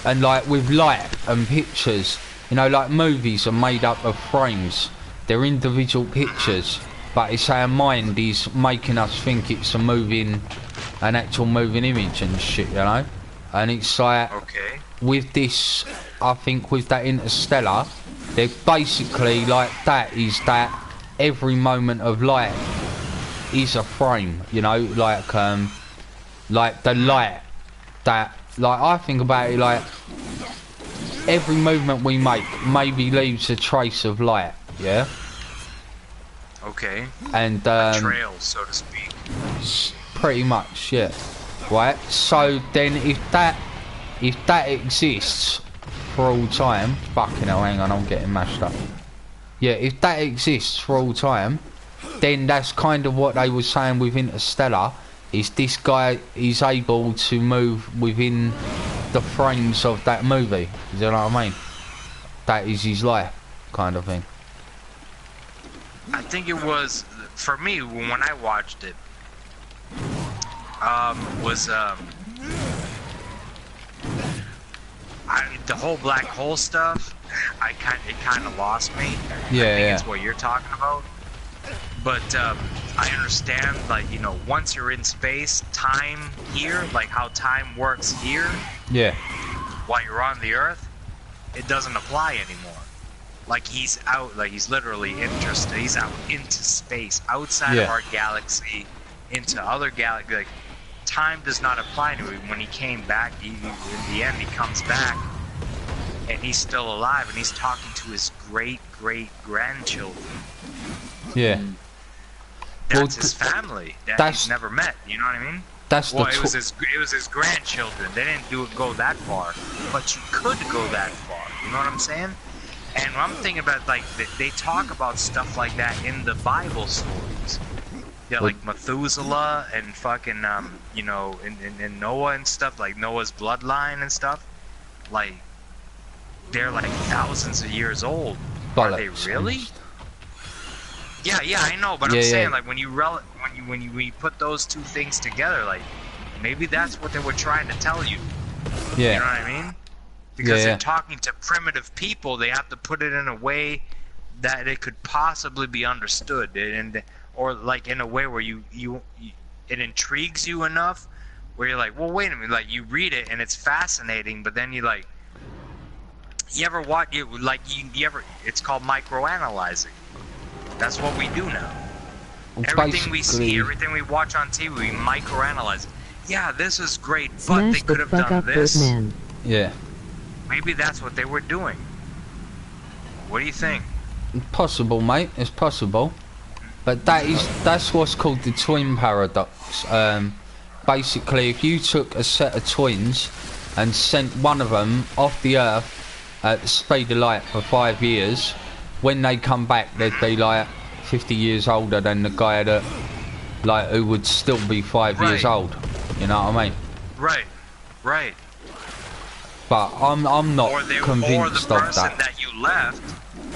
and like with light and pictures, you know, like movies are made up of frames. They're individual pictures, but it's our mind is making us think it's an actual moving image and shit, you know. And it's like, Okay. with this, I think with that Interstellar, they're basically like that every moment of light is a frame, you know, like the light that, like, I think about it like every movement we make maybe leaves a trace of light, yeah. Okay. And Trail, so to speak. pretty much, yeah. Right. So then, if that exists for all time, fucking hell, hang on, I'm getting mashed up. Yeah, if that exists for all time, then that's kind of what they were saying with Interstellar. Is this guy is able to move within the frames of that movie? You know what I mean? That is his life, kind of thing. I think it was, for me, when I watched it, the whole black hole stuff, it kind of lost me. Yeah, I think it's what you're talking about. But I understand, like, you know, once you're in space, time here, like how time works here, Yeah. while you're on the Earth, it doesn't apply anymore. Like he's literally he's out into space, outside of our galaxy, into other galaxies. Like, time does not apply to him. When he came back, in the end, he comes back, and he's still alive, and he's talking to his great-great-grandchildren. Yeah. That's his family that he's never met. You know what I mean? That's well, it was his grandchildren. They didn't go that far, but you could go that far. You know what I'm saying? And I'm thinking about, like, they talk about stuff like that in the Bible stories. Yeah, like Methuselah and fucking you know, and Noah and stuff, like Noah's bloodline and stuff. Like, they're like thousands of years old. Are they really? Yeah, I know, but I'm saying, like, when you put those two things together, like, maybe that's what they were trying to tell you. Yeah. You know what I mean? Because they're talking to primitive people, they have to put it in a way that it could possibly be understood, or like in a way where it intrigues you enough, where you're like, well, wait a minute, like, you read it and it's fascinating, but then you like, you ever watch it, like, it's called microanalyzing. That's what we do now. Everything we see, everything we watch on TV, we microanalyze it. Yeah, this is great, but they could have done this. Yeah. Maybe that's what they were doing. What do you think? Possible, mate. It's possible. But that's what's called the twin paradox. Basically, if you took a set of twins and sent one of them off the Earth at the speed of light for 5 years, when they come back, they'd be like 50 years older than the guy that, like, who would still be 5 years old. You know what I mean? Right. But I'm not convinced of that.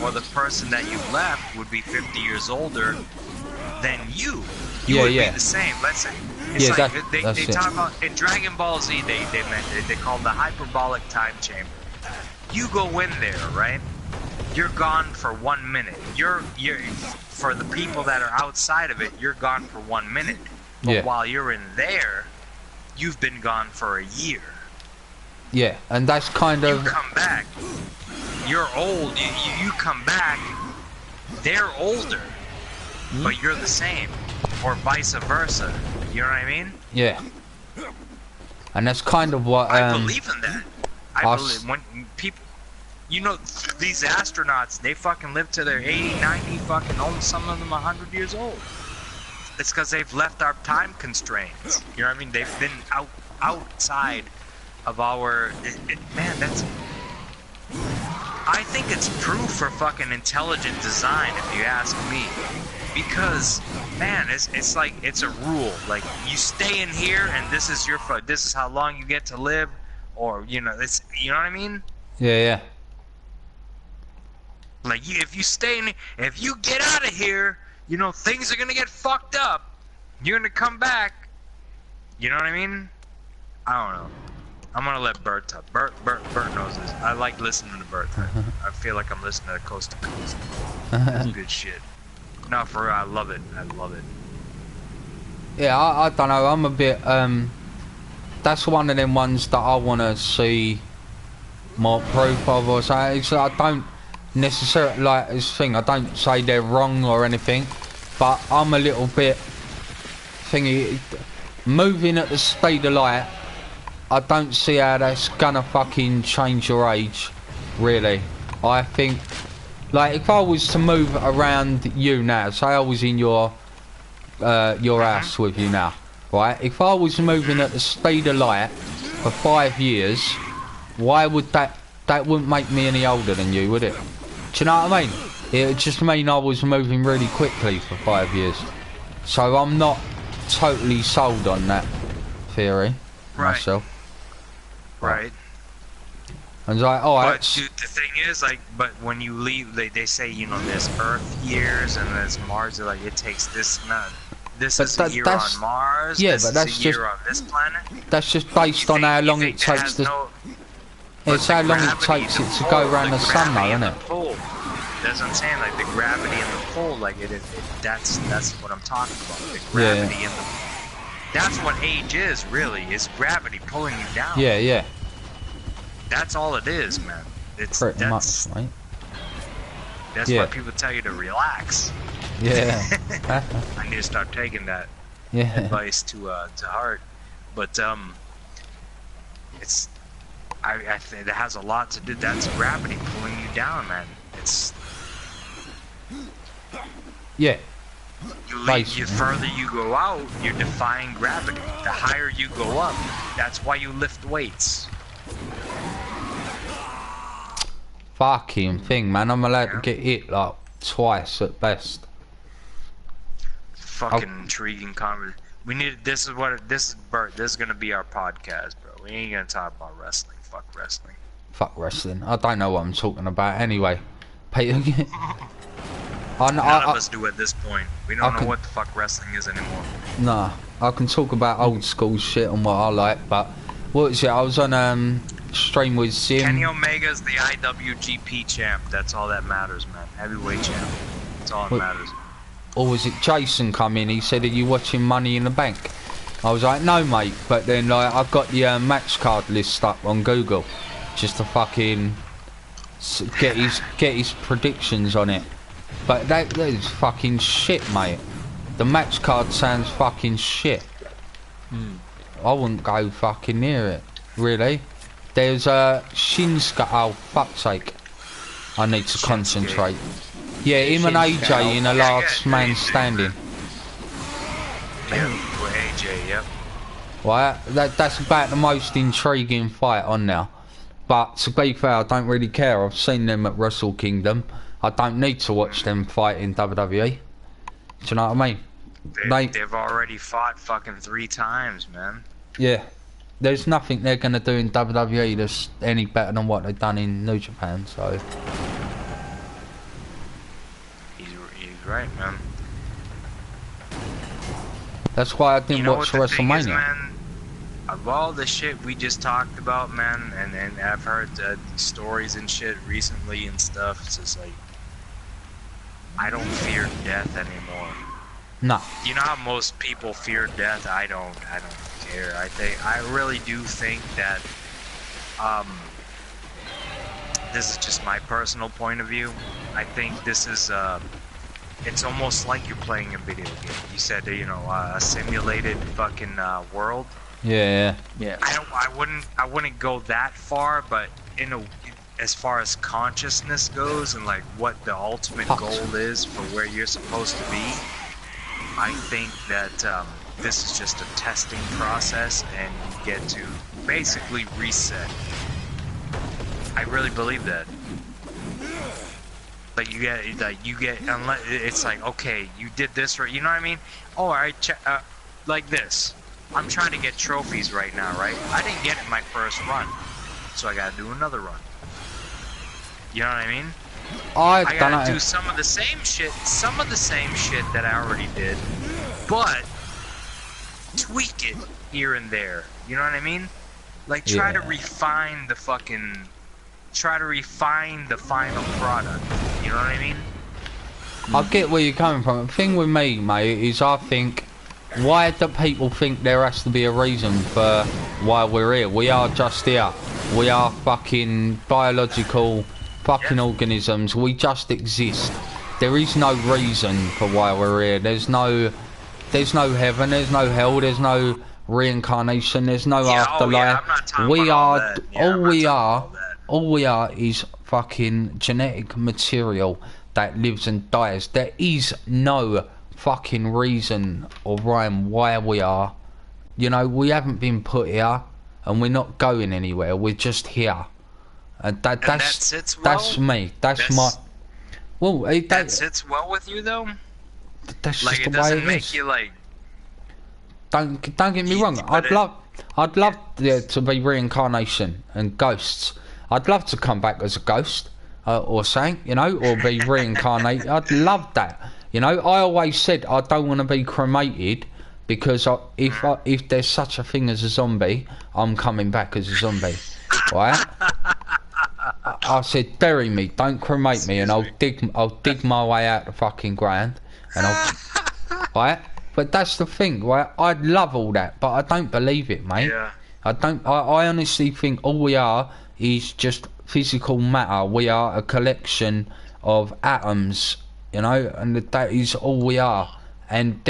Or the person that you left would be 50 years older than you. You would be the same. Let's say. It's like they talk about in Dragon Ball Z. They call it the hyperbolic time chamber. You go in there, right? You're gone for 1 minute. You're for the people that are outside of it. You're gone for 1 minute. But Yeah. while you're in there, you've been gone for a year. Yeah, and that's kind You of... come back, you're old. You come back, they're older, but you're the same, or vice versa. You know what I mean? Yeah. And that's kind of what... I believe in that. I us- believe when people, you know, these astronauts, they fucking live to their 80, 90, fucking almost some of them 100 years old. It's because they've left our time constraints. You know what I mean? They've been outside of our... man, that's... I think it's proof for fucking intelligent design, if you ask me. Because, man, it's like, it's a rule. Like, you stay in here, and this is your... this is how long you get to live. Or, you know, it's... you know what I mean? Yeah, yeah. Like, if you stay in... if you get out of here... you know, things are gonna get fucked up. You're gonna come back. You know what I mean? I don't know. I'm gonna let Bert talk. Bert knows this. I like listening to Bert. I feel like I'm listening to Coast to Coast. That's good shit. No, for real, I love it. I love it. Yeah, I don't know. I'm a bit... that's one of them ones that I want to see more proof of or something. It's, I don't necessarily... like this thing, I don't say they're wrong or anything, but I'm a little bit... thingy... moving at the speed of light, I don't see how that's gonna fucking change your age, really. I think, like, if I was to move around you now, say I was in your house with you now, right? If I was moving at the speed of light for 5 years, why would that wouldn't make me any older than you, would it? Do you know what I mean? It would just mean I was moving really quickly for 5 years. So I'm not totally sold on that theory myself. Right. And it's like, oh, But dude, the thing is, like, but when you leave, they say, you know, there's Earth years and there's Mars. They're like, it takes this amount. This is a year on Mars. Yeah, this but that's is a just year on this planet. That's just based on how long it takes to. It's how long it takes it to go around the sun, though, isn't it? That's what I'm saying. Like the gravity and the pull, like that's what I'm talking about. The gravity and the. That's what age is, really. Is gravity pulling you down? Yeah, yeah. That's all it is, man. It's pretty much, right? That's why people tell you to relax. Yeah. I need to start taking that advice to heart. But it's I think it has a lot to do. That's gravity pulling you down, man. It's you further you go out, you're defying gravity. The higher you go up, that's why you lift weights. Fucking thing, man. I'm allowed to get hit like twice at best. Fucking intriguing conversation. We need this is Bert. This is gonna be our podcast, bro. We ain't gonna talk about wrestling. Fuck wrestling. Fuck wrestling. I don't know what I'm talking about anyway. Peter. None of us do at this point. We don't know what the fuck wrestling is anymore. Nah, I can talk about old school shit and what I like, but what is it? I was on stream with Sim. Kenny Omega's the IWGP champ. That's all that matters, man. Heavyweight champ. That's all that matters. Or was it Jason come in? He said, "Are you watching Money in the Bank?" I was like, "No, mate." But then, like, I've got the match card list up on Google, just to fucking get his predictions on it. But that is fucking shit, mate. The match card sounds fucking shit. I wouldn't go fucking near it, really. There's Shinsuke. Oh, fuck's sake! I need to concentrate. Yeah, him and AJ in a last man standing. Yeah, with AJ, yep. Right, that's about the most intriguing fight on now. But to be fair, I don't really care. I've seen them at Wrestle Kingdom. I don't need to watch them fight in WWE. Do you know what I mean? They've already fought fucking 3 times, man. Yeah. There's nothing they're going to do in WWE that's any better than what they've done in New Japan, so... He's right, man. That's why I didn't watch WrestleMania. Is, man, of all the shit we just talked about, man, and I've heard stories and shit recently and stuff, it's just like... I don't fear death anymore. No. You know how most people fear death? I don't care. I really do think that this is just my personal point of view. I think this is it's almost like you're playing a video game. You said, you know, a simulated fucking world. Yeah. Yeah. I wouldn't go that far, but as far as consciousness goes and like what the ultimate goal is for where you're supposed to be, I think that this is just a testing process and you get to basically reset. I really believe that. Like you get, unless it's like, okay, you did this right, you know what I mean? Oh, alright, like this. I'm trying to get trophies right now, right? I didn't get it my first run, so I gotta do another run. You know what I mean? I gotta do some of the same shit that I already did, but tweak it here and there. You know what I mean? Like try to refine the final product. You know what I mean? I get where you're coming from. The thing with me, mate, is I think, why do people think there has to be a reason for why we're here? We are just here. We are fucking biological fucking organisms. We just exist. There is no reason for why we're here. There's no heaven, there's no hell, there's no reincarnation, there's no afterlife. All we are is fucking genetic material that lives and dies. There is no fucking reason or rhyme why we are. You know, we haven't been put here and we're not going anywhere. We're just here. And that's me. That's my. Well, that sits well with you though. That's like just it the way doesn't it make is. you like. Don't get me wrong. I'd love there to be reincarnation and ghosts. I'd love to come back as a ghost or something, you know, or be reincarnated. I'd love that. You know, I always said I don't want to be cremated because if there's such a thing as a zombie, I'm coming back as a zombie, right? I said, bury me, don't cremate me, and I'll dig my way out the fucking ground, and right? But that's the thing, right? I'd love all that, but I don't believe it, mate. Yeah. I honestly think all we are is just physical matter. We are a collection of atoms, you know, and that is all we are. And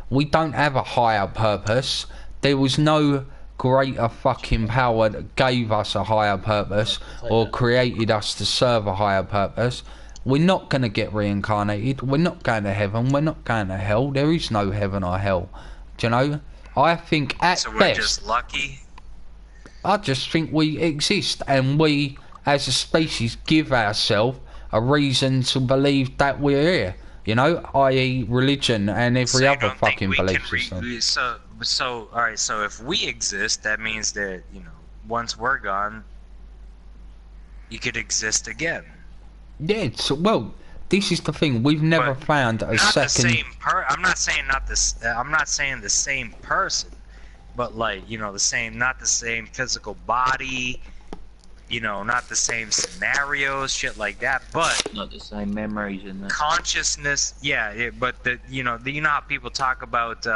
we don't have a higher purpose. There was no greater fucking power that gave us a higher purpose or created us to serve a higher purpose. We're not going to get reincarnated. We're not going to heaven. We're not going to hell. There is no heaven or hell. Do you know? I think at so we're best, just lucky. I just think we exist, and we, as a species, give ourselves a reason to believe that we're here. You know, i.e., religion and every other fucking belief system. So, all right. So, if we exist, that means that, you know, once we're gone, you could exist again. Yeah. So, well, this is the thing. We've never found a second. I'm not saying I'm not saying the same person, but like, you know, not the same physical body. You know, not the same scenarios, shit like that, but not the same memories in the consciousness. Yeah, but you know how people talk about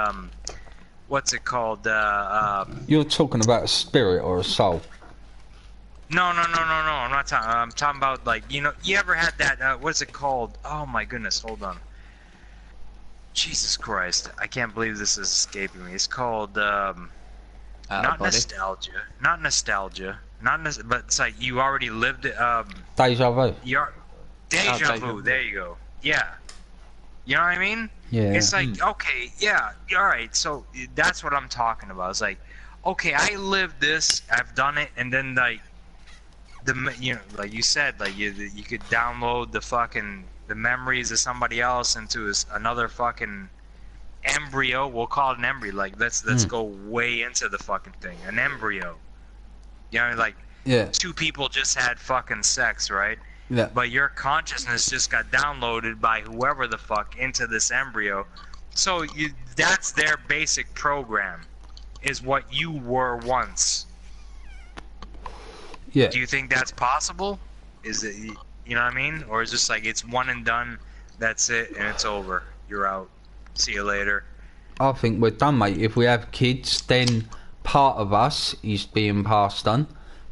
what's it called? You're talking about a spirit or a soul? No. I'm not talking. I'm talking about, like, you know, you ever had that? What's it called? Oh my goodness, hold on. Jesus Christ, I can't believe this is escaping me. It's called not nostalgia. But it's like you already lived it. Deja vu. Deja vu. There you go. Yeah. You know what I mean? Yeah. It's like, okay, yeah, all right. So that's what I'm talking about. It's like, okay, I lived this, I've done it, and then like you know, like you said, like you could download the memories of somebody else into another fucking embryo. We'll call it an embryo. Like let's go way into the fucking thing. An embryo. You know, like, two people just had fucking sex, right? Yeah. But your consciousness just got downloaded by whoever the fuck into this embryo. So that's their basic program, is what you were once. Yeah. Do you think that's possible? Is it, you know what I mean? Or is it just like it's one and done, that's it, and it's over, you're out? See you later. I think we're done, mate. If we have kids, then part of us is being passed on,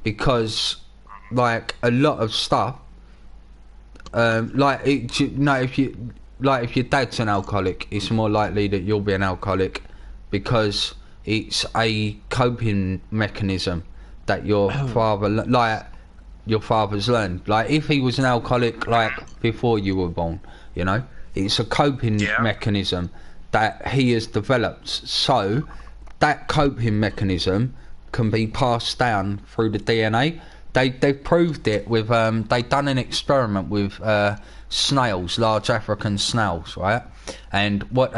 because like a lot of stuff, if your dad's an alcoholic, it's more likely that you'll be an alcoholic, because it's a coping mechanism that your father's learned. Like if he was an alcoholic like before you were born, you know, it's a coping mechanism that he has developed. So that coping mechanism can be passed down through the DNA. They've proved it with they've done an experiment with snails, large African snails, right? And what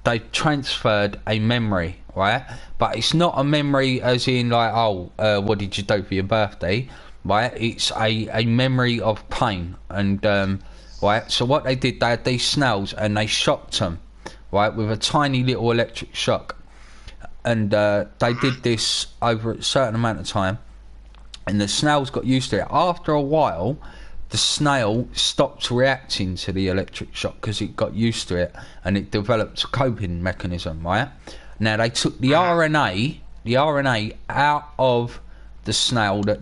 they transferred a memory, right? But it's not a memory as in like, what did you do for your birthday, right? It's a memory of pain. And right, so what they did, they had these snails and they shocked them, right, with a tiny little electric shock. And they did this over a certain amount of time, and the snails got used to it. After a while, the snail stopped reacting to the electric shock because it got used to it, and it developed a coping mechanism, right? Now they took the RNA out of the snails that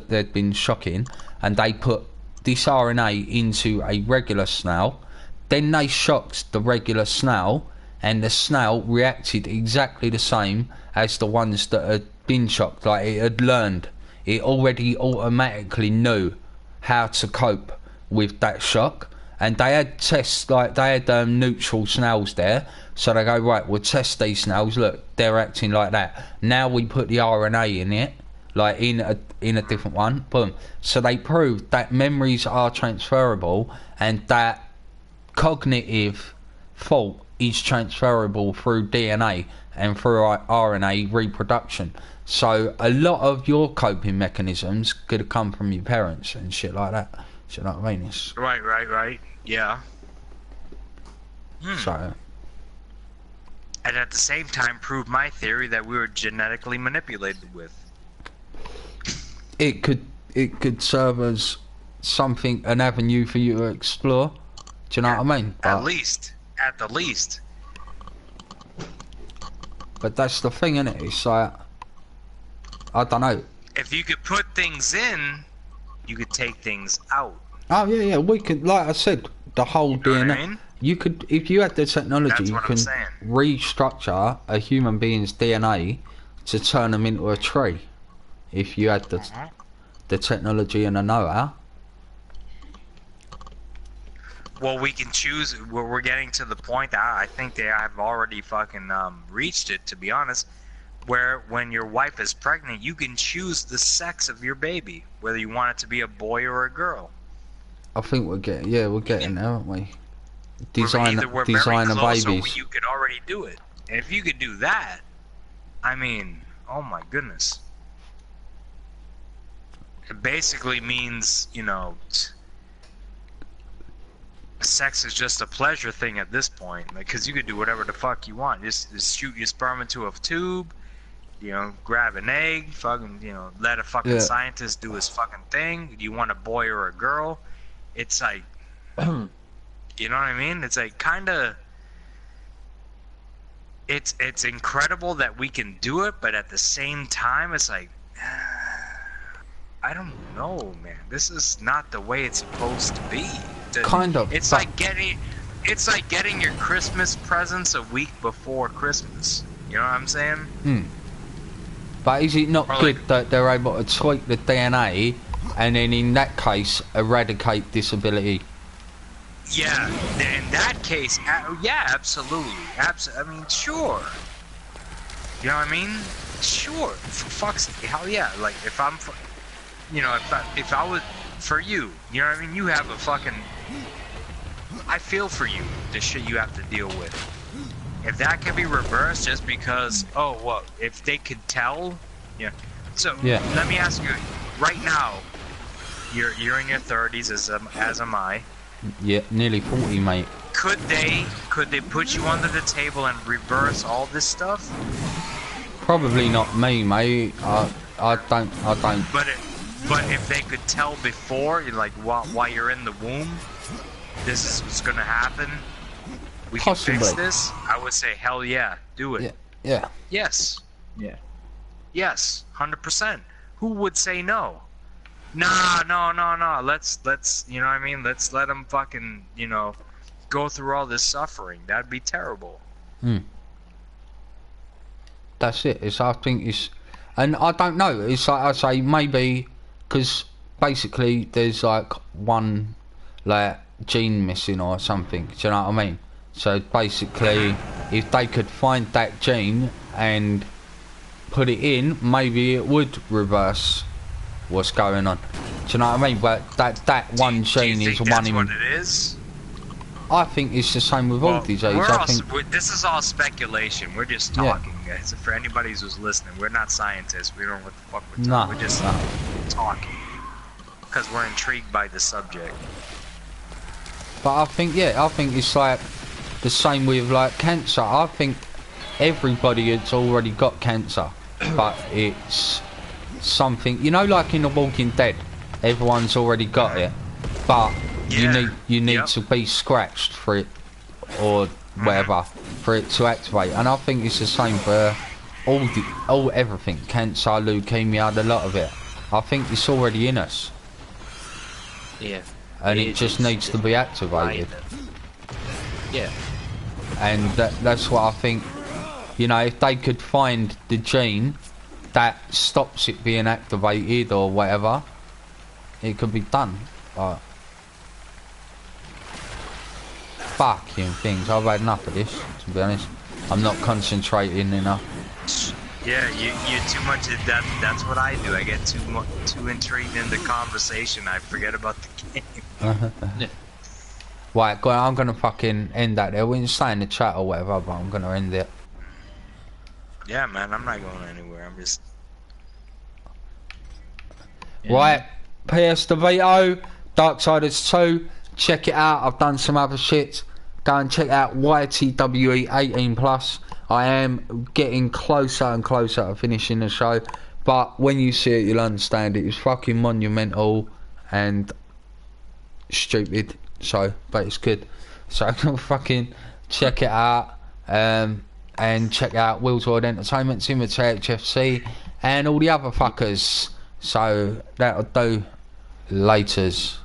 they'd been shocking, and they put this RNA into a regular snail. Then they shocked the regular snail, and the snail reacted exactly the same as the ones that had been shocked. Like it had learned, it already automatically knew how to cope with that shock. And they had tests, like they had neutral snails there, so they go, right, we'll test these snails, look, they're acting like that, now we put the RNA in it, like in a different one, boom. So they proved that memories are transferable, and that cognitive thought is transferable through DNA and through RNA reproduction. So a lot of your coping mechanisms could have come from your parents and shit like that. Do you know what I mean? Right. Yeah. So. And at the same time, prove my theory that we were genetically manipulated with. It could serve as something, an avenue for you to explore. Do you know what I mean? At the least. But that's the thing, innit? It's like, I don't know. If you could put things in, you could take things out. Oh yeah, we could, like I said, the whole DNA. I mean? You could, if you had the technology, you can saying. restructure a human being's DNA to turn them into a tree. If you had the technology and the know-how. Well, we can choose. We're getting to the point that I think they have already fucking reached it, to be honest, where when your wife is pregnant, you can choose the sex of your baby, whether you want it to be a boy or a girl. I think we're getting there, aren't we? Designer babies. So you could already do it. And if you could do that, I mean, oh my goodness. It basically means, you know, sex is just a pleasure thing at this point, because you could do whatever the fuck you want. Just shoot your sperm into a tube, you know, grab an egg, fucking, you know, let a fucking scientist do his fucking thing. Do you want a boy or a girl? It's like, you know what I mean? It's like kind of, it's incredible that we can do it, but at the same time, it's like, I don't know, man. This is not the way it's supposed to be. Kind of. It's like getting your Christmas presents a week before Christmas. You know what I'm saying? But is it not good that they're able to tweak the DNA and then in that case eradicate disability? Yeah, in that case, yeah, absolutely. I mean, sure. You know what I mean? Sure. For fuck's sake, hell yeah. Like, if I'm, you know, if I was, for you, you know what I mean? You have a fucking, I feel for you, the shit you have to deal with. If that can be reversed just because, oh, well, if they could tell, yeah. So, let me ask you, right now, you're in your 30s, as am I. Yeah, nearly 40, mate. Could they put you under the table and reverse all this stuff? Probably not me, mate. I don't. But if they could tell before, like while you're in the womb, this is what's gonna happen. we can Possibly. fix this, I would say hell yeah, do it. Yeah. Yeah. Yes. Yeah. Yes, 100%. Who would say no? Nah, no. Let's, you know what I mean? Let's let them fucking, you know, go through all this suffering. That'd be terrible. That's it. I think it's, and I don't know. It's like I say, maybe because basically there's like one like gene missing or something. Do you know what I mean? So basically, if they could find that gene and put it in, maybe it would reverse what's going on. Do you know what I mean? But that one gene is one that's in. what it is? I think it's the same with all disease. I think This is all speculation. We're just talking, guys. For anybody who's listening, we're not scientists. We don't know what the fuck we're talking. We're just talking because we're intrigued by the subject. But I think it's like the same with like cancer. I think everybody has already got cancer, but it's something, you know, like in The Walking Dead, everyone's already got it, but you need to be scratched for it or whatever for it to activate. And I think it's the same for all everything, cancer, leukemia, a lot of it. I think it's already in us. Yeah. And it just needs to be activated. Yeah. And that's what I think. You know, if they could find the gene that stops it being activated or whatever, it could be done. But fucking things, I've had enough of this, to be honest. I'm not concentrating enough. Yeah, you're too much. That's what I do. I get too intrigued in the conversation. I forget about the game. Right, go on, I'm gonna fucking end that there. We can stay in the chat or whatever, but I'm gonna end it. Yeah, man, I'm not going anywhere. I'm just. Right, PS DOVITO, Darksiders 2, check it out. I've done some other shit. Go and check out YTWE 18+. I am getting closer and closer to finishing the show, but when you see it, you'll understand it. It's fucking monumental and stupid. So, but it's good. So fucking check it out. And check out Will's World Entertainment, Cemetery HFC, and all the other fuckers. So that'll do. Laters.